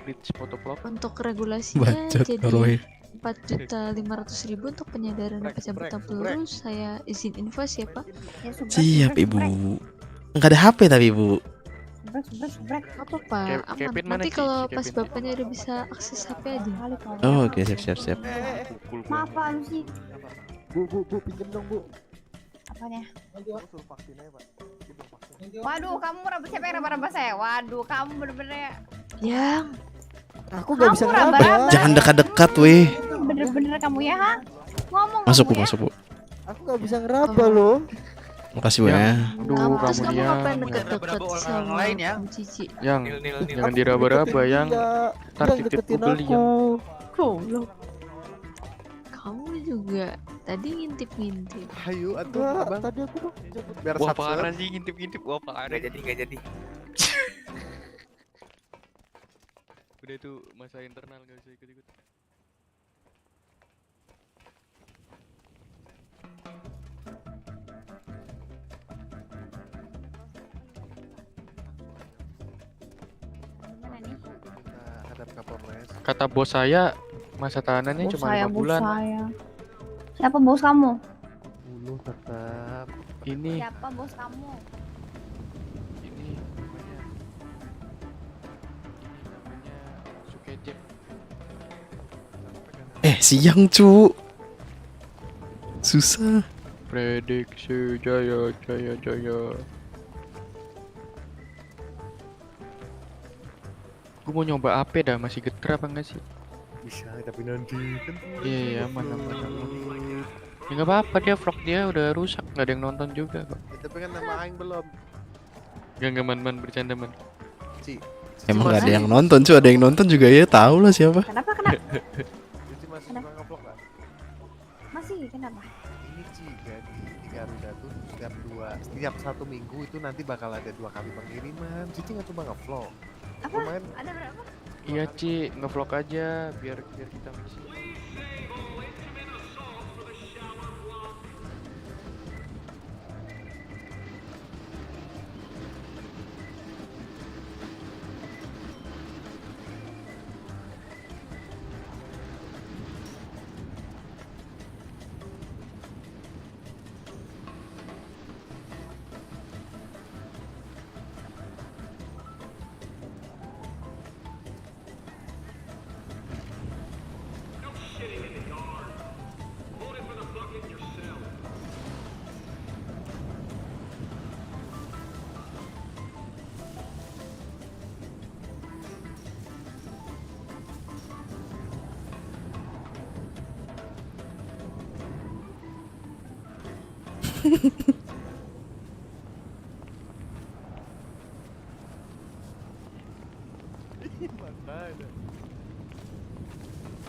Blitz fotoplok. Untuk regulasinya Bacot jadi Roy. 4.500.000 untuk penyadaran dan pencabutan peluru. Saya izin invoice ya, Pak. Ya, subrek, Siap subrek, Ibu. subrek. Enggak ada HP tapi Ibu. Subrek. Apa, Pak? Aman. Kevin mana, Nanti Ki? kalau Si pas Kevin. bapaknya udah bisa akses HP aja. Oh, oke, siap. Maaf Pak Lucy. Bu, pinjem dong, Bu. Apanya? Waduh, kamu rambut siapa yang raba-raba saya? Waduh, kamu bener-bener ya. Yang Aku nggak bisa Kamu ngeraba. raba-raba. Jangan dekat-dekat weh. Bener-bener kamu ya, ha? Ngomong Masuk Bu, kamu ya. masuk Bu. Aku nggak bisa ngeraba loh. Makasih ya. Kamu Aduh, terus kamu kamu dia. ngapain deket-deket sama lain ya? Om Cici? Yang jangan diraba-raba yang ntar titipku beli yang. Goblok. Kamu juga tadi ngintip-ngintip. Ayo atuh abang. Tadi aku biar Wah, satset. parah sih ngintip-ngintip. Wah, parah. Nggak jadi. Udah itu masa internal gak usah ikut-ikut. Gimana nih? Kita hadap Kapolres. Kata bos saya masa tahanannya Bos cuma saya, 5 bos bulan. saya. Siapa bos kamu? Dulu tetap. Ini Siapa bos kamu? namanya Sukejep. Siang cu. Susah. Prediksi jaya. Gue mau nyoba AP dah, masih geter apa enggak sih? Bisa tapi nanti kan. Iya, aman. Ya nggak apa-apa, dia vlog dia udah rusak, nggak ada yang nonton juga kok. Ya, tapi kan nama aing belum. Gak man, bercanda man. Ci. Emang gak ada yang nonton cu, ada yang nonton juga ya tahu lah siapa. Kenapa? Cici masih suka nge-vlog kan? Masih kenapa? Ini Ci, jadi di Garuda tuh setiap 1 minggu itu nanti bakal ada 2 kali pengiriman. Cici nggak cuma nge-vlog. Apa? Ada berapa? Iya Ci, nge-vlog aja biar kita misi.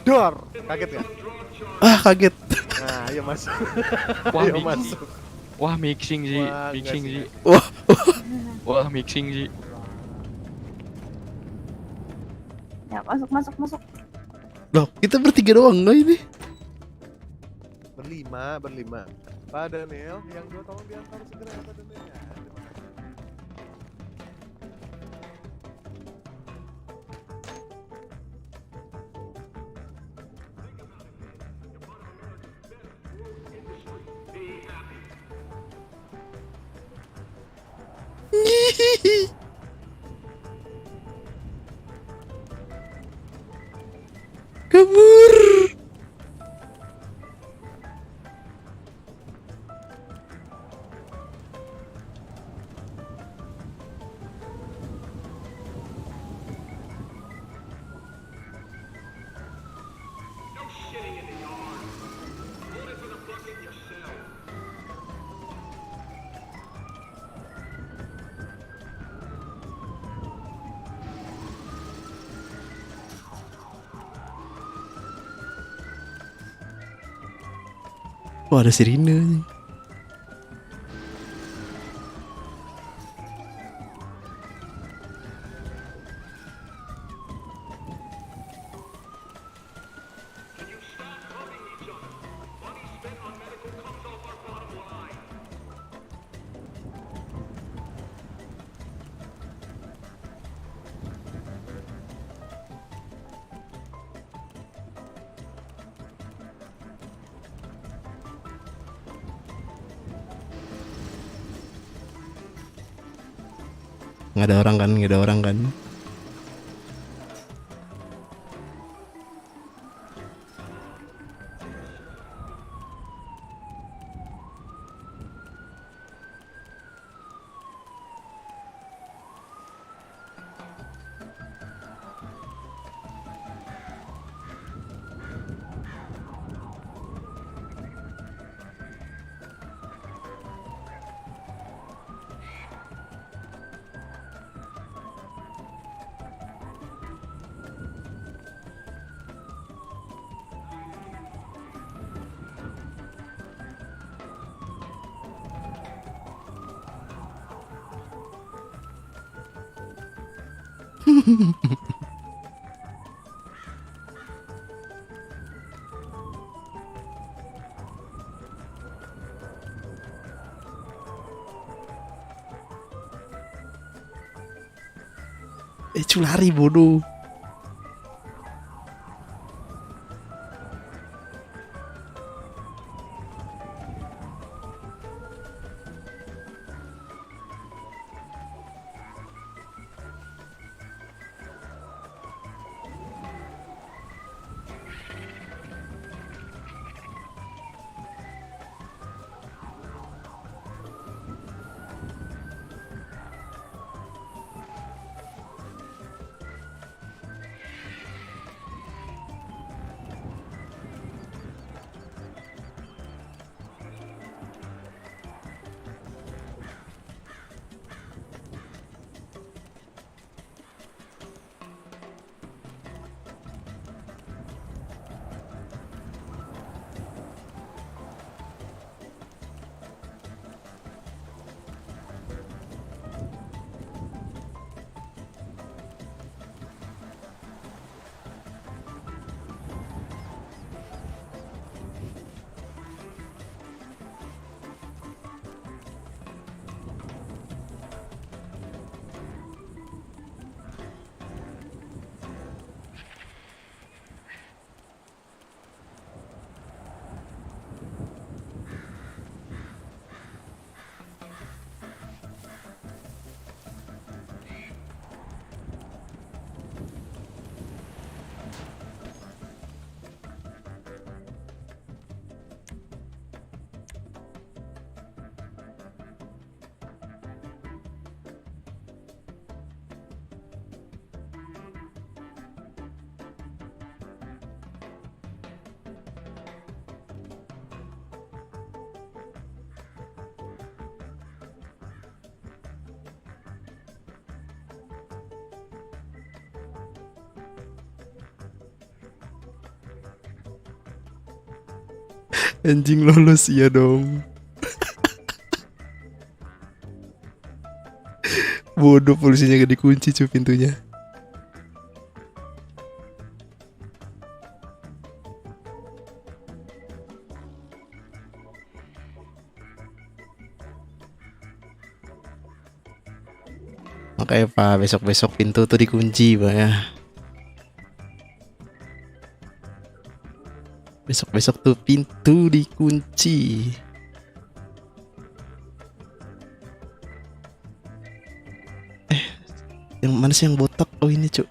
Dor, kaget ya? Kaget. Nah, ayo masuk. Wah, Ayo mixing. masuk. Wah, mixing sih, Wah, mixing enggak sih. Wah. Wah, mixing sih. Ya, masuk. Loh, kita bertiga doang loh ini. Berlima. Pak Daniel, yang 2 tolong diantar segera ya Pak Daniel. Ya, terima kasih. Kabur. Wah, ada sirine. Nggak ada orang kan? Cu lari bodoh. Anjing lolos ya dong. Bodoh, polisinya gak dikunci cuy pintunya. Makanya Pak, besok-besok pintu tuh dikunci Pak ya. Besok-besok tuh pintu dikunci. Yang mana sih yang botak? Oh ini cuk.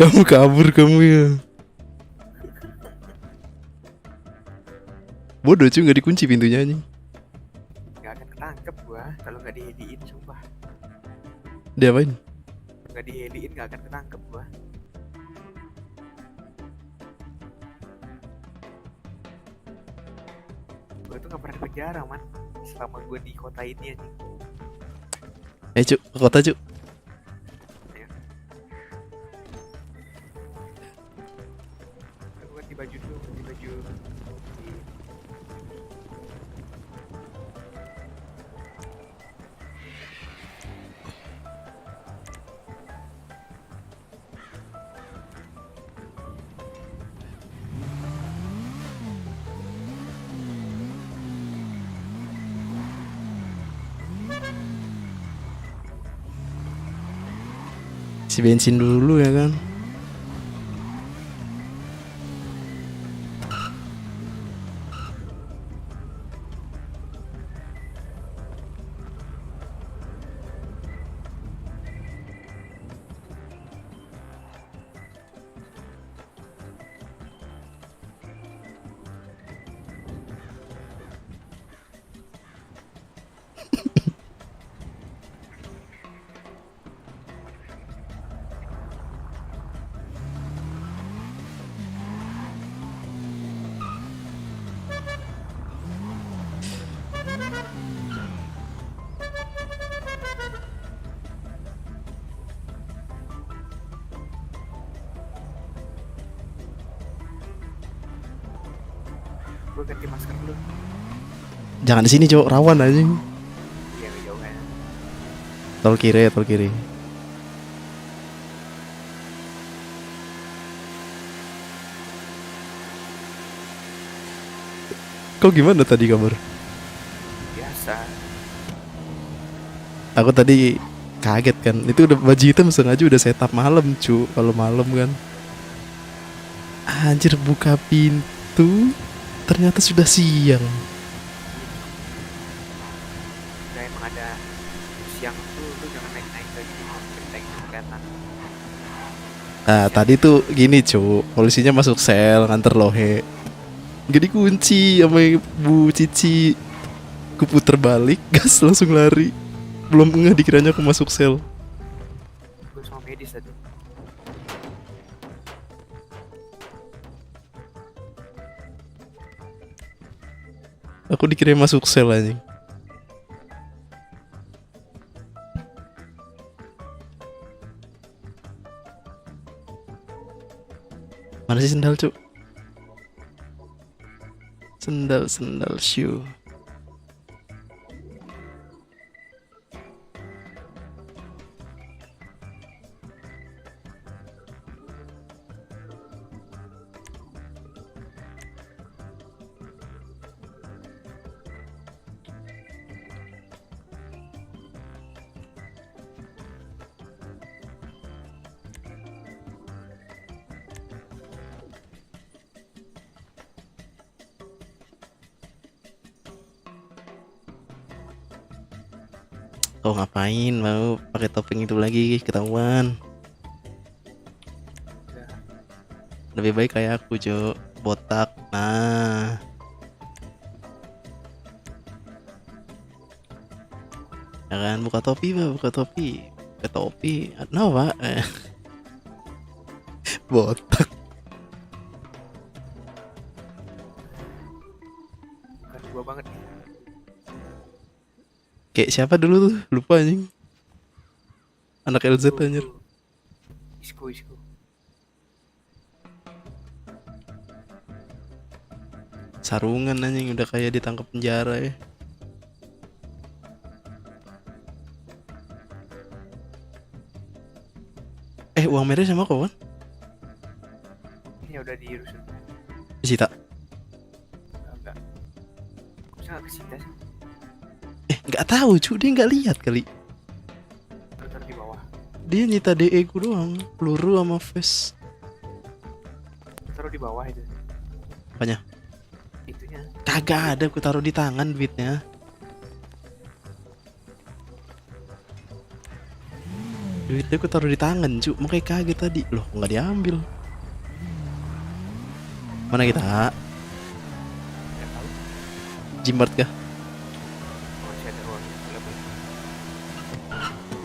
Kamu kabur kamu ya. Bodoh cuy, nggak dikunci pintunya anjing. Nggak akan ketangkep gua kalau nggak diheliin, sumpah. Diapain? Nggak diheliin nggak akan ketangkep gua. Gua tuh nggak pernah di penjara man, selama gua di kota ini anjing. Cuk, ke kota cuk. Aku ganti baju dulu, ganti baju. Isi bensin dulu ya kan. gue ganti masker dulu. Jangan di sini, Cok. Rawan anjing. Iya, jauh kan. Tol kiri, tol kiri. Kau gimana tadi kabar? Biasa. Aku tadi kaget kan. Itu udah baju hitam sengaja udah setup malam, cu. Kalau malam kan. Anjir, buka pintu ternyata sudah siang. Udah emang ada siang tuh, lu jangan naik-naik lagi naik kelihatan. Nah, tadi tuh gini, cu. Polisinya masuk sel nganter lohe. Gak dikunci sama Bu Cici. Ku puter balik, gas langsung lari. Belum ngeh dikiranya aku masuk sel. Gue sama medis tadi. Aku dikira masuk sel anjing. Mana sih sendal, Cuk? Sendal shoe. Kau ngapain mau pakai topeng itu lagi, ketahuan. Lebih baik kayak aku, Cok. Botak. Nah. Ya kan, buka topi, Pak, buka topi. Buka topi. No, Pak. Botak. Bukan gua banget nih. Kayak siapa dulu tuh? Lupa anjing. Anak LZ anjir. Isko. Sarungan anjing udah kayak ditangkap penjara ya. Uang merah sama kau kan? Ini udah diurusin. Disita. Enggak. Kok sangat kesita sih? Nggak tahu, cu, dia nggak lihat kali. Taruh di bawah. Dia nyita DE ku doang, peluru sama vest. Taruh di bawah itu. Apanya? Itunya. Kagak ada, aku taruh di tangan duitnya. Duitnya aku taruh di tangan, cu, makanya kaget tadi. Loh, nggak diambil. Mana kita? Jimbart kah?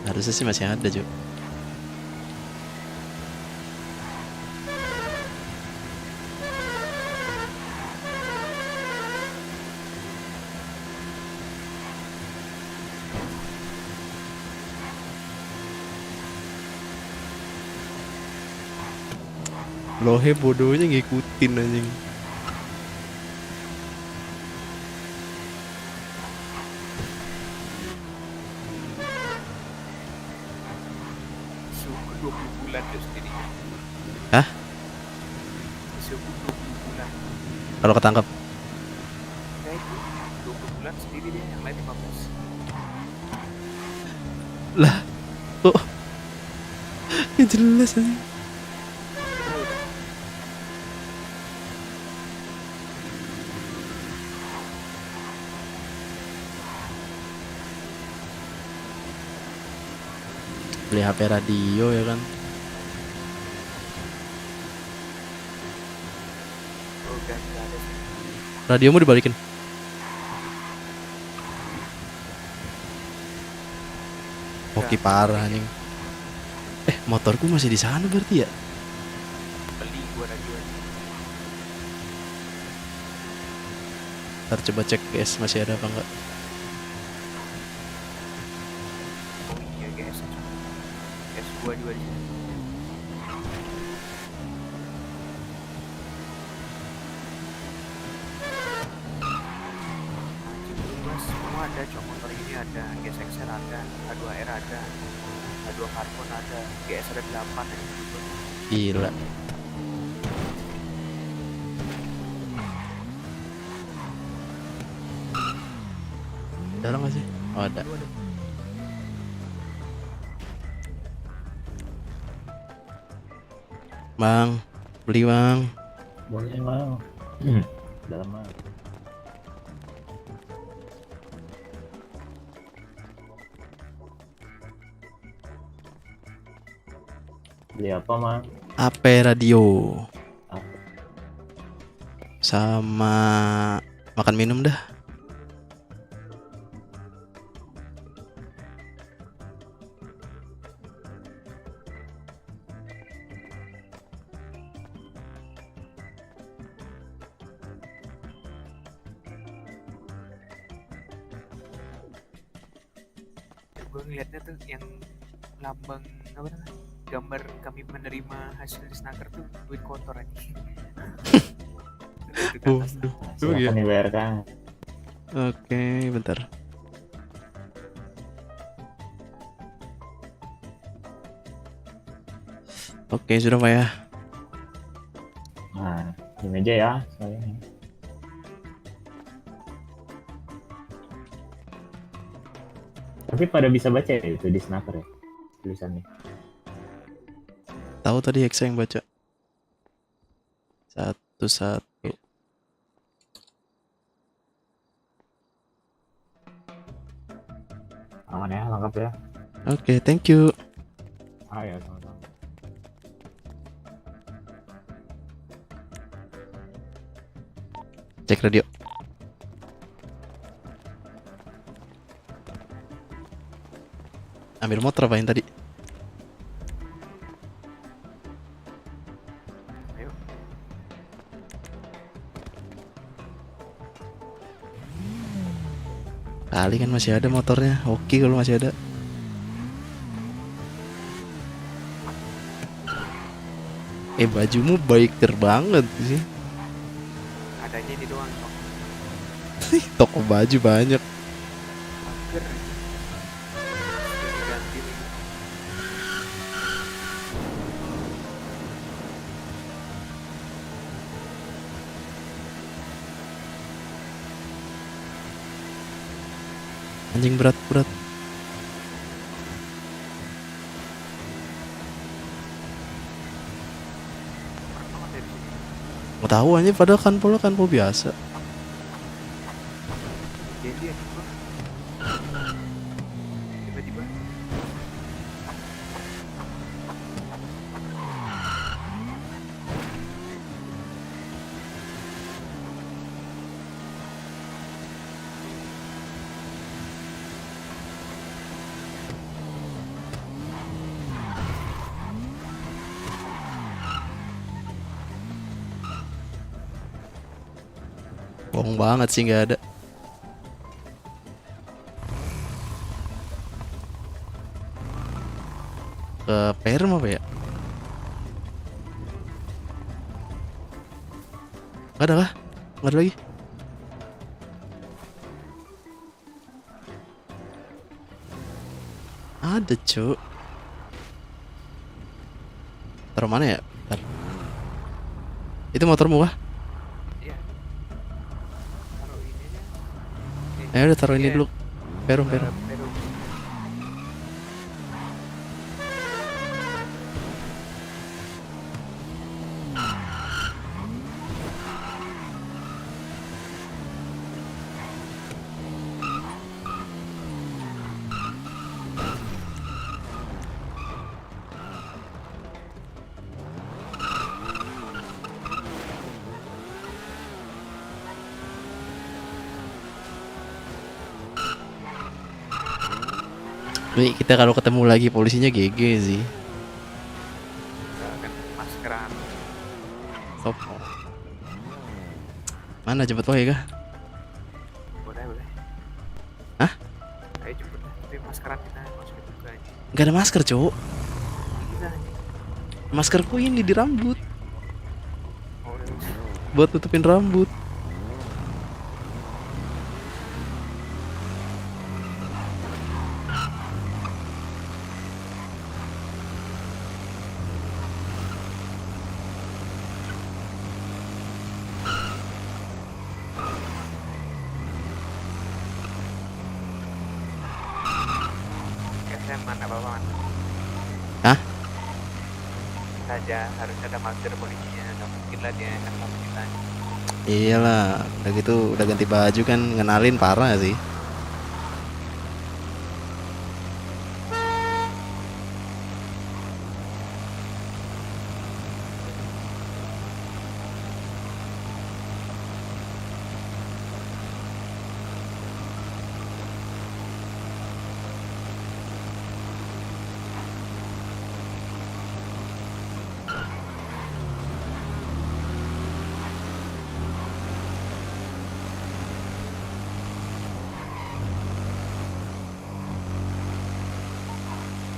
Harusnya sih masih ada, Cuk. Lohe bodohnya ngikutin anjing. Suku 20 bulan dia sendiri. Hah? Suku 20 bulan. Kalau ketangkap? Ya itu 20 bulan sendiri dia, yang lain 15. Lah, kok? Ya jelas anjing. Beli HP radio ya kan. Radiomu dibalikin. Oke, parah anjing. Motorku masih di sana berarti ya? Beli gua radio. Ntar coba cek guys masih ada apa enggak. Oh iya guys. Guys gua juga di sini. ada, GSXR ada, A2R ada, A2 Carbon ada, GS ada 8 ya gitu. Gila. Ada orang nggak sih? Oh ada. Bang, beli bang. Boleh bang. Dalam bang. Beli apa mang? AP radio. Sama makan minum dah. Gue ngeliatnya tuh yang lambang apa namanya, gambar kami menerima hasil snaker tuh duit kotor aja. Waduh, Silakan dibayarkan. Oke, bentar. Oke, sudah Pak ya. Nah, di meja ya soalnya. Tapi pada bisa baca ya itu di snaker ya tulisannya. Tahu tadi Hexa yang baca. Satu-satu. Aman ya, lengkap ya. Oke, thank you. Ya, sama-sama. Cek radio. Ambil motor apa yang tadi? Ayo. Kali kan masih ada motornya. Oke kalau masih ada. Bajumu biker banget sih. Adanya ini doang kok. Toko baju banyak. Mager. Udah diganti nih. Anjing berat-berat. Mau tahu aja padahal kan pol biasa. Jadi ya gitu. Tiba-tiba Bohong banget sih nggak ada. Ke Perm apa ya? Nggak ada kah? Nggak ada lagi. Ada cuk. Taruh mana ya? Bentar. Itu motormu kah? iya. Taruh ini aja. Ya udah taruh ini Iya. dulu. Perum. Perum. Nih kita kalau ketemu lagi polisinya GG sih. Kan maskeran. Stop. Mana jemput lo ya kah? Boleh. Hah? Ayo jemput dah. Tapi maskeran kita masukin juga aja. Gak ada masker cowok. Kita aja. Maskerku ini di rambut. Oh, udah. Buat tutupin rambut. man, apa-apa man. Hah? Saja harus ada masker polisinya, nggak mungkin lah dia akan mau kita. Iyalah, udah gitu udah ganti baju kan ngenalin parah sih.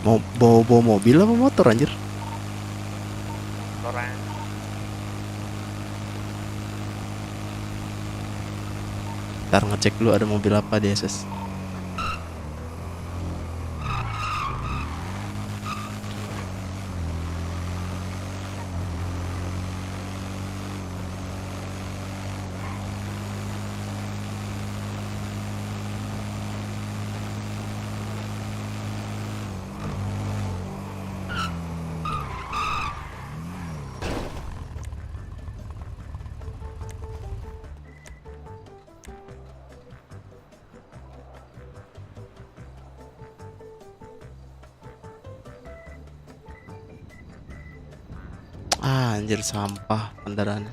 Mau bawa mobil apa motor anjir? Orang Ntar ngecek dulu ada mobil apa di SS. Anjir sampah kendaraannya.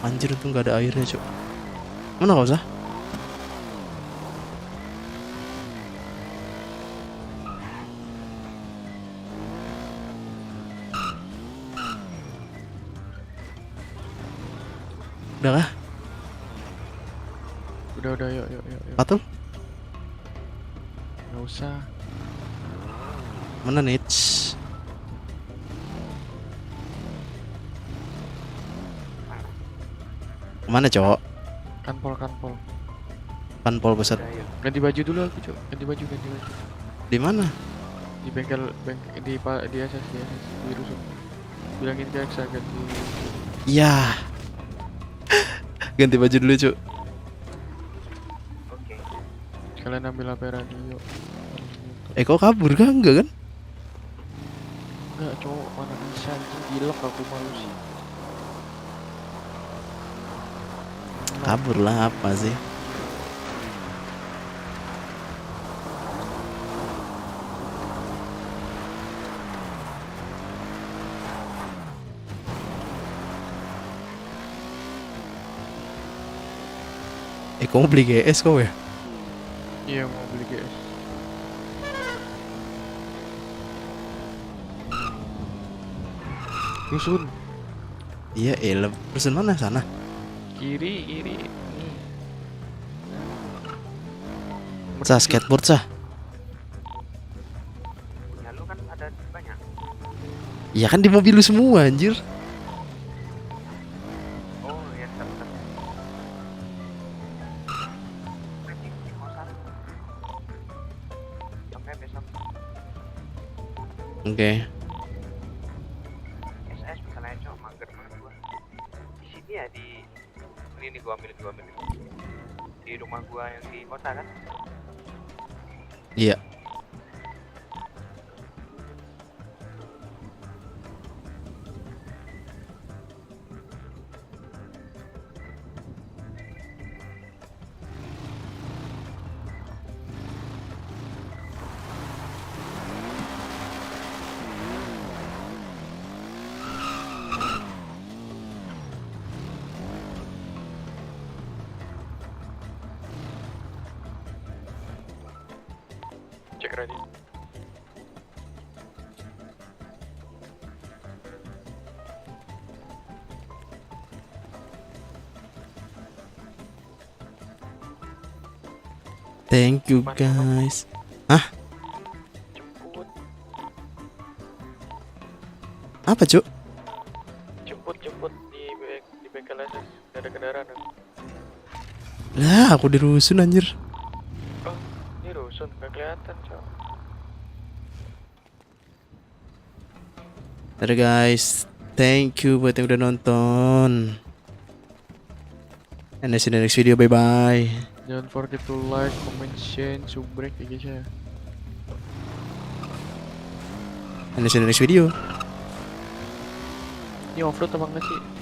Anjir tuh nggak ada airnya cok. Mana kau usah? Udah kah? Udah, yuk. Patul? Nggak usah. Mana Nits? Kemana cowok? Kanpol. Kanpol pusat. Ganti baju dulu aku, Cok. Ganti baju. Di mana? Di bengkel di SS di Rusuk. Bilangin ke Eksa ganti. Iya. Ganti baju dulu, Cuk. oke. Kalian ambil HP radio. Kok kabur kah? Enggak kan? Enggak, cowok, mana bisa anjing, gilek aku malu sih. Kabur lah apa sih? Kau mau beli GS kau ya? Iya, mau beli GS. Rusun. Iya, rusun mana sana? Kiri. Nih. Sah, skateboard sah. Ya lu kan ada banyak. Iya kan di mobil lu semua anjir. Oh ya tetap. Sampai besok. Oke. SS misalnya cok mager banget gua. Di sini ya ini gua ambil. Di rumah gua yang di kota kan. Iya. Cek ready. Thank you guys. Hah? Jemput. Jemput di bengkel SS. Gak ada aku di rusun anjir. Oh, ini rusun gak kelihatan cok. Dadah guys, thank you buat yang udah nonton. And see you in the next video, bye bye. Jangan forget to like, comment, share, subrek ya guys ya. And see you in the next video. Ini offroad apa enggak sih?